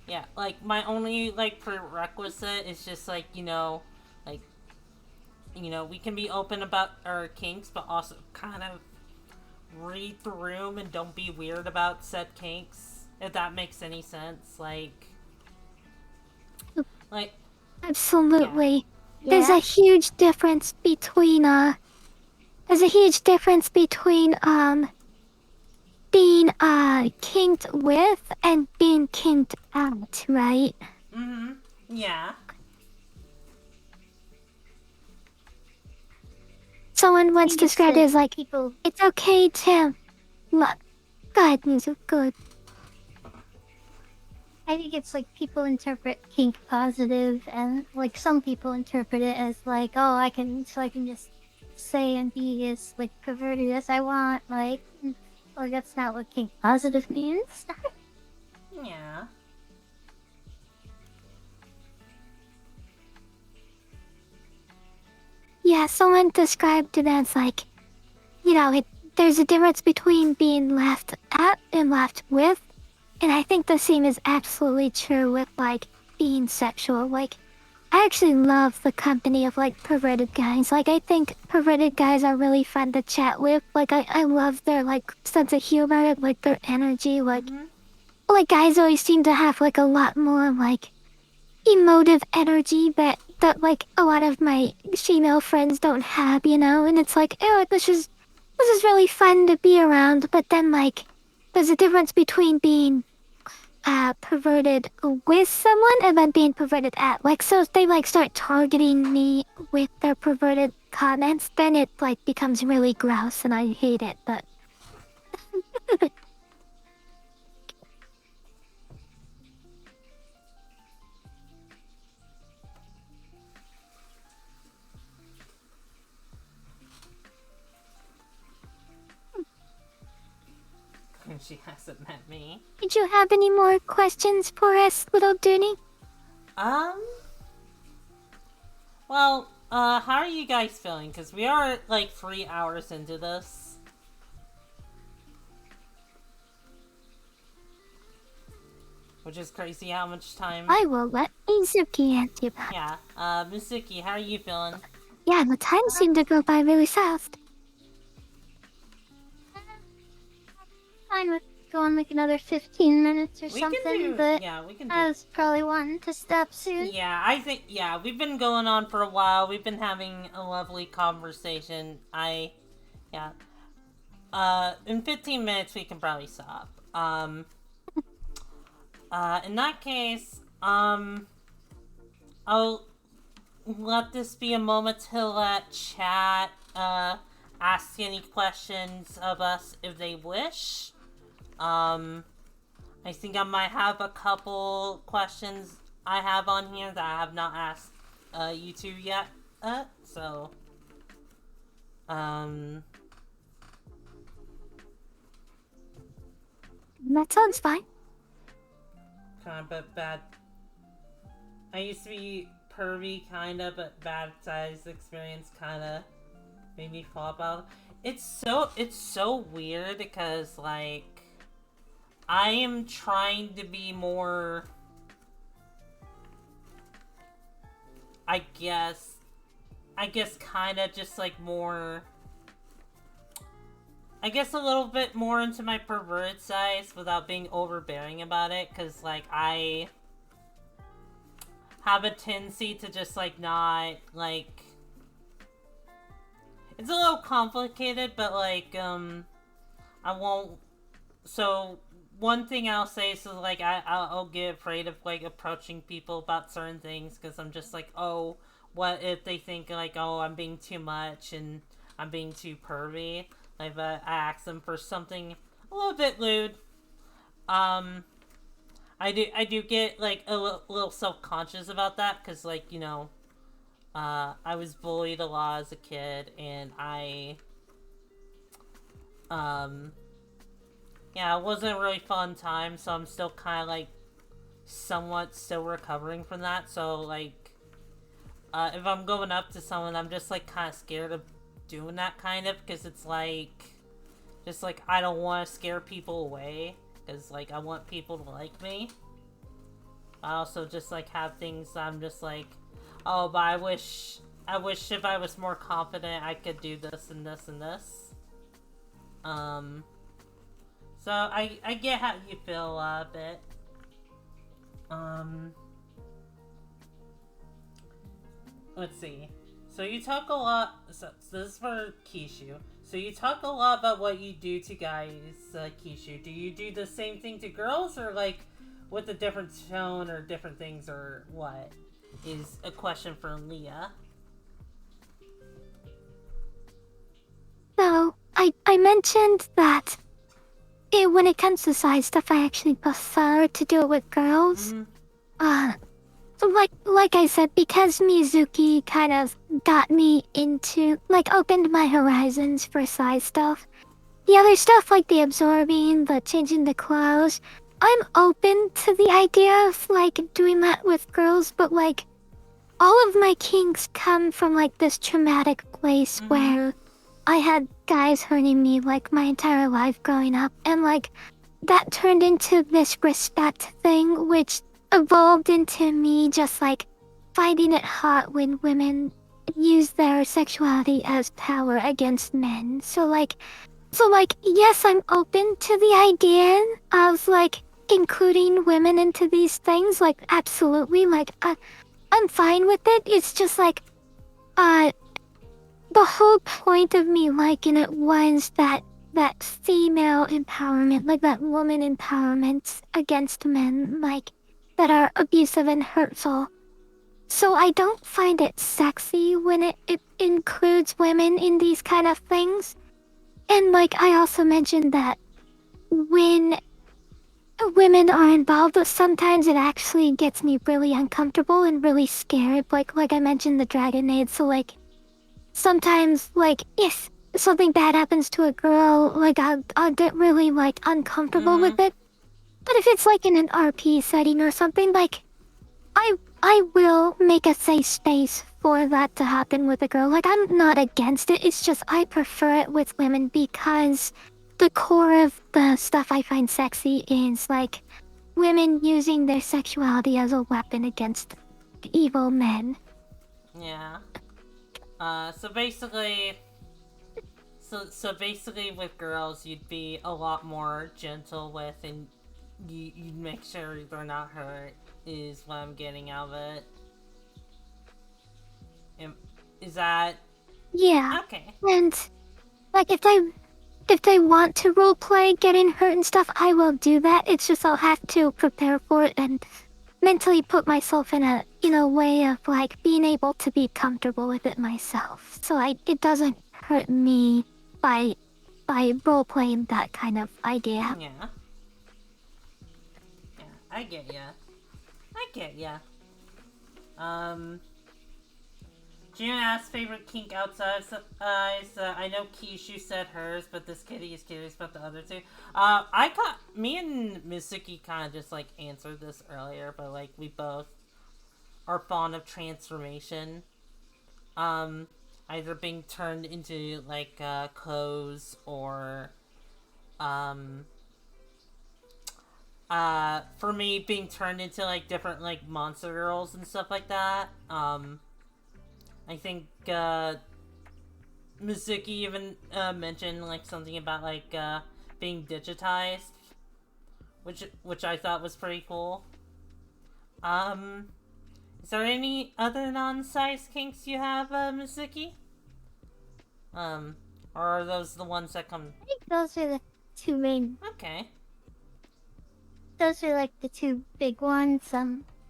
Yeah, like, my only, like, prerequisite is just, like, we can be open about our kinks, but also kind of read the room and don't be weird about said kinks, if that makes any sense. Like... Absolutely. Yeah. There's a huge difference between being kinked with and being kinked out, right? Yeah. Someone once described it as like, people. it's okay to look. God, music good. I think it's like people interpret kink positive, and like some people interpret it as like, oh, I can just say and be as like perverted as I want. Like, well, that's not what kink positive means. Yeah. Yeah, someone described it as like, there's a difference between being laughed at and laughed with. And I think the same is absolutely true with, like, being sexual. Like, I actually love the company of like perverted guys. Like I think perverted guys are really fun to chat with. Like I love their like sense of humor, like their energy. Like guys always seem to have like a lot more like emotive energy that like a lot of my female friends don't have, you know. And it's like, oh, this is really fun to be around. But then like, there's a difference between being perverted with someone and then being perverted at. Like, so if they like start targeting me with their perverted comments, then it like becomes really gross and I hate it. But She hasn't met me. did you have any more questions for us, little Dooney? Well, how are you guys feeling? Because we are like 3 hours into this. Which is crazy how much time. I will let Mizuki answer that. Yeah, Mizuki, how are you feeling? Yeah, the time seemed to go by really fast. Fine with going like another 15 minutes or something, but we can do. I was probably wanting to stop soon. Yeah, I think, we've been going on for a while. We've been having a lovely conversation. In 15 minutes we can probably stop. In that case, I'll let this be a moment to let chat, ask any questions of us if they wish. I think I might have a couple questions I have on here that I have not asked, you two yet, so, That sounds fine. kind of bad. I used to be pervy, kinda, but bad size experience kinda made me fall out. It's so weird because, like, I am trying to be more, I guess kinda just like more, I guess a little bit more into my perverted side without being overbearing about it, because like I have a tendency to just like not like, it's a little complicated, but like I won't. So one thing I'll say is like I'll get afraid of like approaching people about certain things because I'm just like, oh, what if they think like, oh, I'm being too much and I'm being too pervy. Like, I ask them for something a little bit lewd. I do get like a little self-conscious about that because, like, you know, I was bullied a lot as a kid, and yeah, it wasn't a really fun time, so I'm still kind of like somewhat still recovering from that. So like, if I'm going up to someone, I'm just like kind of scared of doing that kind of, because it's like, just like I don't want to scare people away, because like I want people to like me. I also just like have things that I'm just like, oh, but I wish if I was more confident I could do this and this and this. So I get how you feel a bit. Let's see. So you talk a lot, so this is for Kyushu. So you talk a lot about what you do to guys, Kyushu. Do you do the same thing to girls, or like with a different tone or different things, or what? Is a question for Leah. So, I mentioned that when it comes to side stuff, I actually prefer to do it with girls. Like I said, because Mizuki kind of got me into, like, opened my horizons for side stuff. The other stuff, like the absorbing, the changing the clothes, I'm open to the idea of, like, doing that with girls, but, like, all of my kinks come from, like, this traumatic place where I had guys hurting me, like, my entire life growing up, and, like, that turned into this respect thing, which evolved into me just, like, finding it hot when women use their sexuality as power against men. So, yes, I'm open to the idea of, like, including women into these things. Like, absolutely. Like, I'm fine with it. It's just, like, uh, the whole point of me liking it was that female empowerment, like, that woman empowerment against men, like, that are abusive and hurtful. So I don't find it sexy when it includes women in these kind of things. And, like, I also mentioned that when women are involved, sometimes it actually gets me really uncomfortable and really scared. Like I mentioned the Dragonade, so, like, sometimes, like, if something bad happens to a girl, like, I'll get really, like, uncomfortable with it. But if it's, like, in an RP setting or something, like, I will make a safe space for that to happen with a girl. Like, I'm not against it, it's just I prefer it with women because the core of the stuff I find sexy is, like, women using their sexuality as a weapon against evil men. Yeah. So basically, so basically with girls, you'd be a lot more gentle with, and you'd make sure they're not hurt, is what I'm getting out of it. Is that... Yeah. Okay. And, like, if they want to roleplay getting hurt and stuff, I will do that. It's just I'll have to prepare for it and mentally put myself in a way of, like, being able to be comfortable with it myself. So it doesn't hurt me by roleplaying that kind of idea. Yeah. Yeah, I get ya. June asked favorite kink outside eyes. I know Kyushu said hers, but this kitty is curious about the other two. Me and Mizuki kind of just, like, answered this earlier, but, like, we both are fond of transformation. Either being turned into, like, clothes or, for me, being turned into, like, different, like, monster girls and stuff like that. I think, Mizuki even, mentioned, like, something about, like, being digitized, which I thought was pretty cool. Is there any other non-size kinks you have, Mizuki? Or are those the ones that come... I think those are the two main. Okay. Those are, like, the two big ones.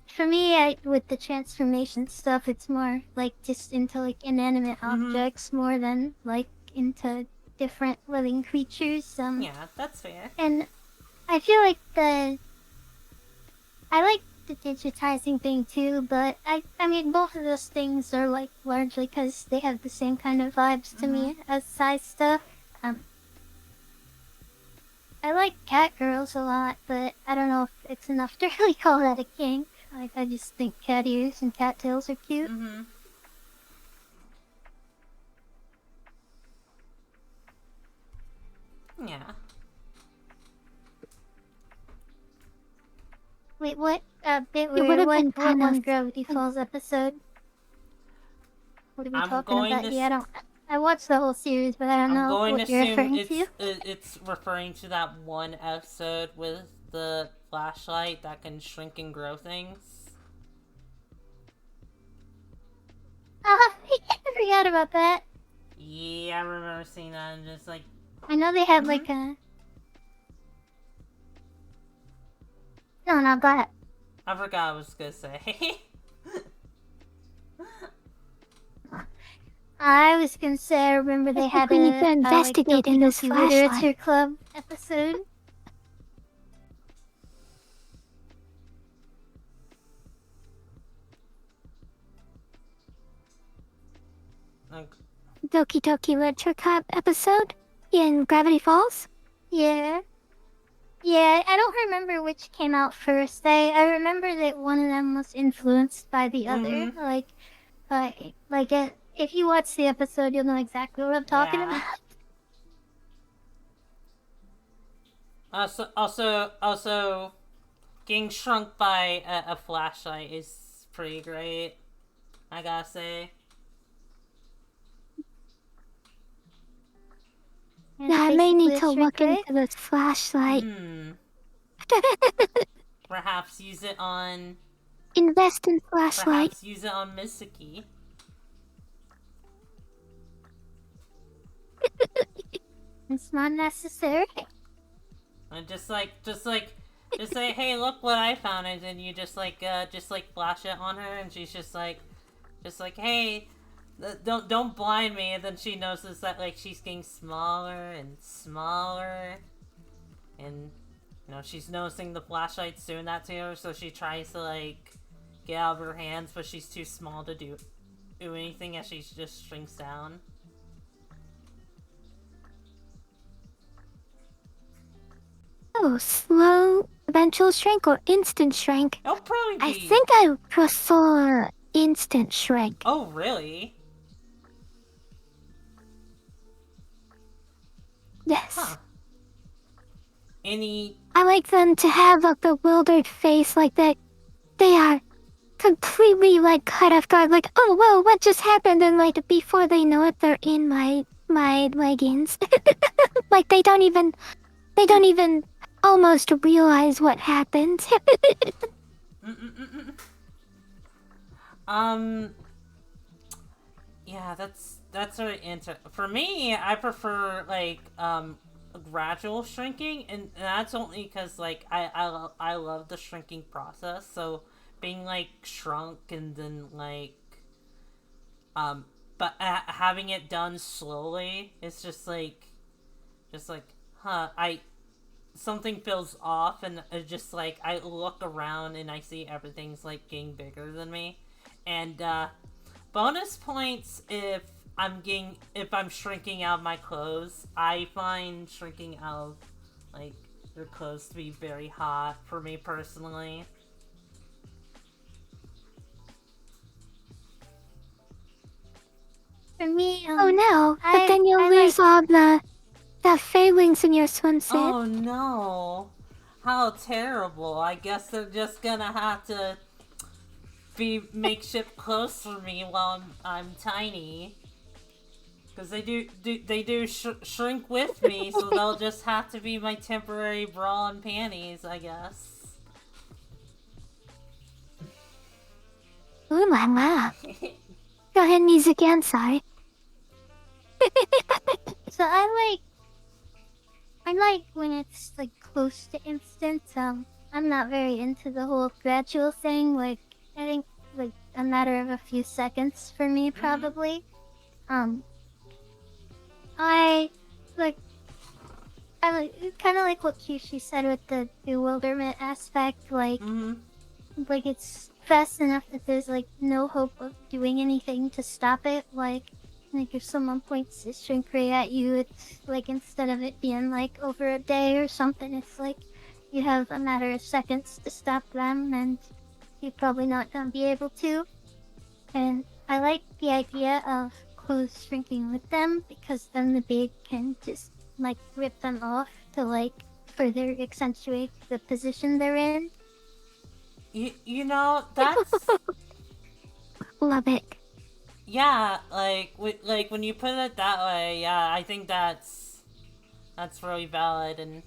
For me, with the transformation stuff, it's more like just into, like, inanimate objects more than, like, into different living creatures. Yeah, that's fair. And I feel like I like the digitizing thing too, but I mean, both of those things are, like, largely because they have the same kind of vibes to me as size stuff. I like cat girls a lot, but I don't know if it's enough to really call that a kink. Like, I just think cat ears and cat tails are cute. Yeah. Wait, what? It would have been what kind one of- Gravity Falls episode? What are we I'm talking going about? to Yeah, I watched the whole series, but I don't I'm know going what to you're assume referring to. it's referring to that one episode with the flashlight that can shrink and grow things. I forgot about that. Yeah, I remember seeing that and just like... I know they had like a... No, go ahead. I forgot what I was gonna say. I was gonna say, I remember they had we need to investigate in this Literature flashlight. Club episode. Doki Doki Literature Club episode in Gravity Falls? Yeah. Yeah, I don't remember which came out first. I remember that one of them was influenced by the other. If you watch the episode, you'll know exactly what I'm talking about. Also, getting shrunk by a flashlight is pretty great. I gotta say. Yeah, I may need basically a to shrink look ray. into this flashlight. Perhaps use it on. Invest in flashlight. Perhaps use it on Mizuki. It's not necessary. And just say, hey, look what I found, and then you just flash it on her, and she's just like, hey, don't blind me, and then she notices that like she's getting smaller and smaller, and she's noticing the flashlight's doing that to her, so she tries to like get out of her hands, but she's too small to do anything as she just shrinks down. Oh, slow, eventual shrink or instant shrink? It'll probably be. I think I prefer instant shrink. Oh, really? Yes. Huh. Any. I like them to have a bewildered face like that. They are completely like cut off guard, like, oh whoa, what just happened? And like before they know it, they're in my leggings. Like they don't even almost realize what happened. Yeah, that's very interesting. For me, I prefer like gradual shrinking, and that's only because like I love the shrinking process. So being like shrunk and then like but having it done slowly, it's just like something feels off, and it's just like I look around and I see everything's like getting bigger than me, and bonus points if I'm shrinking out of my clothes. I find shrinking out of like your clothes to be very hot for me personally. For me, Oh no, but then you'll lose all the failings in your swimsuit. Oh no. How terrible. I guess they're just gonna have to be makeshift clothes for me while I'm tiny. Because they do shrink with me, so they'll just have to be my temporary bra and panties, I guess. Ooh la la. Go ahead, Mizuki, I'm sorry. So I like when it's like close to instant. I'm not very into the whole gradual thing. Like I think like a matter of a few seconds for me probably. I like kind of like what Kyushu said with the bewilderment aspect. Like like it's fast enough that there's like no hope of doing anything to stop it. Like if someone points a shrink ray at you, it's like instead of it being like over a day or something, it's like you have a matter of seconds to stop them, and you're probably not gonna be able to. And I like the idea of clothes shrinking with them, because then the babe can just like rip them off to like further accentuate the position they're in. You know, that's... Love it. Yeah, like when you put it that way, yeah, I think that's really valid, and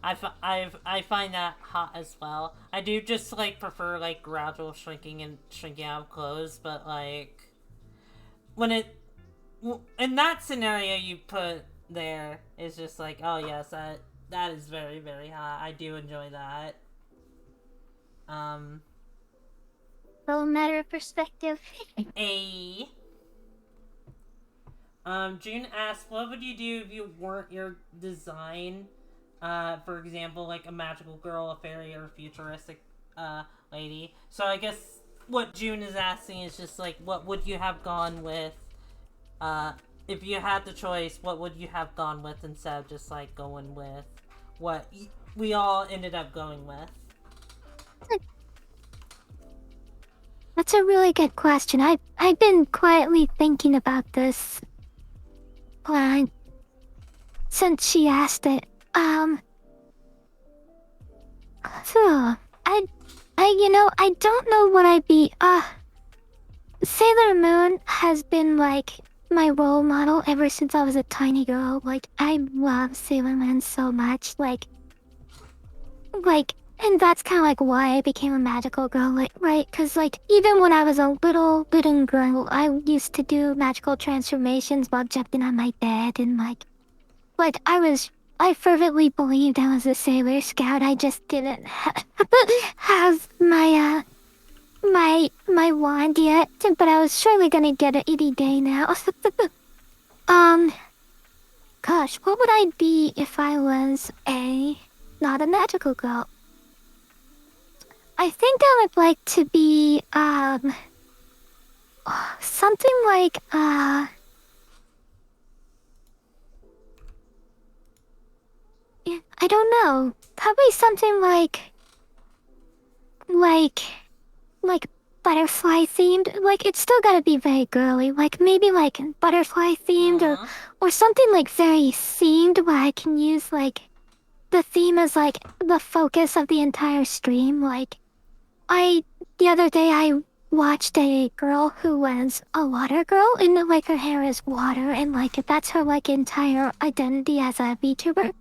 I find that hot as well. I do just like prefer like gradual shrinking and shrinking out of clothes, but like when in that scenario you put there, it's just like, oh yes, that is very, very hot. I do enjoy that. So a matter of perspective. June asked, what would you do if you weren't your design? For example, like a magical girl, a fairy, or a futuristic lady. So I guess what June is asking is just like, what would you have gone with? If you had the choice, what would you have gone with instead of just like going with what we all ended up going with? That's a really good question. I've been quietly thinking about this since she asked it. So I don't know what I'd be. Sailor Moon has been like my role model ever since I was a tiny girl. Like, I love Sailor Moon so much. And that's kind of like why I became a magical girl, like, right? Because, like, even when I was a little girl, I used to do magical transformations while jumping on my bed, and, I fervently believed I was a Sailor Scout. I just didn't have my wand yet, but I was surely gonna get it any day now. um, Gosh, what would I be if I was not a magical girl? I think I would like to be, something like, yeah, I don't know. Probably something like, like butterfly themed. Like, it's still gotta be very girly. Like, maybe like butterfly themed or something like very themed where I can use like the theme as like the focus of the entire stream. The other day I watched a girl who was a water girl and like her hair is water and like that's her like entire identity as a VTuber.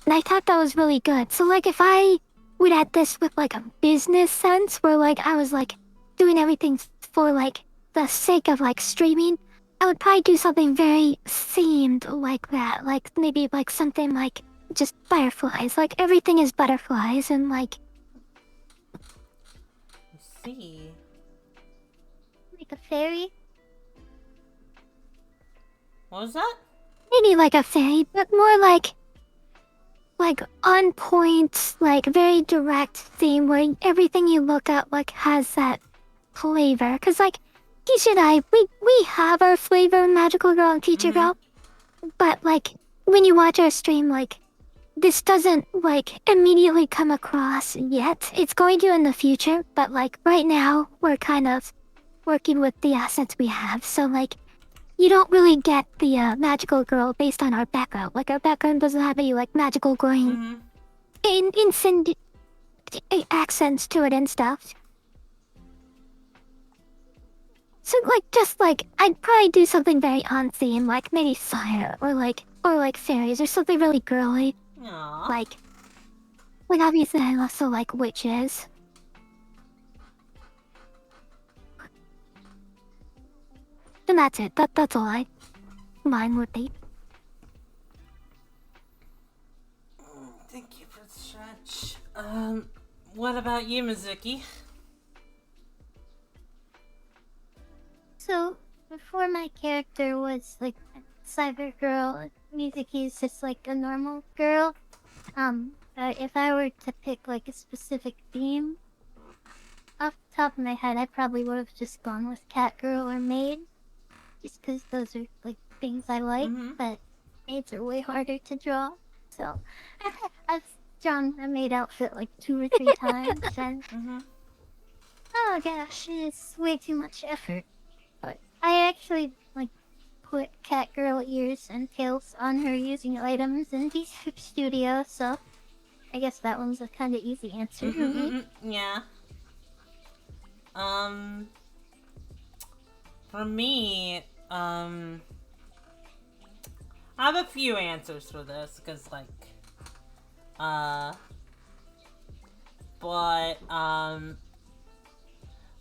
And I thought that was really good. So like if I would add this with like a business sense where like I was like doing everything for like the sake of like streaming, I would probably do something very themed like that. Like maybe like something like just butterflies. Like everything is butterflies and like See. Like a fairy? What was that? maybe like a fairy, but more like on point, like very direct theme where everything you look at like has that flavor. Cause like Kishu and I, we have our flavor in Magical Girl and Teacher Girl, but like when you watch our stream, like this doesn't like immediately come across yet. It's going to in the future, but like right now we're kind of working with the assets we have. So like you don't really get the magical girl based on our background. Like our background doesn't have any like magical glowing accents to it and stuff. So like just like I'd probably do something very on theme, like maybe fire or like fairies or something really girly. Aww. Like obviously I also like witches. And that's it. That's all mine would be. Thank you for the stretch. What about you, Mizuki? So, before my character was like a cyber girl, Mizuki is just like a normal girl. If I were to pick like a specific theme, off the top of my head, I probably would have just gone with cat girl or maid. Just because those are like things I like, but maids are way harder to draw. So, I've drawn a maid outfit like 2 or 3 times, and oh gosh, it's way too much effort. But I actually like put cat girl ears and tails on her using items in VTuber Studio, so I guess that one's a kind of easy answer for me. Yeah. For me, I have a few answers for this, because, like,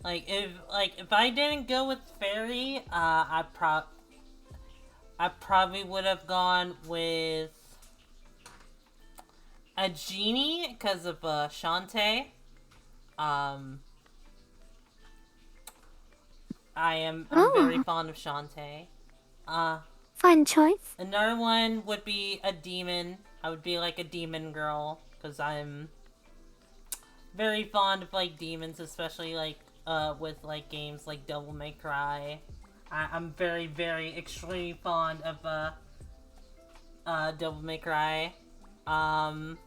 if I didn't go with fairy, I probably would have gone with a genie, because of, Shantae. I'm very fond of Shantae. Fun choice. Another one would be a demon. I would be like a demon girl, because I'm very fond of like demons, especially like with like games like Devil May Cry. I'm very, very extremely fond of Devil May Cry. And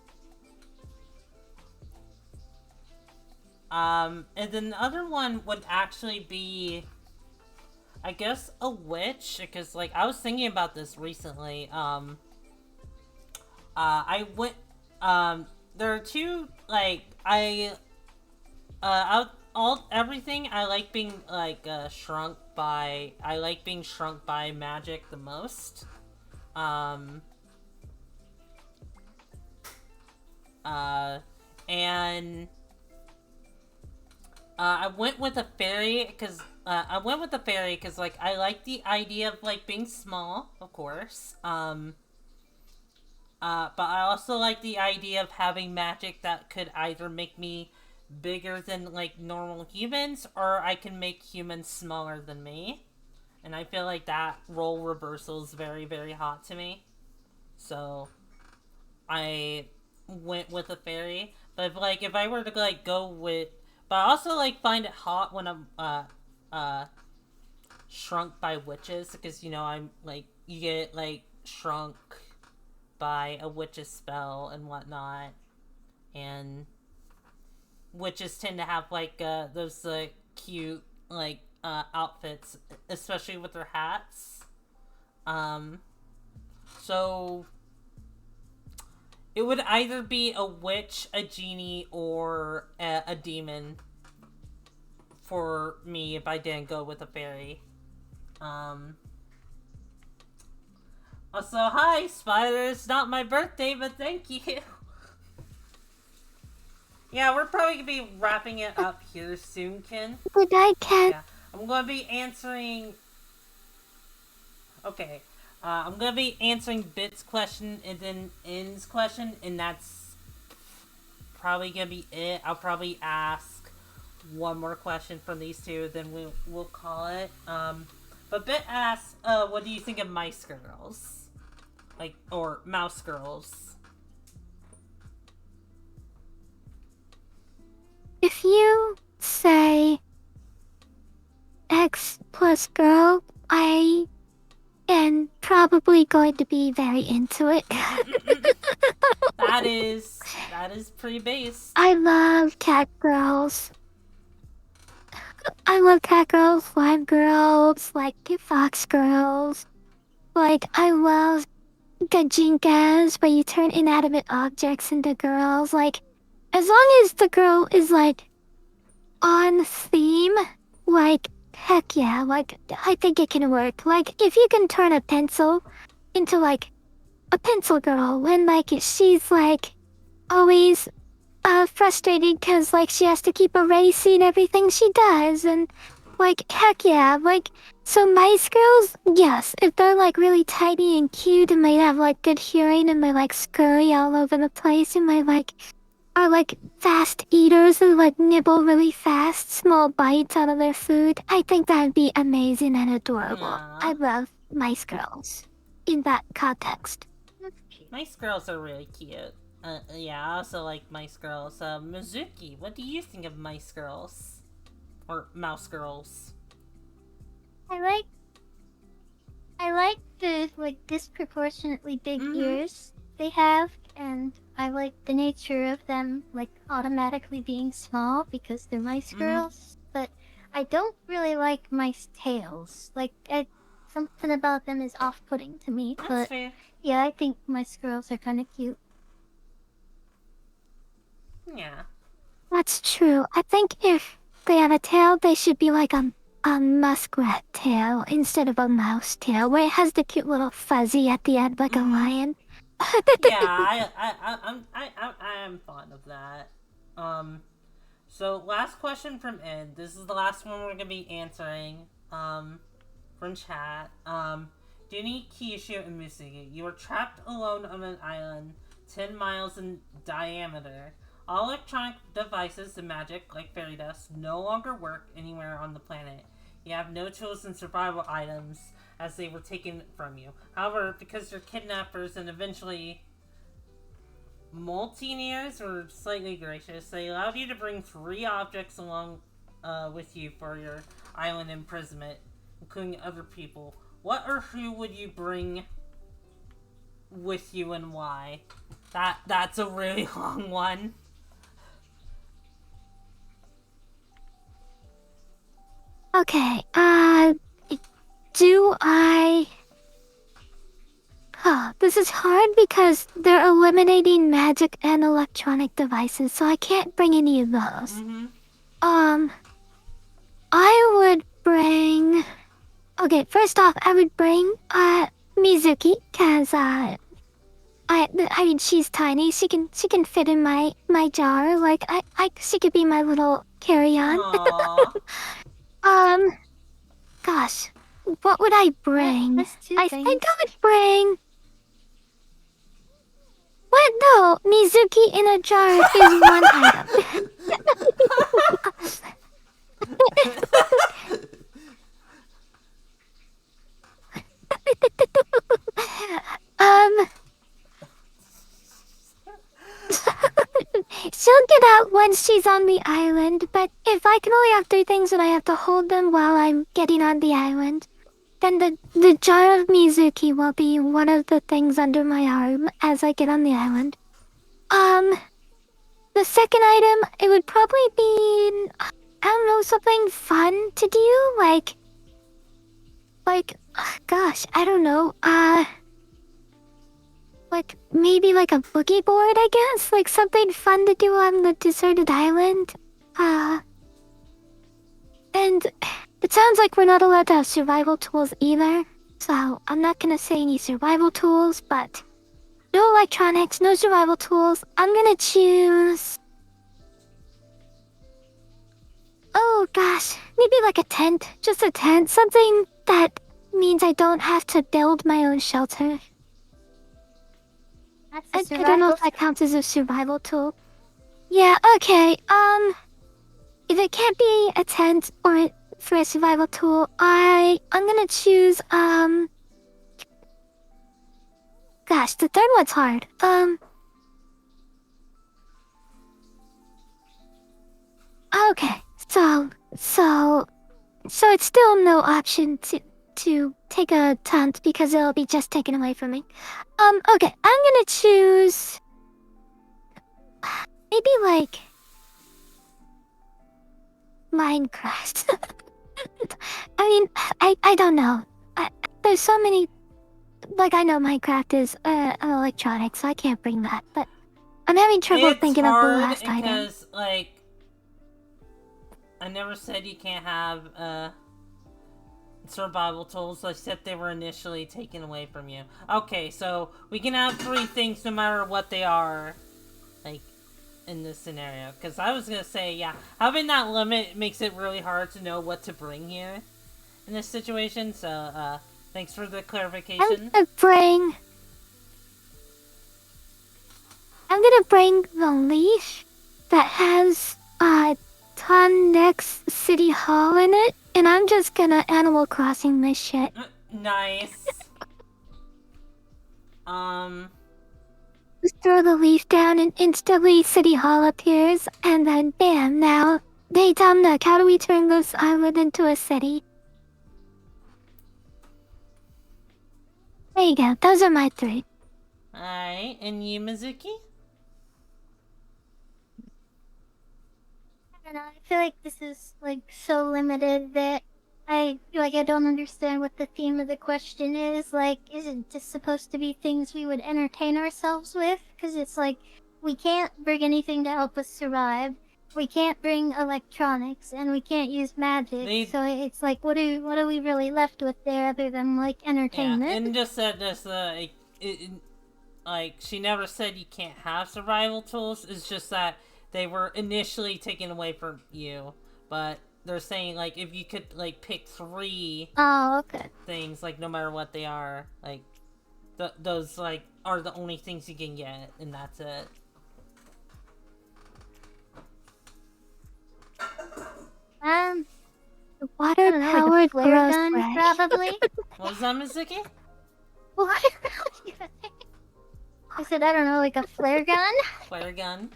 then the other one would actually be, I guess, a witch, because, like, I was thinking about this recently. There are two, like, everything. I like being like shrunk by. I like being shrunk by magic the most. Um. And I went with a fairy because like I like the idea of like being small, of course. But I also like the idea of having magic that could either make me bigger than like normal humans, or I can make humans smaller than me. And I feel like that role reversal is very, very hot to me. So I went with a fairy. But if I were to like go with, but I also like find it hot when I'm shrunk by witches, because I'm like, you get like shrunk by a witch's spell and whatnot, and witches tend to have like those cute like outfits, especially with their hats. So it would either be a witch, a genie, or a demon for me if I didn't go with a fairy. Also, hi, Spider. It's not my birthday, but thank you. Yeah, we're probably gonna be wrapping it up here soon, Ken. Good night, Ken. Yeah, I'm gonna be answering. Okay, I'm gonna be answering Bit's question and then N's question, and that's probably gonna be it. I'll probably ask one more question from these two, then we'll call it. But Bit asks, what do you think of mice girls? Like, or mouse girls? If you say X plus girl, I am probably going to be very into it. That is pretty base. I love cat girls. I love cat girls, slime girls, like fox girls. Like, I love gajinkas, where you turn inanimate objects into girls. Like, as long as the girl is, like, on theme, like, heck yeah, like, I think it can work. Like, if you can turn a pencil into, like, a pencil girl, when, like, she's, like, always frustrated because, like, she has to keep erasing everything she does, and, like, heck yeah, like, so mice girls, yes, if they're, like, really tiny and cute, and they have, like, good hearing, and they, like, scurry all over the place, and they, like, are, like, fast eaters who, like, nibble really fast, small bites out of their food, I think that would be amazing and adorable. Aww. I love mice girls in that context. Mice girls are really cute. Yeah, I also like mice girls. Mizuki, what do you think of mice girls? Or mouse girls? I like the like disproportionately big ears they have, and I like the nature of them like automatically being small because they're mice girls. But I don't really like mice tails. Like something about them is off-putting to me. That's but fair. yeah, I think mice girls are kind of cute. Yeah. That's true. I think if they have a tail, they should be like a muskrat tail instead of a mouse tail, where it has the cute little fuzzy at the end like a lion. Yeah, I am fond of that. So last question from Ed. This is the last one we're gonna be answering. From chat. Dinny, Kyushu, and Mizuki, you are trapped alone on an island 10 miles in diameter. All electronic devices and magic, like fairy dust, no longer work anywhere on the planet. You have no tools and survival items, as they were taken from you. However, because your kidnappers and eventually Multineers were slightly gracious, they allowed you to bring 3 objects along with you for your island imprisonment, including other people. What or who would you bring with you, and why? That's a really long one. Okay, do I... Huh, this is hard because they're eliminating magic and electronic devices, so I can't bring any of those. I would bring... Okay, first off, I would bring, Mizuki, cause, I mean, she's tiny. She can fit in my jar. Like, she could be my little carry-on. Aww. Gosh, what would I bring? That's two I things. think I would bring... What? No, Mizuki in a jar is one item. um... She'll get out once she's on the island, but if I can only have 3 things and I have to hold them while I'm getting on the island, then the jar of Mizuki will be one of the things under my arm as I get on the island. The second item, it would probably be, I don't know, something fun to do, gosh, I don't know, like, maybe like a boogie board, I guess? Like something fun to do on the deserted island. And it sounds like we're not allowed to have survival tools either. So I'm not gonna say any survival tools, but no electronics, no survival tools. I'm gonna choose... Oh gosh, maybe like a tent. Just a tent. Something that means I don't have to build my own shelter. That's I don't know if that counts as a survival tool. Yeah, okay, if it can't be a tent or for a survival tool, I'm gonna choose, gosh, the third one's hard. Okay, so it's still no option to take a tent because it'll be just taken away from me. Okay, I'm gonna choose... Maybe, like... Minecraft. I mean, I don't know. There's so many... Like, I know Minecraft is, electronic, so I can't bring that, but... I'm having trouble thinking of the last item. Because, like... I never said you can't have, survival tools. I said they were initially taken away from you. Okay, so we can have 3 things no matter what they are, like, in this scenario. Because I was gonna say, yeah, having that limit makes it really hard to know what to bring here in this situation, so, thanks for the clarification. I'm gonna bring the leash that has, Next City Hall in it, and I'm just gonna Animal Crossing this shit. Nice. Just throw the leaf down and instantly City Hall appears, and then bam, now, hey Dominic, how do we turn this island into a city? There you go, those are my 3. Alright, and you, Mizuki? I don't know, I feel like this is, like, so limited that I don't understand what the theme of the question is. Like, is it just supposed to be things we would entertain ourselves with? Because it's like, we can't bring anything to help us survive, we can't bring electronics, and we can't use magic, so it's like, what are we really left with there other than, like, entertainment? Yeah, and just said this, like, she never said you can't have survival tools, it's just that they were initially taken away from you, but they're saying, like, if you could, like, pick 3 things, like, no matter what they are, like, those, like, are the only things you can get, and that's it. The water-powered flare gross gun, spray. probably? What was that, Mizuki? What? I said, I don't know, like a flare gun? Flare gun.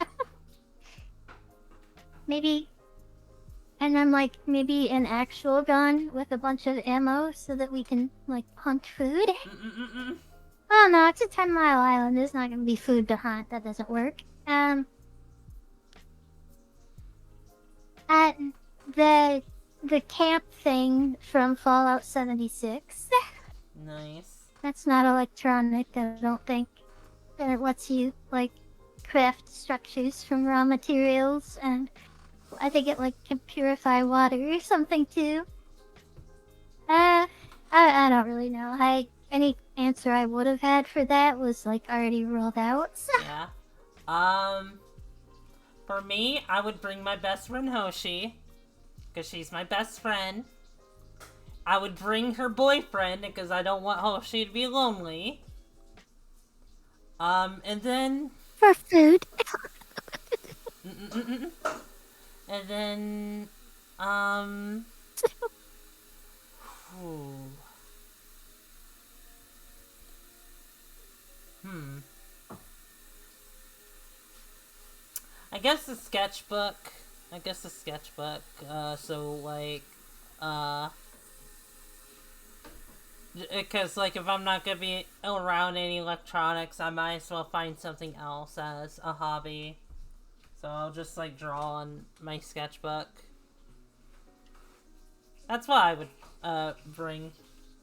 Maybe. And then, like, maybe an actual gun with a bunch of ammo so that we can, like, hunt food? Oh no, it's a 10-mile island. There's not gonna be food to hunt. That doesn't work. At the camp thing from Fallout 76. Nice. That's not electronic, I don't think. And it lets you, like, craft structures from raw materials, and I think it like can purify water or something too. I don't really know. Any answer I would have had for that was like already ruled out. So. Yeah. For me, I would bring my best friend Hoshi, because she's my best friend. I would bring her boyfriend, because I don't want Hoshi to be lonely. And then... For food. And then... I guess the sketchbook. So, like, because, like, if I'm not gonna be around any electronics, I might as well find something else as a hobby. So I'll just, like, draw on my sketchbook. That's what I would, bring.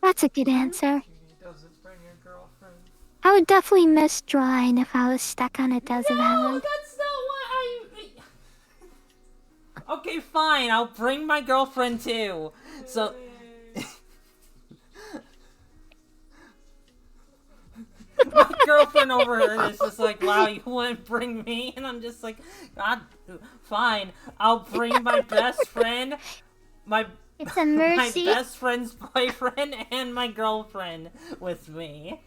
That's a good answer. He doesn't bring your girlfriend. I would definitely miss drawing if I was stuck on a desert island. That's not what I... Okay, fine, I'll bring my girlfriend too. So... My girlfriend over here is just like, wow, you wouldn't bring me? And I'm just like, God, fine. I'll bring my best friend, It's a mercy. my best friend's boyfriend, and my girlfriend with me.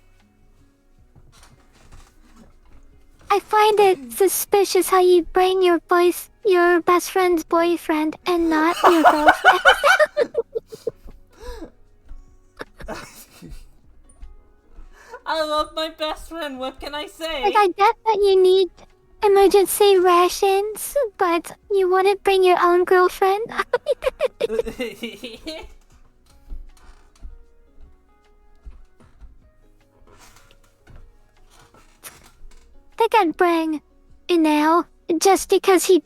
I find it suspicious how you bring your best friend's boyfriend and not your girlfriend. I love my best friend, what can I say? Like, I get that you need emergency rations, but you wouldn't bring your own girlfriend? Think I'd bring Inel just because he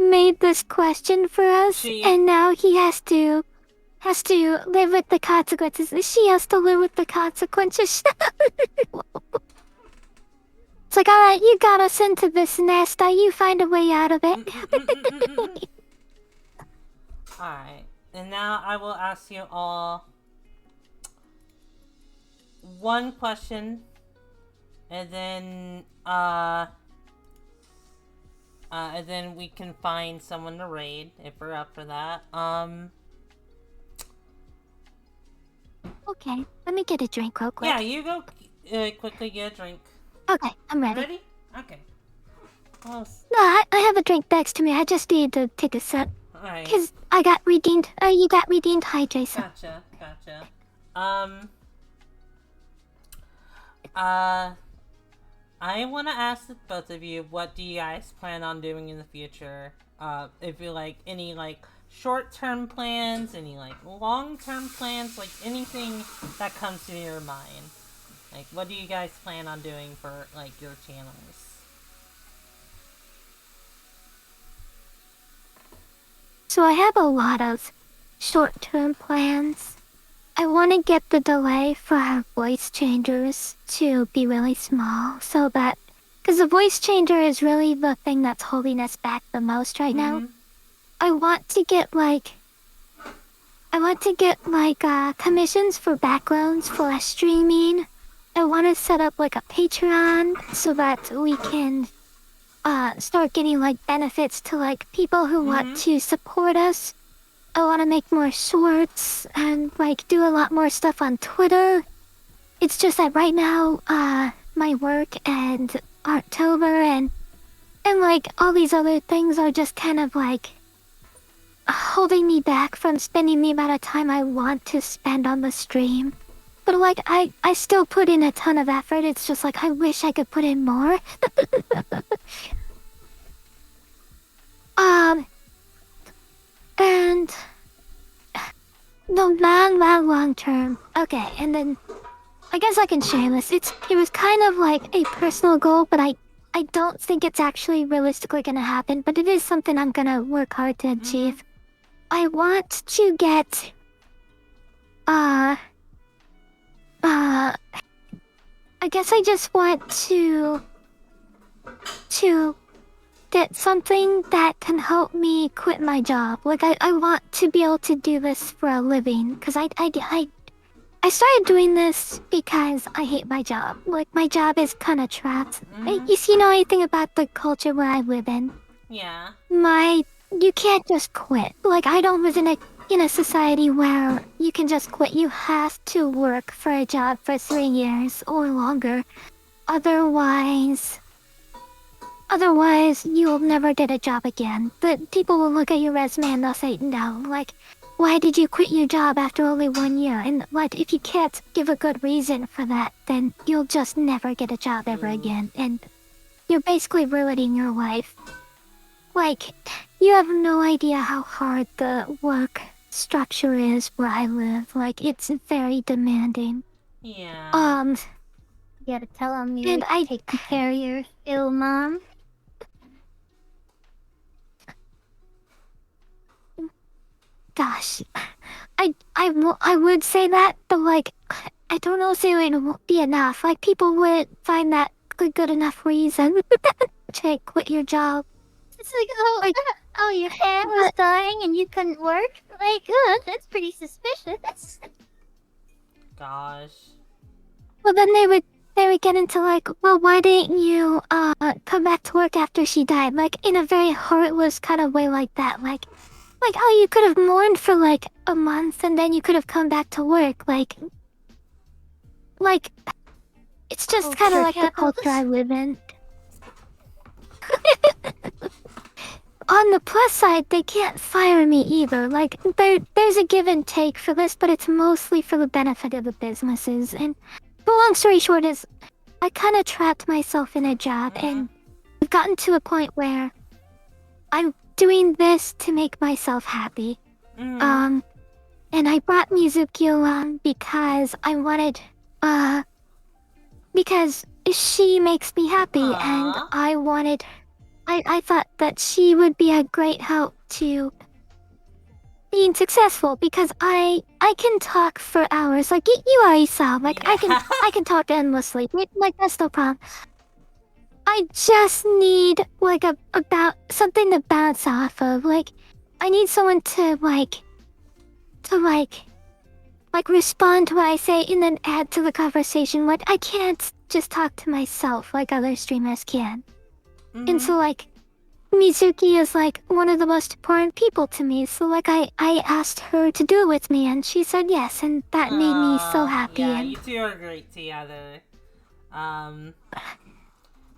made this question for us, and now he has to live with the consequences. She has to live with the consequences. It's like, alright, you got us into this nest, you find a way out of it. Alright, and now I will ask you all one question, and then we can find someone to raid if we're up for that. Okay, let me get a drink real quick. Yeah, you go quickly get a drink. Okay, I'm ready. Ready? Okay. No, I have a drink next to me. I just need to take a sip. Alright. Because I got redeemed. You got redeemed. Hi, Jason. Gotcha. I want to ask both of you, what do you guys plan on doing in the future? If you like any like short-term plans, any like long-term plans, like anything that comes to your mind. Like, what do you guys plan on doing for like your channels? So I have a lot of short-term plans. I want to get the delay for our voice changers to be really small, so that... Because the voice changer is really the thing that's holding us back the most right now. I want to get, like... commissions for backgrounds for our streaming. I want to set up, like, a Patreon so that we can, start getting, like, benefits to, like, people who want to support us. I want to make more shorts and, like, do a lot more stuff on Twitter. It's just that right now, my work and Arttober and, like, all these other things are just kind of, like, holding me back from spending the amount of time I want to spend on the stream. But, like, I still put in a ton of effort. It's just, like, I wish I could put in more. And... no, long term. Okay, and then... I guess I can share this. It was kind of like a personal goal, but I don't think it's actually realistically gonna happen, but it is something I'm gonna work hard to achieve. I want to get... I guess I just want to something that can help me quit my job. Like, I want to be able to do this for a living. Because I started doing this because I hate my job. Like, my job is kind of trapped. You know anything about the culture where I live in? Yeah. You can't just quit. Like, I don't live in a society where you can just quit. You have to work for a job for 3 years or longer. Otherwise, you'll never get a job again. But people will look at your resume and they'll say, no, like, why did you quit your job after only 1 year? And, like, if you can't give a good reason for that, then you'll just never get a job ever again. And you're basically ruining your life. Like, you have no idea how hard the work structure is where I live. Like, it's very demanding. Yeah. You gotta tell him you And I take care of your ill mom. Gosh, I would say that, but like, I don't know if it won't be enough. Like, people wouldn't find that good enough reason to quit your job. It's like, oh, your hair was dying and you couldn't work? Like, that's pretty suspicious. Gosh. Well, then they would get into like, well, why didn't you come back to work after she died? Like, in a very heartless kind of way like that. Like, oh, you could have mourned for like a month and then you could have come back to work. Like, it's just kind of like the culture I live in. On the plus side, they can't fire me either. Like, there's a give and take for this, but it's mostly for the benefit of the businesses. And the long story short is, I kind of trapped myself in a job, and I've gotten to a point where I'm doing this to make myself happy. And I brought Mizuki along because I wanted, because she makes me happy, and I wanted... I thought that she would be a great help to being successful because I can talk for hours. Like, you already saw. Like, Yeah. I can talk endlessly. Like, that's no problem. I just need like about something to bounce off of. Like, I need someone to respond to what I say and then add to the conversation. Like, I can't just talk to myself like other streamers can. And so, like, Mizuki is, like, one of the most important people to me. So, like, I asked her to do it with me, and she said yes, and that made me so happy. Yeah, and... you two are great together.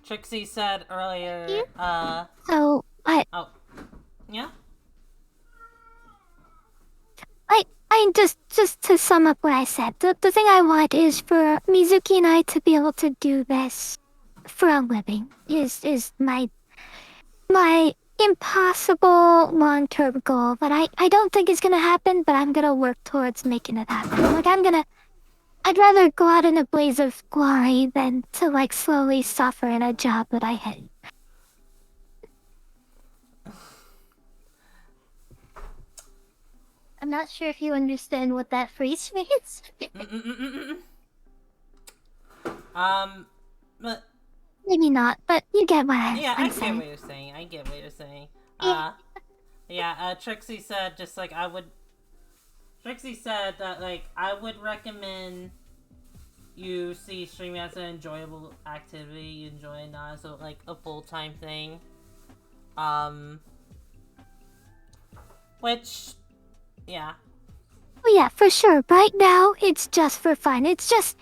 Trixie said earlier, So, Oh. Yeah? I just to sum up what I said, the thing I want is for Mizuki and I to be able to do this for a living. Is my impossible long-term goal, but I don't think it's gonna happen, but I'm gonna work towards making it happen. Like, I'd rather go out in a blaze of glory than to, like, slowly suffer in a job that I hate. I'm not sure if you understand what that phrase means. But Maybe not, but you get what I'm I get saying. what you're saying. I get what you're saying. Trixie said just like Trixie said that like I would recommend you see streaming as an enjoyable activity you enjoy, not as like a full-time thing. Which, yeah. Oh yeah, for sure. Right now, it's just for fun. It's just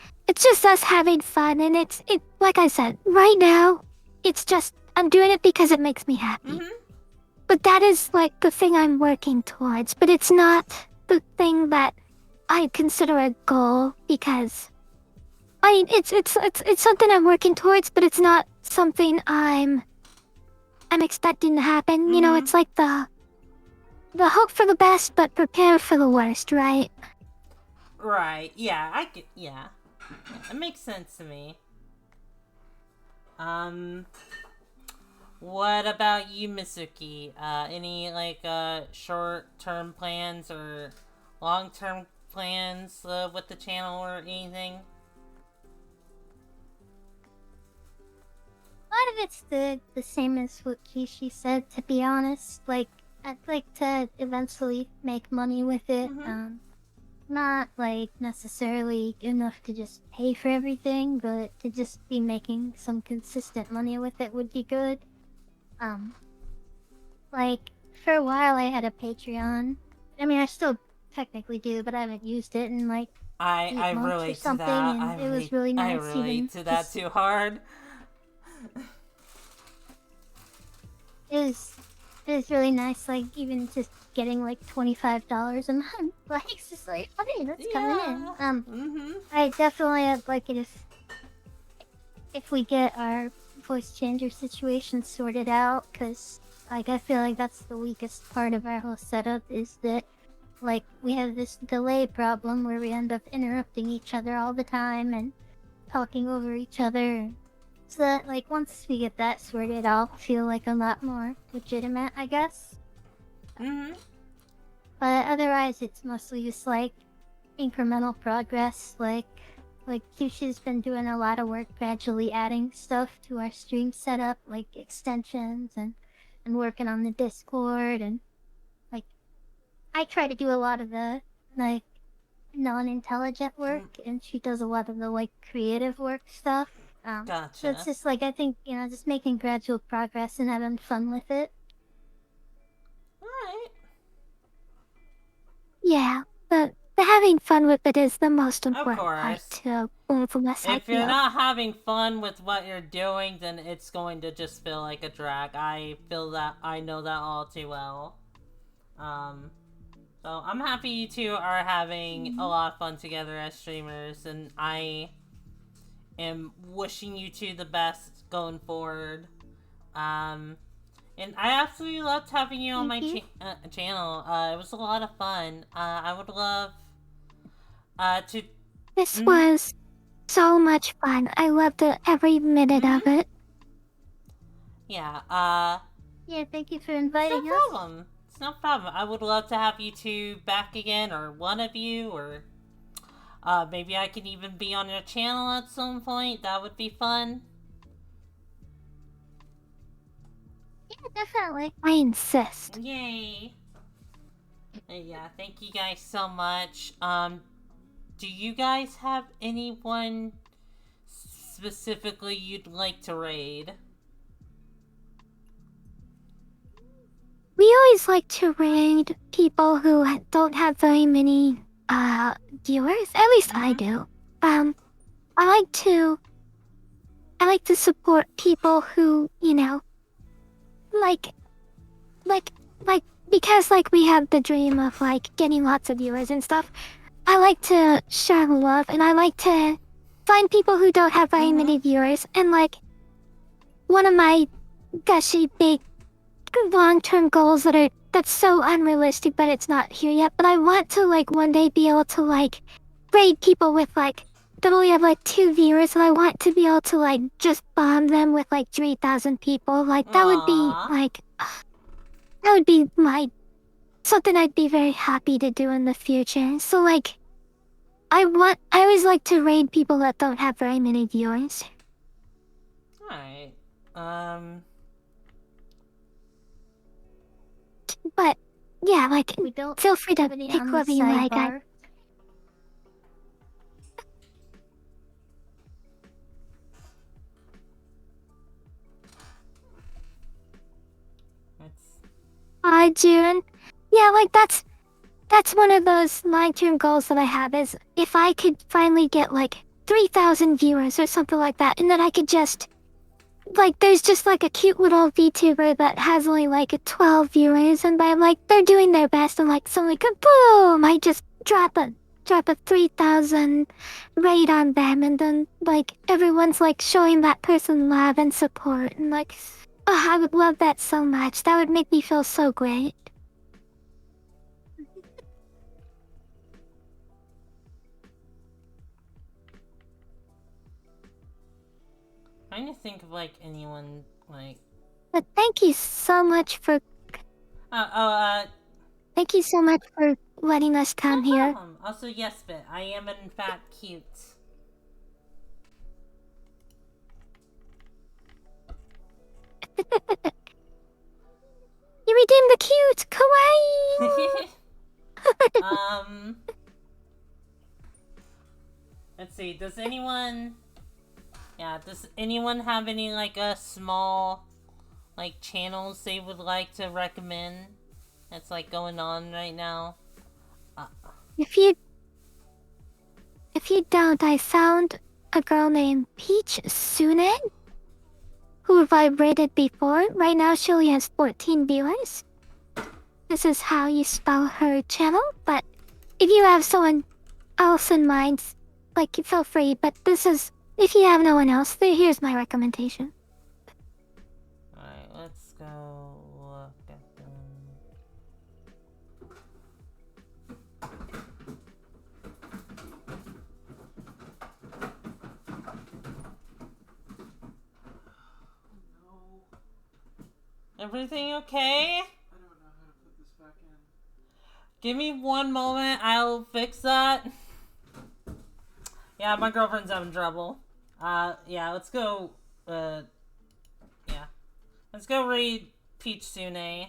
us having fun, and it like I said, right now, it's just I'm doing it because it makes me happy. But that is like the thing I'm working towards. But it's not the thing that I consider a goal because I mean it's something I'm working towards, but it's not something I'm expecting to happen. You know, it's like the hope for the best, but prepare for the worst, right? Right, yeah, I get, yeah. It makes sense to me. What about you, Mizuki? Any, like, short-term plans or long-term plans with the channel or anything? lot of it's the same as what Kyushu said, to be honest. Like, I'd like to eventually make money with it. Not like necessarily enough to just pay for everything, but to just be making some consistent money with it would be good. Like, for a while I had a Patreon. I mean, I still technically do, but I haven't used it in like I 8 months or relate to something, that. and it was really nice. I relate even to that just- too hard. It was really nice, like even just getting like $25 a month. Like it's just like, okay, that's coming in. I definitely would like it if we get our voice changer situation sorted out, because like I feel like that's the weakest part of our whole setup, is that like we have this delay problem where we end up interrupting each other all the time and talking over each other. So that, like, once we get that sorted, I'll feel like a lot more legitimate, I guess. But otherwise, it's mostly just like incremental progress. Like Kyushu's been doing a lot of work gradually adding stuff to our stream setup, like extensions and working on the Discord, and like I try to do a lot of the like non-intelligent work, and she does a lot of the like creative work stuff. Gotcha. So it's just like, I think, you know, just making gradual progress and having fun with it. Alright. Yeah, but the having fun with it is the most important part course. to both of us, I If you're feel. not having fun with what you're doing, then it's going to just feel like a drag. I feel that. I know that all too well. So I'm happy you two are having a lot of fun together as streamers, and I am wishing you two the best going forward. And I absolutely loved having you on my channel. It was a lot of fun. I would love to. This was so much fun. I loved every minute of it. Yeah. Yeah, thank you for inviting us. No problem. It's no problem. I would love to have you two back again, or one of you, or maybe I can even be on your channel at some point. That would be fun. Yeah, definitely. I insist. Yay. Yeah, thank you guys so much. Do you guys have anyone specifically you'd like to raid? We always like to raid people who don't have very many viewers. At least I do. I like to support people who, you know, like because like we have the dream of like getting lots of viewers and stuff. I like to share love, and I like to find people who don't have very many viewers, and like one of my gushy big long-term goals that's so unrealistic, but it's not here yet, but I want to like one day be able to like raid people with like that only have like 2 viewers, and I want to be able to like just bomb them with like 3,000 people. Like that would be like that would be something I'd be very happy to do in the future. So like I always like to raid people that don't have very many viewers. Alright. But yeah, like We don't feel free to have any pick on the whoever you like. sidebar. Hi, June. Yeah, like that's one of those long-term goals that I have, is if I could finally get like 3,000 viewers or something like that, and then I could just like there's just like a cute little VTuber that has only like 12 viewers, and by like they're doing their best, and like suddenly kaboom, I just drop a 3,000 raid on them, and then like everyone's like showing that person love and support, and like I would love that so much. That would make me feel so great. Trying to think of like anyone like. But thank you so much for thank you so much for letting us come here. Also, yes, but I am in fact cute. You redeemed the cute! Kawaii! Let's see, does anyone have any, like, small, like, channels they would like to recommend that's, like, going on right now? If you don't, I found a girl named Peach Sune who vibrated before. Right now she only has 14 viewers. This is how you spell her channel, but if you have someone else in mind, like, feel free, but this is, if you have no one else, here's my recommendation. Alright, let's go look at them. Everything okay? I don't know how to put this back in. Give me one moment, I'll fix that. Yeah, my girlfriend's having trouble. Yeah, let's go, Let's go read Peach Sune.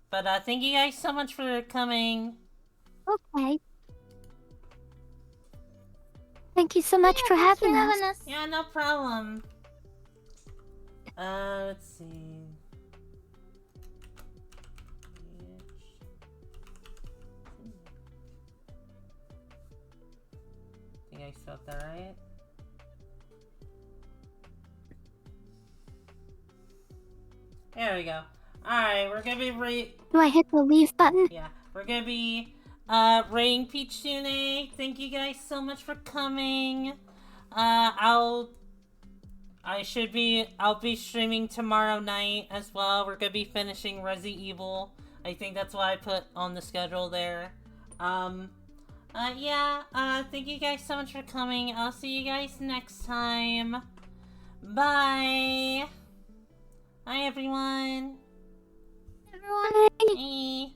But, thank you guys so much for coming. Okay. Thank you so much for having us. Yeah, no problem. Let's see. Think I spelled that right? There we go. Alright, we're gonna be Do I hit the leave button? Yeah, we're gonna be rating Peach Sune. Thank you guys so much for coming. I'll be streaming tomorrow night as well. We're gonna be finishing Resident Evil. I think that's what I put on the schedule there. Thank you guys so much for coming. I'll see you guys next time. Bye. Hi, everyone. Everyone. Hey.